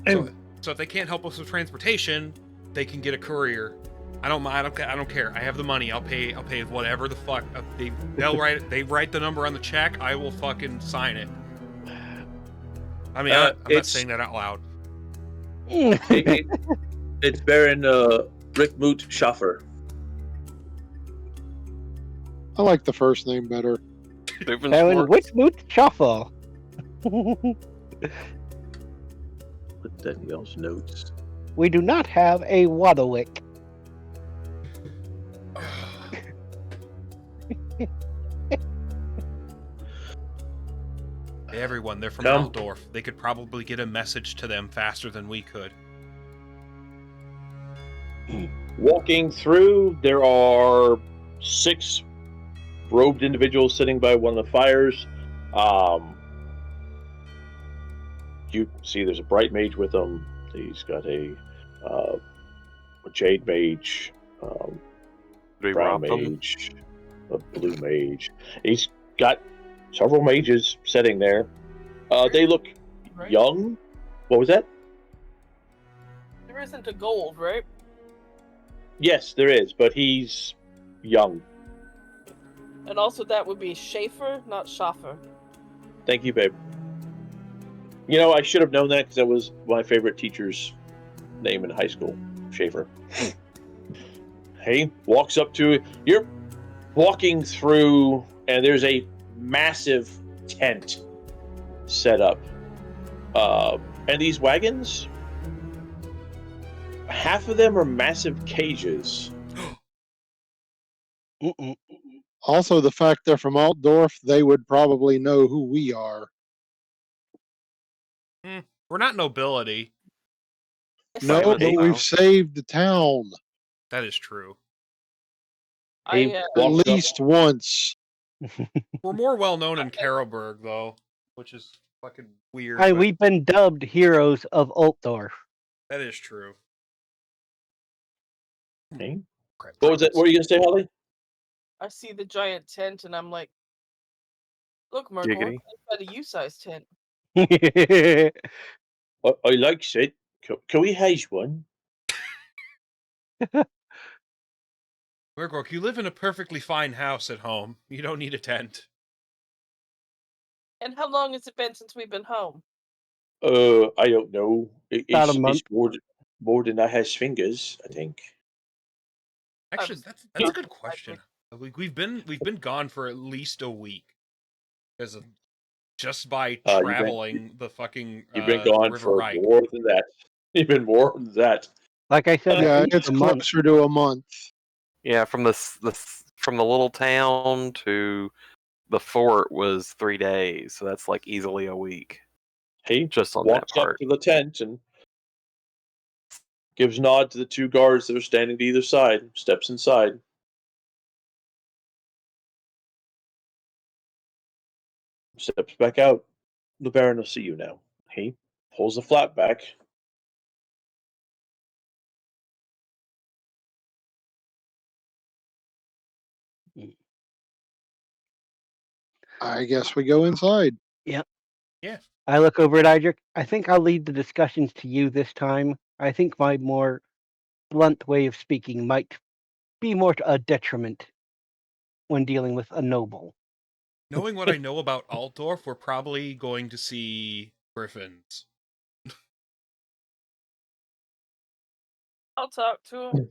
So if they can't help us with transportation, they can get a courier. I don't mind. I don't care. I have the money. I'll pay whatever the fuck. They write the number on the check. I will fucking sign it. I mean, I'm not saying that out loud. It's Baron Rickmoot Schaffer. I like the first name better. Baron Whitmoot Shuffle. Put that in y'all's notes. We do not have a Waterwick. Hey, everyone, they're from Come. Altdorf. They could probably get a message to them faster than we could. Walking through, there are 6 robed individuals sitting by one of the fires. You see there's a bright mage with them. He's got a jade mage, Do we brown rob them? mage, a blue mage. He's got several mages sitting there. They look Right? young. What was that? There isn't a gold, right? Yes, there is, but he's young. And also that would be Schaefer, not Schaffer. Thank you, babe. You know, I should have known that because that was my favorite teacher's name in high school, Schaefer. Hey, walks up to you're walking through, and there's a massive tent set up. And these wagons, half of them are massive cages. Mm-mm. Also, the fact they're from Altdorf, they would probably know who we are. We're not nobility. No, Silent but Hill. we've saved the town That is true. He at walks up. least once. We're more well known in Carroburg, though, which is fucking weird. Hey, but we've been dubbed heroes of Altdorf. that is true. Hey, Crap, what was it? What were you gonna say, Holly? I see the giant tent and I'm like, look, Merkel, Giggity. I've got a U-sized tent. I like it. Can we haze one? Mergork, you live in a perfectly fine house at home. You don't need a tent. And how long has it been since we've been home? I don't know. About a It's month. more than I has fingers, I think. Actually, was that's a not good question. We've been gone for at least a week because of just by You've been- traveling the fucking You've been gone River for Reich. more than that. You've been more than that. Like I said, Yeah, at least it's a month. closer to a month. Yeah, from the little town to the fort was 3 days, so that's like easily a week He just on that walks up part. to the tent and gives a nod to the 2 guards that are standing to either side. Steps inside. Steps back out. The Baron will see you now. He pulls the flap back. I guess we go inside. I look over at Idric. I think I'll lead the discussions to you this time. I think my more blunt way of speaking might be more to a detriment when dealing with a noble. Knowing what I know about Altdorf, we're probably going to see griffins. I'll talk to him.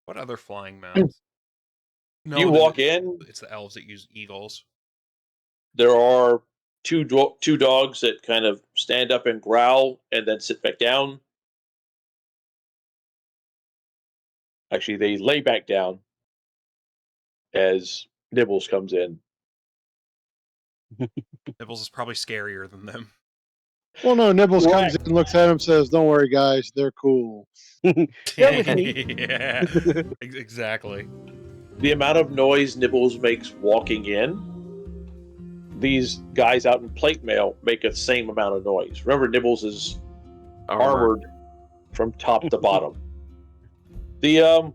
What other flying mounts? No, You walk in. It's the elves that use eagles. There are two dogs that kind of stand up and growl and then sit back down. Actually, they lay back down as Nibbles comes in. Nibbles is probably scarier than them. Well, no, Nibbles Right. comes in, looks at him, says, "Don't worry, guys, they're cool." They're with me. Yeah, exactly. The amount of noise Nibbles makes walking in, these guys out in plate mail make the same amount of noise. Remember, Nibbles is armored from top to bottom. You're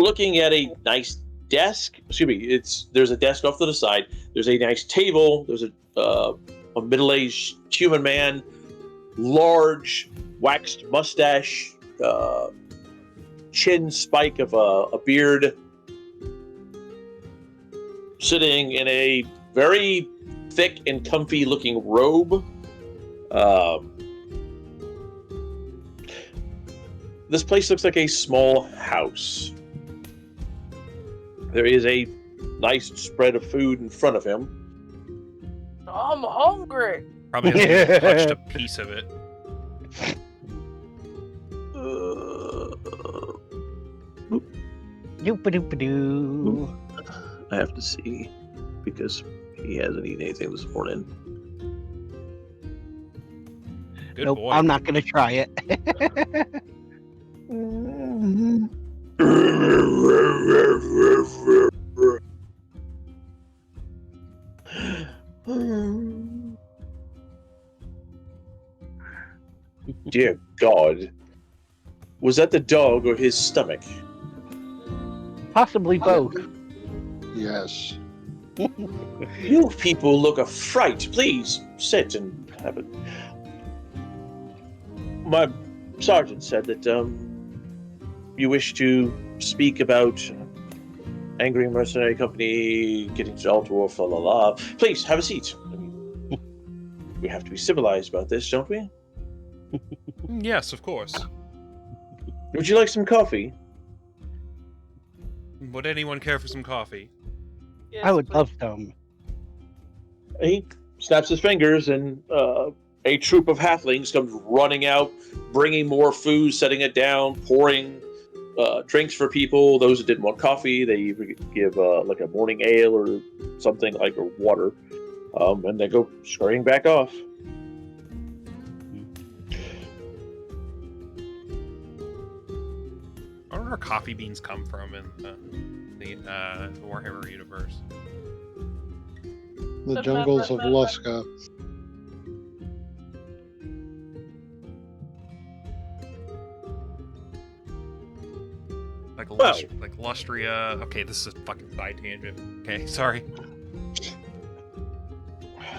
looking at a nice desk. Excuse me. There's a desk off to the side. There's a nice table. There's a middle-aged human man, large waxed mustache, chin spike of a beard, sitting in a very thick and comfy-looking robe. This place looks like a small house. There is a nice spread of food in front of him. I'm hungry. Probably hasn't even touched a piece of it. Doop-a-doop-a-doo. I have to see, because he hasn't eaten anything this morning. Good Nope, boy. I'm not gonna try it. Dear God. Was that the dog or his stomach? Possibly both. Yes. You people look a fright. Please sit and have it. My sergeant said that you wish to speak about angry mercenary company getting to Altor, fa la la. Please have a seat. I mean, we have to be civilized about this, don't we? Yes, of course. Would you like some coffee? Would anyone care for some coffee? Yes, I would please. love some. He snaps his fingers, and a troop of halflings comes running out, bringing more food, setting it down, pouring drinks for people. Those who didn't want coffee, they give like a morning ale or something like, or water, and they go scurrying back off. Where do our coffee beans come from in the Warhammer universe? The jungles of Luska. Like Well. like Lustria. Okay, this is a fucking side tangent. Okay, sorry.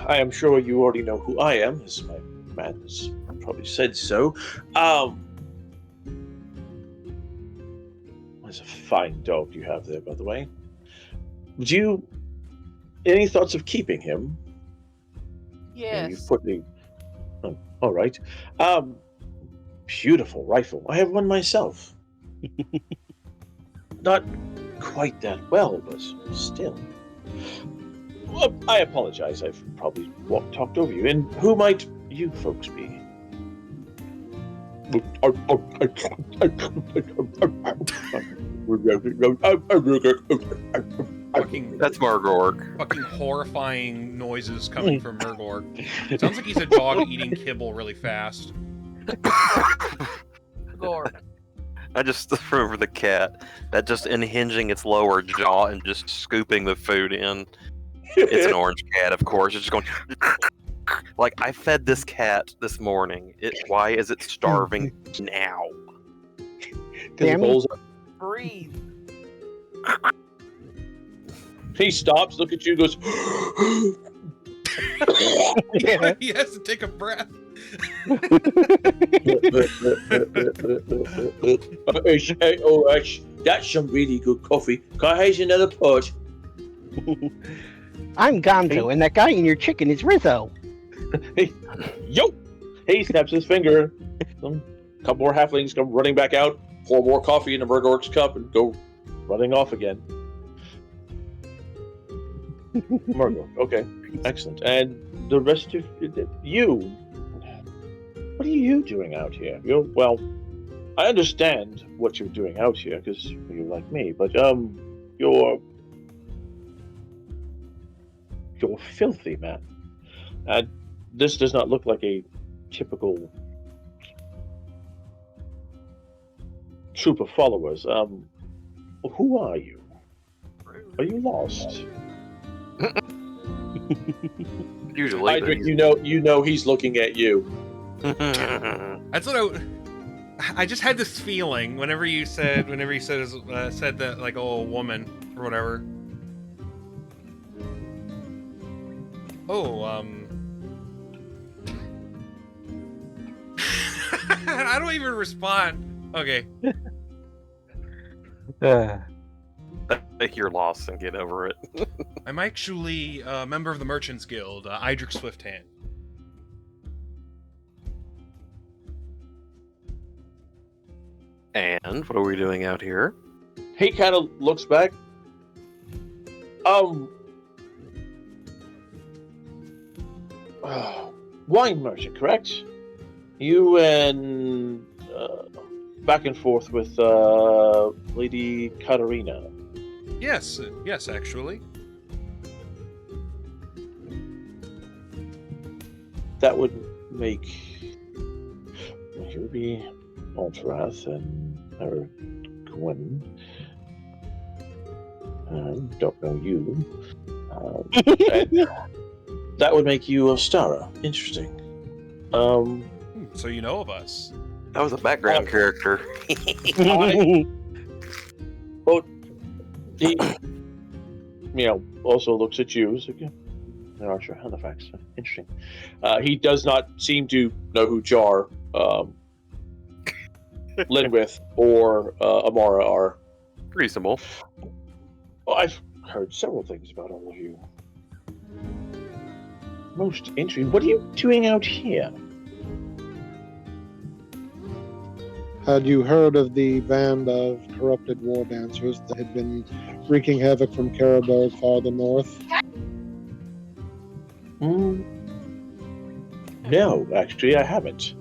I am sure you already know who I am, as my man has probably said so. That's a fine dog you have there, by the way. Would you... Any thoughts of keeping him? Yes. You've put the... Oh, all right. Beautiful rifle. I have one myself. Not quite that well, but still. Well, I apologize. I've probably talked over you. And who might you folks be? Fucking, That's Margorg. fucking horrifying noises coming from Murgorg. It sounds like he's a dog eating kibble really fast. Gore. I just remember the cat that just unhinging its lower jaw and just scooping the food in. It's an orange cat, of course. It's just going like, I fed this cat this morning. Why is it starving now? Damn it. Breathe. He stops, look at you, goes. Yeah. He has to take a breath. That's some really good coffee. Can I have another pot? I'm Gonzo, and that guy in your chicken is Rizzo. Yo! He snaps his finger. A couple more halflings come running back out, pour more coffee in the Murgorg's cup, and go running off again. Murgorg, okay, excellent. And the rest of you, what are you doing out here? Well, I understand what you're doing out here because you're like me, but you're filthy, man. And this does not look like a typical troop of followers. Who are you? Are you lost? Usually. Idric, you know he's looking at you. That's what I just had this feeling whenever you said that, like, oh, a woman. or whatever. Oh, I don't even respond. Okay. Take your loss and get over it. I'm actually a member of the Merchants Guild, Idric Swifthand. And what are we doing out here? He kind of looks back. Wine merchant, correct? You and back and forth with Lady Katarina. Yes, actually. That would make you would be Alterath and or Gwen. Don't know you. That would make you Ostara. Interesting. So you know of us. That was a background character. He, also looks at you. So, yeah, there are your Halifax. Interesting. He does not seem to know who Jar, Linwith, or Amara are. Reasonable. Well, I've heard several things about all of you. Most interesting. What are you doing out here? Had you heard of the band of corrupted war dancers that had been wreaking havoc from Caribou farther north? No, actually, I haven't.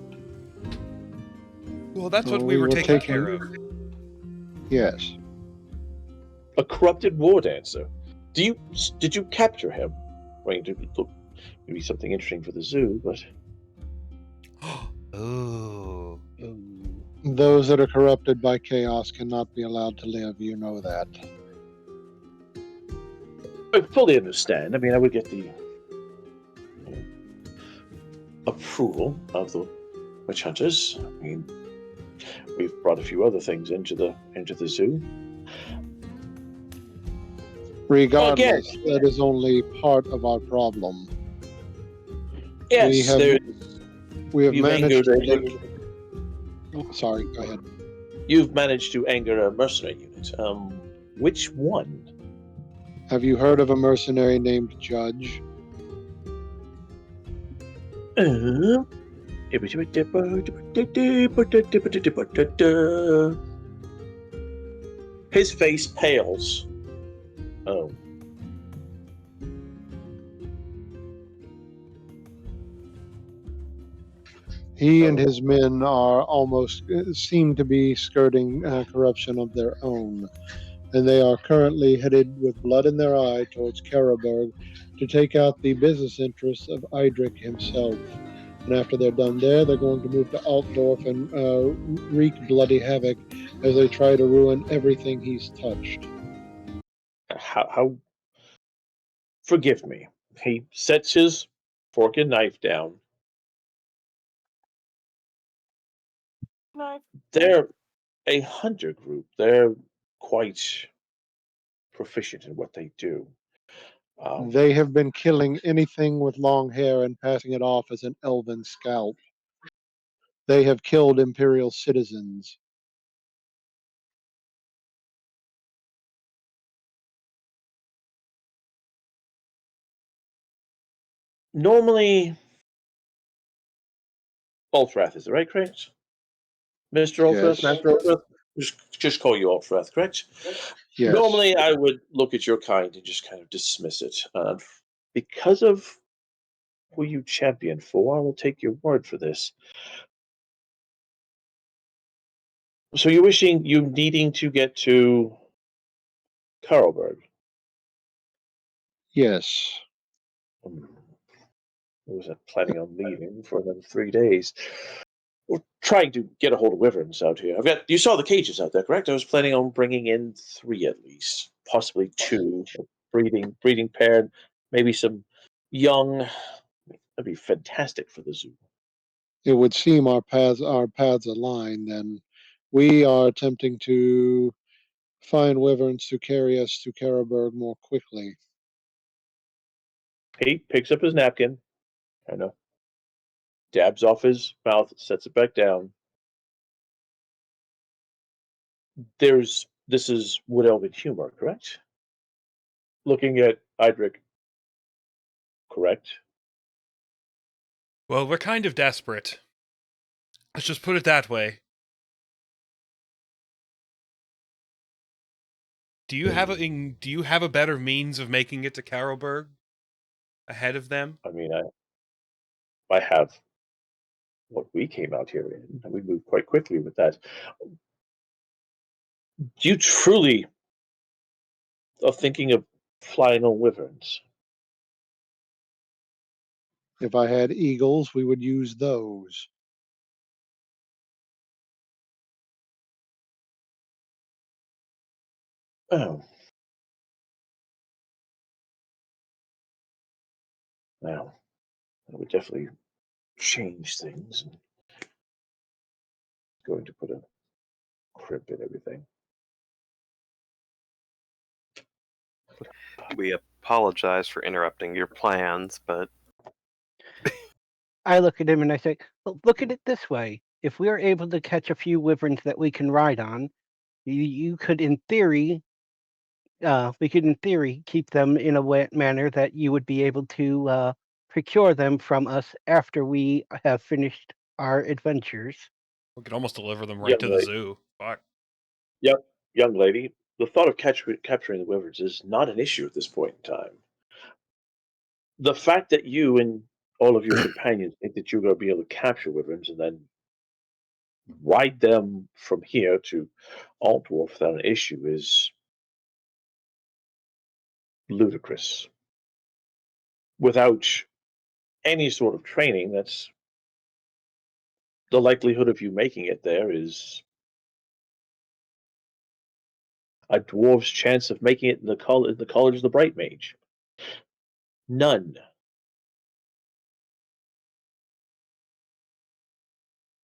Well, that's what we were taking care of. Yes. A corrupted war dancer. Did you capture him? Going to look maybe something interesting for the zoo, but Oh. Those that are corrupted by chaos cannot be allowed to live. You know that. I fully understand. I mean, I would get the approval of the witch hunters. I mean, we've brought a few other things into the zoo. Regardless, that is only part of our problem. Yes, we have managed to Sorry, go ahead. You've managed to anger a mercenary unit. Which one? Have you heard of a mercenary named Judge? His face pales. Oh. He and his men are almost seem to be skirting corruption of their own, and they are currently headed with blood in their eye towards Karaberg to take out the business interests of Idric himself. And after they're done there, they're going to move to Altdorf and wreak bloody havoc as they try to ruin everything he's touched. How? Forgive me. He sets his fork and knife down. Knife. They're a hunter group. They're quite proficient in what they do. They have been killing anything with long hair and passing it off as an elven scalp. They have killed imperial citizens. Normally, Ultrath, is that right, correct? Mr. Ultrath, Yes. Master Ultrath? Just call you Ultrath, correct? Yes. Normally, I would look at your kind and just kind of dismiss it. Because of who you champion for, I will take your word for this. So you needing to get to Karlberg? Yes. I wasn't planning on leaving for another 3 days. We're trying to get a hold of wyverns out here. You saw the cages out there, correct? I was planning on bringing in 3 at least, possibly 2, breeding pair, maybe some young. That'd be fantastic for the zoo. It would seem our paths align. Then we are attempting to find wyverns to carry us to Karaberg more quickly. He picks up his napkin, kind of dabs off his mouth, sets it back down. This is Wood Elven humor, correct? Looking at Idric, correct? Well, we're kind of desperate. Let's just put it that way. Do you have a better means of making it to Carroburg ahead of them? I mean, I have what we came out here in, and we moved quite quickly with that. Do you truly are thinking of flying on wyverns? If I had eagles, we would use those. Oh. Now, that would definitely change things. Going to put a crimp in everything. We apologize for interrupting your plans, but I look at him and I say, well, look at it this way. If we are able to catch a few wyverns that we can ride on, you could, in theory, we could, in theory, keep them in a manner that you would be able to procure them from us after we have finished our adventures. We could almost deliver them right to the zoo. Fuck. Yep, young lady. The thought of capturing the wyverns is not an issue at this point in time. The fact that you and all of your companions think that you're going to be able to capture wyverns and then ride them from here to Altdorf without an issue is ludicrous. Without any sort of training, that's the likelihood of you making it there is a dwarf's chance of making it in the college of the Bright Mage. None.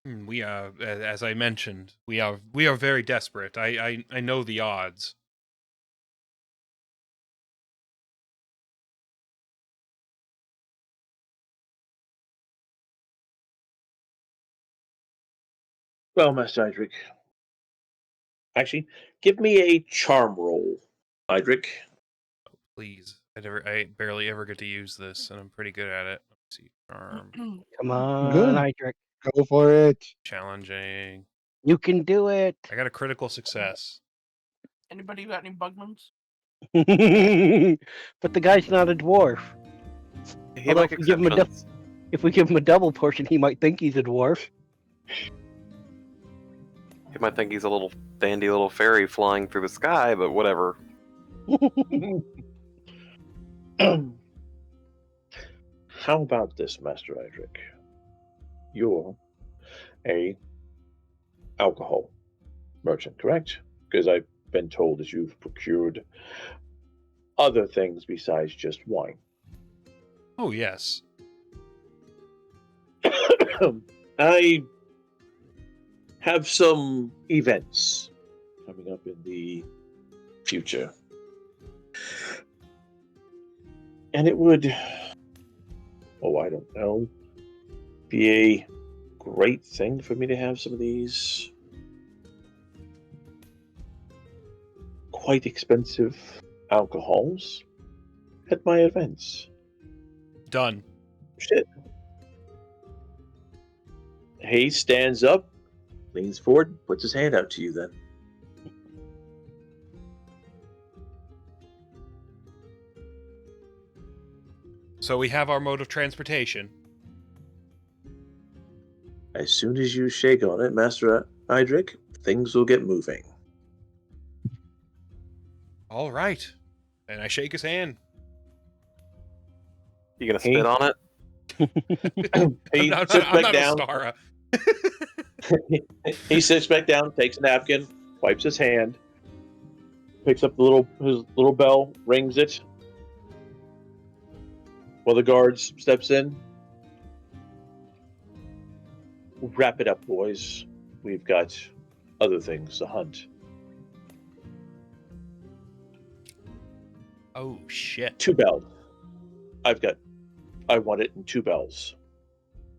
We as I mentioned, we are very desperate. I know the odds. Well, Master Idric. Actually, give me a charm roll, Idric. Please. I barely ever get to use this, and I'm pretty good at it. Let's see. Charm. Come on, Good. Idric. Go for it. Challenging. You can do it. I got a critical success. Anybody got any bugmans? But the guy's not a dwarf. he Although like if we give him a exceptions. If we give him a double portion, he might think he's a dwarf. He might think he's a little dandy little fairy flying through the sky, but whatever. How about this, Master Idric? You're a alcohol merchant, correct? Because I've been told that you've procured other things besides just wine. Oh yes. I have some events coming up in the future. And it would, I don't know, be a great thing for me to have some of these quite expensive alcohols at my events. Done. Shit. He stands up, leans forward, puts his hand out to you then. So we have our mode of transportation. As soon as you shake on it, Master Idric, things will get moving. All right. And I shake his hand. You gonna spit on it? He I'm sits back not down. a Stara. He sits back down, takes a napkin, wipes his hand, picks up his little bell, rings it. While the guards steps in. Wrap it up, boys. We've got other things to hunt. Oh shit. 2 bells. I want it in 2 bells.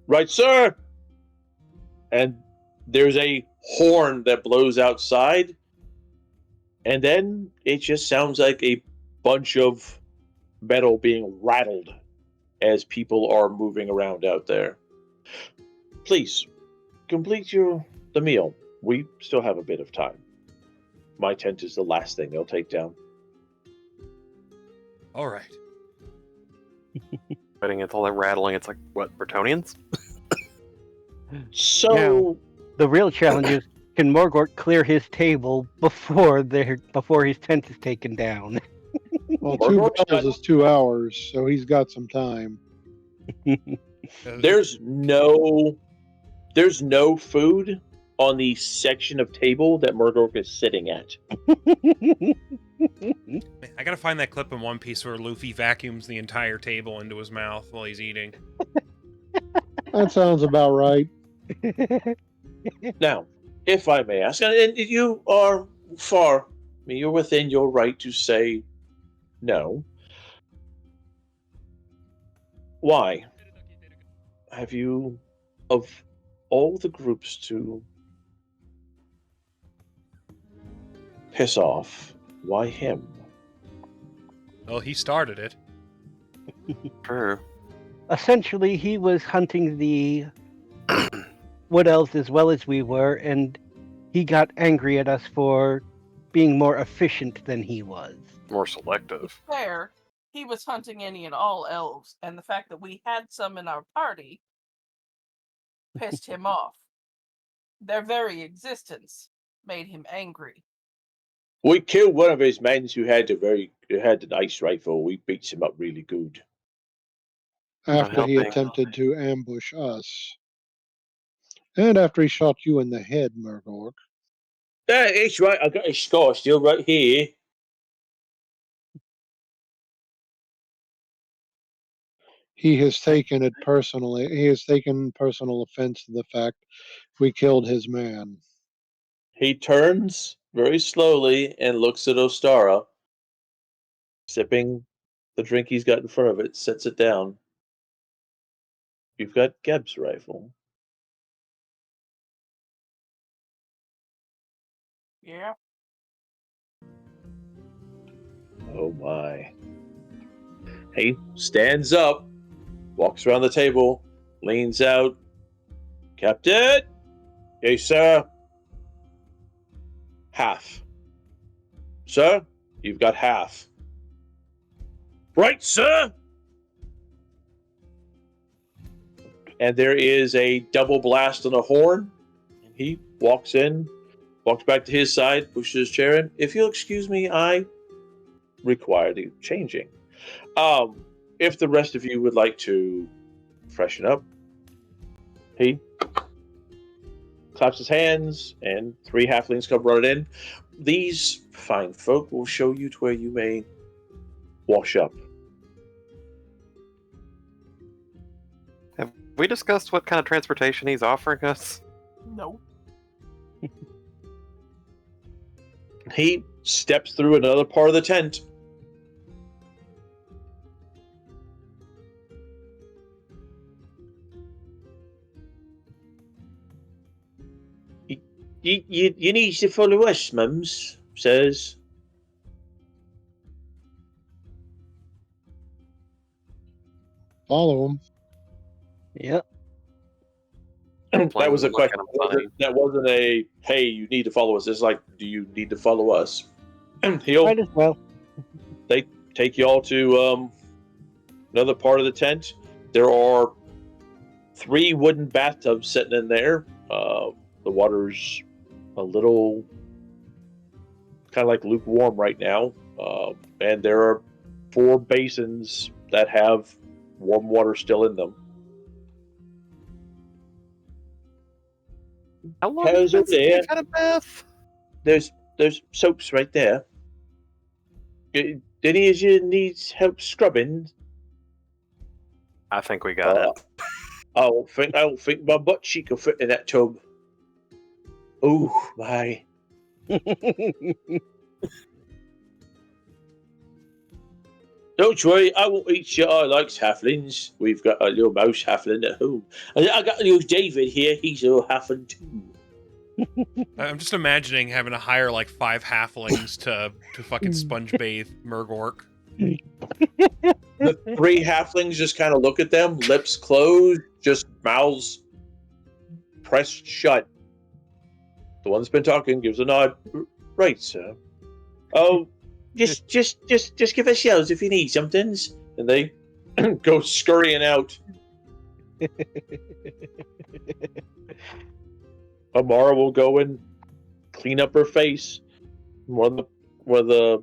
Right, sir? And there's a horn that blows outside, and then it just sounds like a bunch of metal being rattled as people are moving around out there. Please, complete the meal. We still have a bit of time. My tent is the last thing they'll take down. All right. Fighting it's all that rattling. It's like what, Bretonians? So Now, the real challenge is, can Morgort clear his table before his tent is taken down? Well, Morgort's 2 bells is 2 hours, so he's got some time. there's no food on the section of table that Murdoch is sitting at. I gotta find that clip in One Piece where Luffy vacuums the entire table into his mouth while he's eating. That sounds about right. Now, if I may ask, and you are you're within your right to say no. Why have you, of all the groups to piss off, why him? Well, he started it. True. Essentially, he was hunting the wood elves as well as we were, and he got angry at us for being more efficient than he was. More To selective. be fair, he was hunting any and all elves, and the fact that we had some in our party pissed him off. Their very existence made him angry. We killed one of his men who had the nice rifle. We beat him up really good. After he helping. attempted to ambush us. And after he shot you in the head, Murgork. Yeah, it's right. I got his scar still right here. He has taken it personally. He has taken personal offense to the fact we killed his man. He turns very slowly and looks at Ostara, sipping the drink he's got in front of it, sets it down. You've got Geb's rifle. Yeah. Oh my. He stands up, walks around the table, leans out. Captain? Yes, sir. Half. Sir, you've got half. Right, sir? And there is a double blast on a horn. He walks in, walks back to his side, pushes his chair in. If you'll excuse me, I require the changing. If the rest of you would like to freshen up, he claps his hands, and 3 halflings come running in. These fine folk will show you to where you may wash up. Have we discussed what kind of transportation he's offering us? No. He steps through another part of the tent. You need to follow us, Mums, says. Follow him. Yep. That was a Look question. at him funny. That wasn't a, hey, you need to follow us. It's like, do you need to follow us? He'll Might as well. take y'all to another part of the tent. There are 3 wooden bathtubs sitting in there. The water's a little kind of like lukewarm right now. And there are 4 basins that have warm water still in them. How long How's has it it been since there? you've had a bath? There's soaps right there. Did any of you need help scrubbing? I think we got it. I don't think my butt cheek will fit in that tub. Oh my! Don't worry, I won't eat you. I like halflings. We've got a little mouse halfling at home. And I got little David here. He's a little halfling too. I'm just imagining having to hire like 5 halflings to fucking sponge bathe Murgork. The 3 halflings just kind of look at them, lips closed, just mouths pressed shut. The one that's been talking gives a nod. Right, sir. Oh, just give us yells if you need somethings. And they go scurrying out. Amara will go and clean up her face. One of the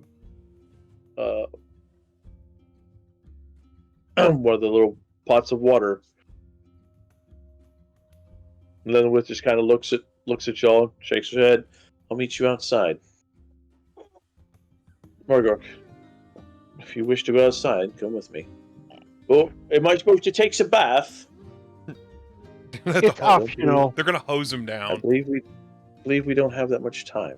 little pots of water. And Lilith just kind of looks at y'all, shakes her head. I'll meet you outside. Morgok, if you wish to go outside, come with me. Oh, am I supposed to take a bath? It's optional. They're gonna hose him I down. believe we don't have that much time.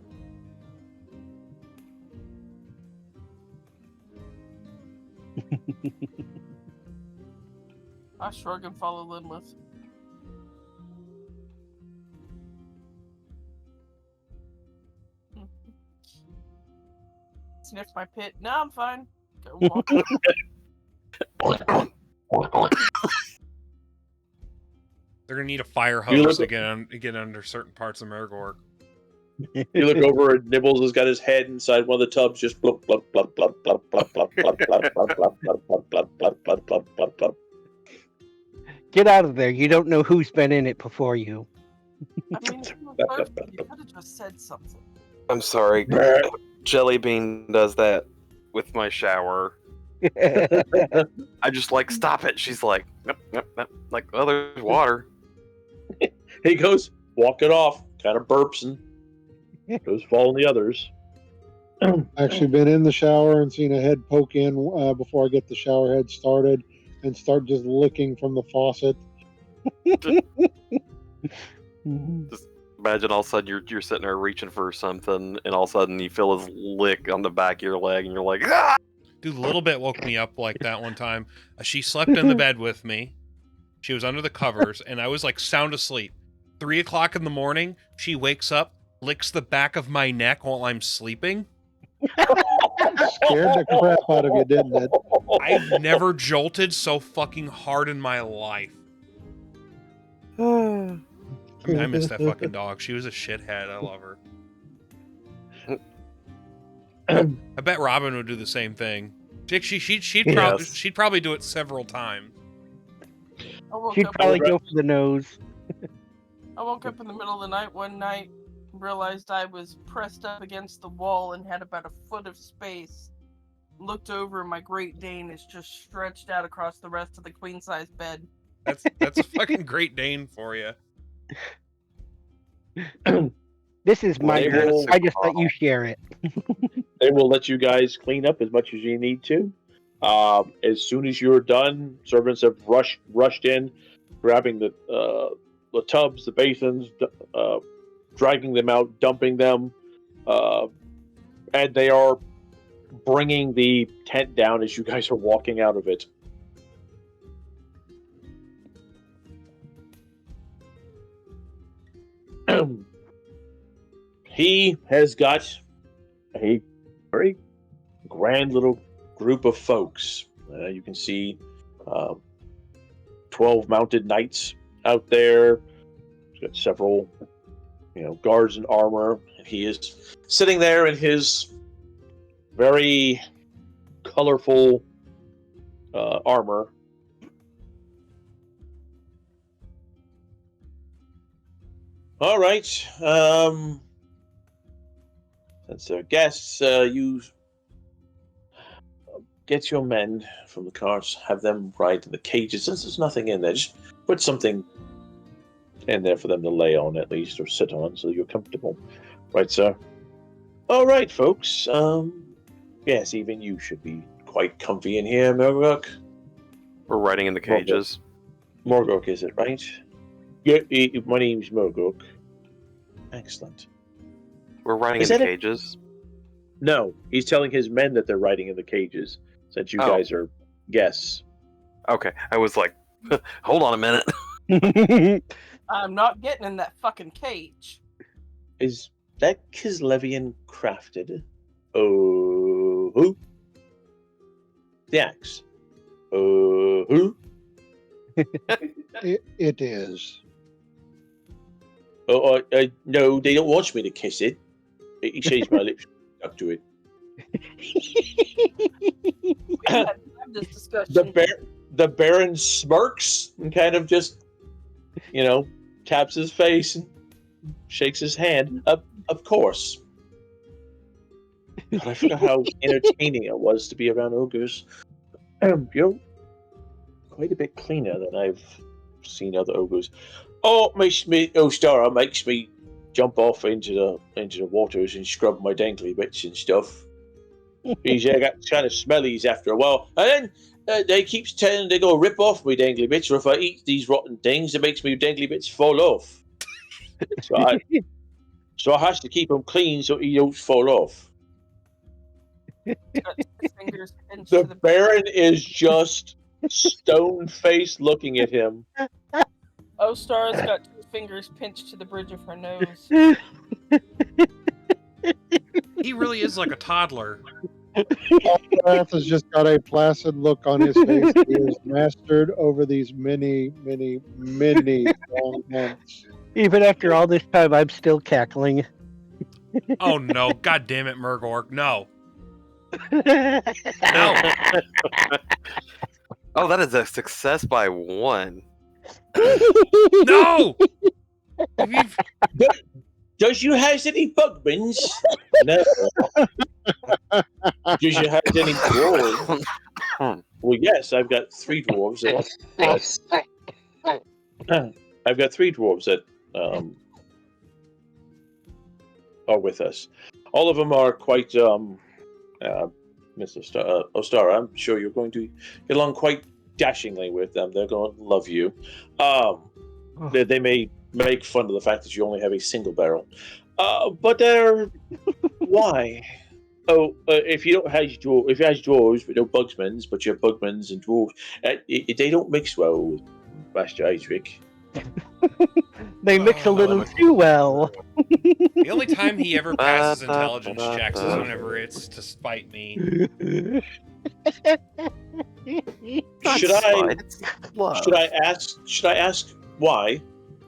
I shrug and follow Linlith. Sniff my pit. No, I'm fine. Go walk. They're gonna need a fire You hose look- to get under certain parts of Murgork. You look over and Nibbles has got his head inside one of the tubs, just blub blub blub blub blub blub blub blub blub blub blub blub blub blub blub blub blub blub blub. Get out of there. You don't know who's been in it before you. I mean, if you were thirsty, you could have just said something. I'm sorry. Jelly Bean does that with my shower. I just like, stop it. She's like, nope. Like, oh, there's water. He goes, walk it off, kind of burps and goes following the others. Actually, been in the shower and seen a head poke in before I get the shower head started and start just licking from the faucet. Just imagine all of a sudden you're sitting there reaching for something, and all of a sudden you feel his lick on the back of your leg, and you're like, ah! Dude, a little bit woke me up like that one time. She slept in the bed with me. She was under the covers, and I was like sound asleep. 3 o'clock in the morning, she wakes up, licks the back of my neck while I'm sleeping. Scared the crap out of you, didn't it? I've never jolted so fucking hard in my life. I mean, I miss that fucking dog. She was a shithead. I love her. I bet Robin would do the same thing. She'd probably do it several times. She'd probably go for the nose. I woke up in the middle of the night one night, realized I was pressed up against the wall and had about a foot of space. Looked over and my Great Dane is just stretched out across the rest of the queen-size bed. That's a fucking Great Dane for you. This is my Well, bed. I just let you share it. They will let you guys clean up as much as you need to. As soon as you're done, servants have rushed in, grabbing the tubs, the basins, dragging them out, dumping them, and they are bringing the tent down as you guys are walking out of it. He has got a very grand little group of folks. You can see 12 mounted knights out there. He's got several, guards in armor. And he is sitting there in his very colorful armor. All right. Since they're guests, you get your men from the carts, have them ride in the cages. Since there's nothing in there, just put something in there for them to lay on at least, or sit on, so you're comfortable. Right, sir? All right, folks. Yes, even you should be quite comfy in here, Morgok. We're riding in the cages. Morgok, is it, right? Yeah, my name's Morgok. Excellent. We're riding Is in the that cages. No, he's telling his men that they're riding in the cages. since you Oh. guys are guests. Okay, I was like, hold on a minute. I'm not getting in that fucking cage. Is that Kislevian crafted? Oh, who? The axe. Who? It is. Oh, no, they don't want me to kiss it. He says my lips stuck to it. We had to have this discussion. The Baron smirks and kind of just, taps his face and shakes his hand. Of course. But I forgot how entertaining it was to be around ogres. You're quite a bit cleaner than I've seen other ogres. Oh, Ostara makes me jump off into the waters and scrub my dangly bits and stuff. He's got kind of smellies after a while, and then they keeps telling they go rip off my dangly bits, or if I eat these rotten things, it makes me dangly bits fall off. So I has to keep them clean so he don't fall off. Got his fingers pinched The to the Baron is just stone faced looking at him. Ostara's got 2 fingers pinched to the bridge of her nose. He really is like a toddler. Wrath has just got a placid look on his face. He is mastered over these many, many, many long months. Even after all this time, I'm still cackling. Oh no, god damn it, Murgork, no. No. Oh, that is a success by 1. No! We've- Does you have any bugmans? No. Does you have any dwarves? Well, yes, I've got 3 dwarves. I've got 3 dwarves that are with us. All of them are quite, Mr. Ostara, I'm sure you're going to get along quite dashingly with them. They're going to love you. They may make fun of the fact that you only have a single barrel. But they're... Why? Oh, if you don't have dwarves but no bugsmans, but you have bugmans and dwarves, they don't mix well with Master Idric. They mix a little too well. The only time he ever passes intelligence checks is whenever it's to spite me. Should I ask why?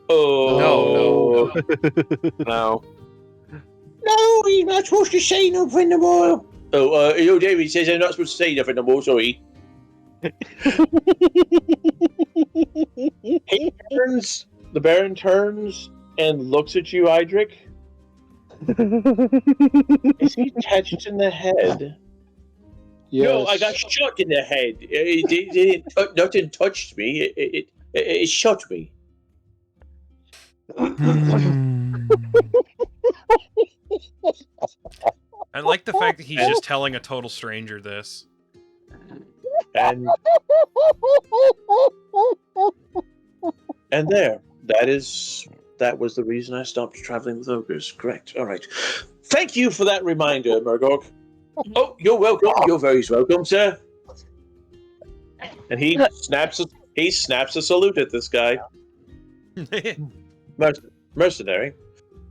Oh No. No, you're not supposed to say nothing no more. Oh, David says I'm not supposed to say nothing no more, sorry. The Baron turns and looks at you, Idric. Is he touched in the head? Yes. No, I got shot in the head. Nothing touched me. It shot me. I like the fact that he's just telling a total stranger this. And that was the reason I stopped traveling with ogres. Correct. All right. Thank you for that reminder, Murgork. Oh, you're welcome. You're very welcome, sir. And he snaps a salute at this guy. Mercenary.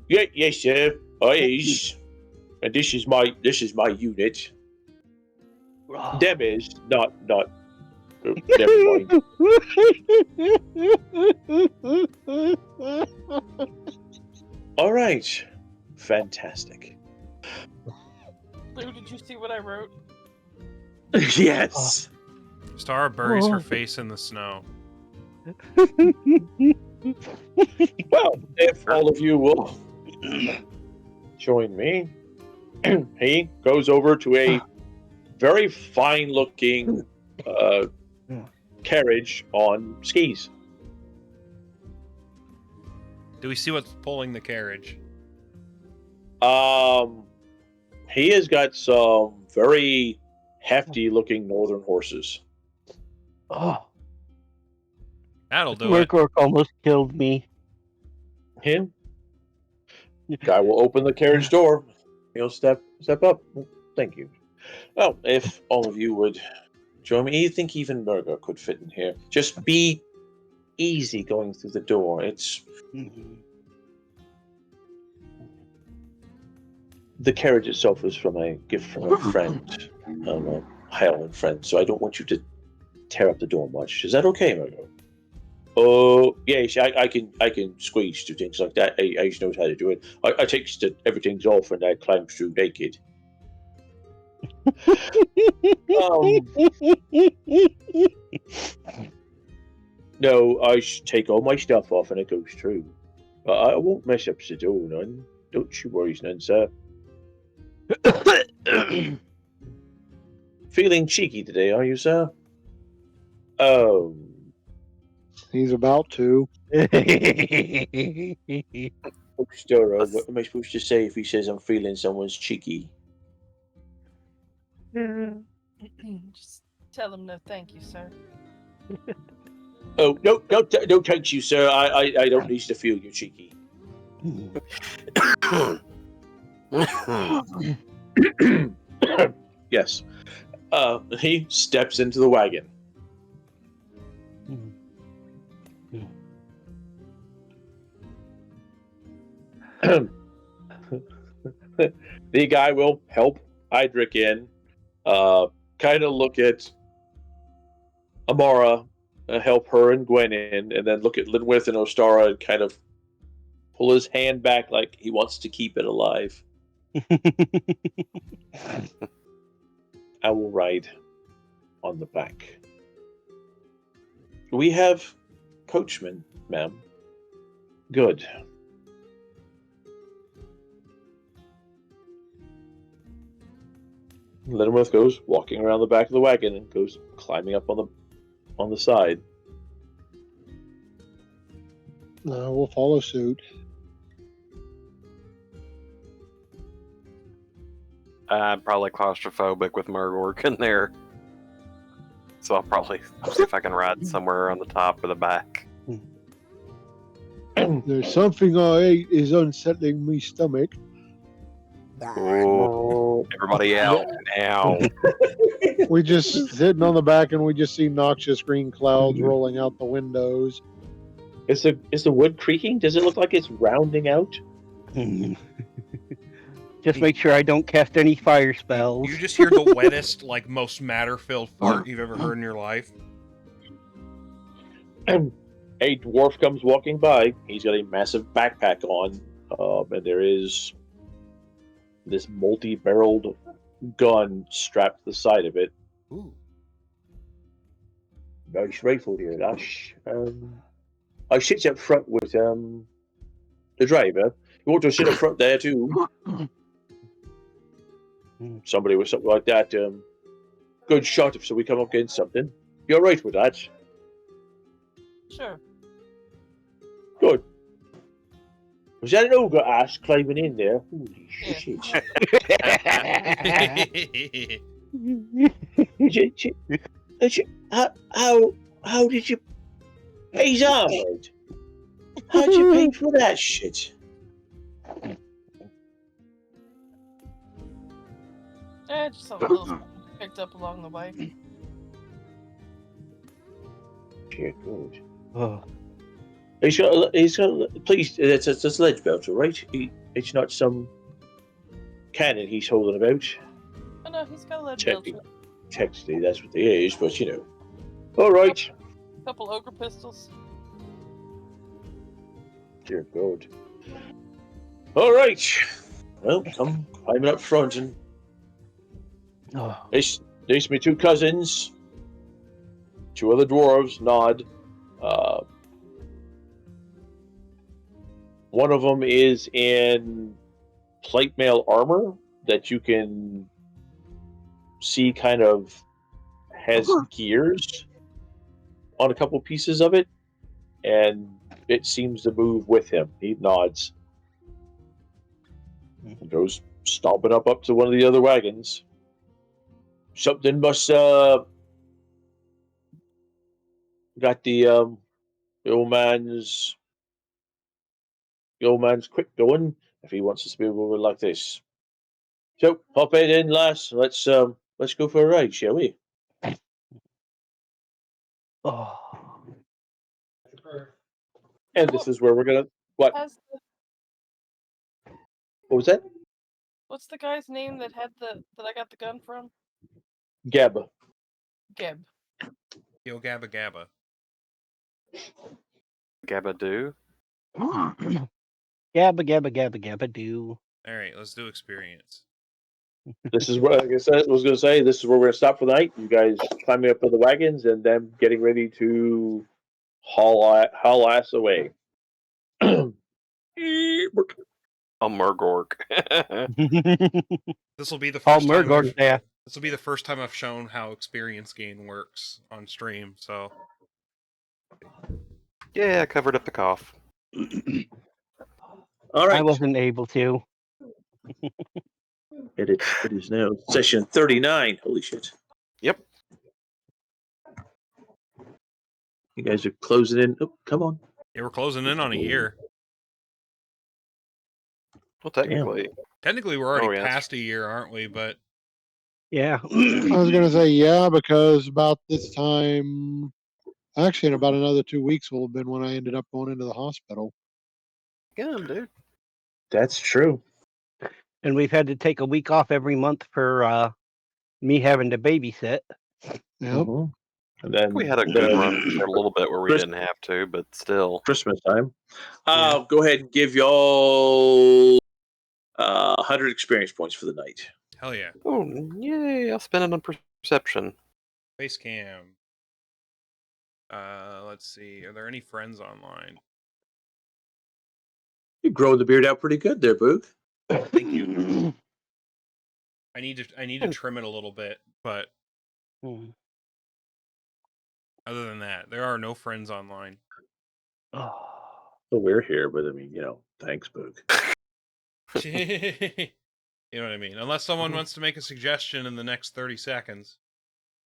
Yeah, yes, sir. Oh, yes. And this is my unit. Them is not. Never mind. All right. Fantastic. Lou, did you see what I wrote? Yes. Star buries her face in the snow. Well, if all of you will join me, he goes over to a very fine-looking carriage on skis. Do we see what's pulling the carriage? He has got some very hefty-looking northern horses. Oh, That'll do it. Murgork almost killed me. Him? Guy will open the carriage door. He'll step up. Thank you. Well, if all of you would Jeremy, you think even Murder could fit in here? Just be easy going through the door. It's the carriage itself was from a gift from a friend, a Highland friend. So I don't want you to tear up the door much. Is that okay, Murder? Oh yes, I can squeeze through things like that. I just knows how to do it. I takes everything's off and I climb through naked. No, I take all my stuff off and it goes through. But I won't mess up the door, none. Don't you worry, none, sir. Feeling cheeky today, are you, sir? Oh. He's about to. Bookstore, what am I supposed to say if he says I'm feeling someone's cheeky? Just tell him no thank you, sir. Oh, no, thank you, sir. I don't need to feel you cheeky. Yes. He steps into the wagon. The guy will help Idric in, kind of look at Amara, help her and Gwen in, and then look at Linwith and Ostara and kind of pull his hand back like he wants to keep it alive. I will ride on the back. We have coachman, ma'am. Good. Linworth goes walking around the back of the wagon and goes climbing up on the side. We'll follow suit. I'm probably claustrophobic with Murgork in there. So I'll probably see if I can ride somewhere on the top or the back. There's something I ate is unsettling me stomach. Oh, everybody out now. We just sitting on the back and we just see noxious green clouds rolling out the windows. Is the wood creaking? Does it look like it's rounding out? Just make sure I don't cast any fire spells. You just hear the wettest, like most matter-filled fart you've ever heard in your life. A dwarf comes walking by. He's got a massive backpack on, and there is this multi-barreled gun strapped to the side of it. Ooh. Nice rifle here, Lash. I sit up front with the driver. You want to sit up front there too? Somebody with something like that. Good shot if so we come up against something. You're right with that. Sure. Good. Was that an ogre ass climbing in there? Holy Yeah. shit. How did you... He's armored. How'd you pay for that shit? Just some little picked up along the way. Yeah, good. Oh. He's got, please, it's a sledge belt, all right? It's not some cannon he's holding about. Oh no, he's got a lead belcher. Technically, that's what they is, but you know. All right. A couple ogre pistols. Dear God. All right. Well, come climbing up front and Oh. there's my two cousins. Two other dwarves nod. One of them is in plate mail armor that you can see kind of has gears on a couple pieces of it, and it seems to move with him. He nods and goes stomping up to one of the other wagons. Something must got the old man's quick going if he wants us to move over like this. So hop it in, lass. Let's go for a ride, shall we? Oh. And this is where we're gonna. What? Has What was that? what's the guy's name that I got the gun from? Geb. Geb. Yo, Gabba Gabba. Gabadoo. Gabba gabba gabba gabba do. All right, let's do experience. This is what, like I said, was going to say. This is where we're going to stop for the night. You guys climbing up on the wagons and then getting ready to haul ass away. A Murgork. This will be the Paul first time. Murgor's there. This will be the first time I've shown how experience gain works on stream. So Yeah, I covered up the cough. All right. I wasn't able to. It is now session 39. Holy shit. Yep. You guys are closing in. Oh, come on. yeah, we're closing in on a year. Well, technically. Technically, we're already yes. past a year, aren't we? But Yeah. I was going to say, yeah, because about this time, actually, in about another 2 weeks will have been when I ended up going into the hospital. Damn, dude. That's true. And we've had to take a week off every month for me having to babysit. Yep. Mhm. And then We had a good run for a little bit where we Chris- didn't have to, but still. Christmas time. Yeah. Go ahead and give y'all 100 experience points for the night. hell yeah, Oh, yay. I'll spend it on perception. face cam. Let's see. Are there any friends online? You're growing the beard out pretty good there, Boog. Thank you. I need to trim it a little bit, but other than that, there are no friends online. Oh. Well, we're here, but I mean, thanks, Boog. You know what I mean? Unless someone wants to make a suggestion in the next 30 seconds.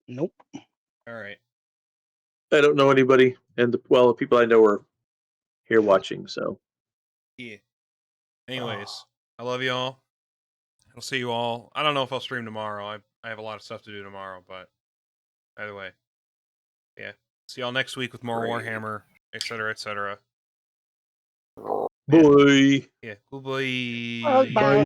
Nope. All right. I don't know anybody, and the people I know are here watching, so. Yeah. Anyways, I love you all. I'll see you all. I don't know if I'll stream tomorrow. I have a lot of stuff to do tomorrow, but either way. Yeah. See y'all next week with more Great. Warhammer, etc., etc. Boy. Yeah. Goodbye. Bye.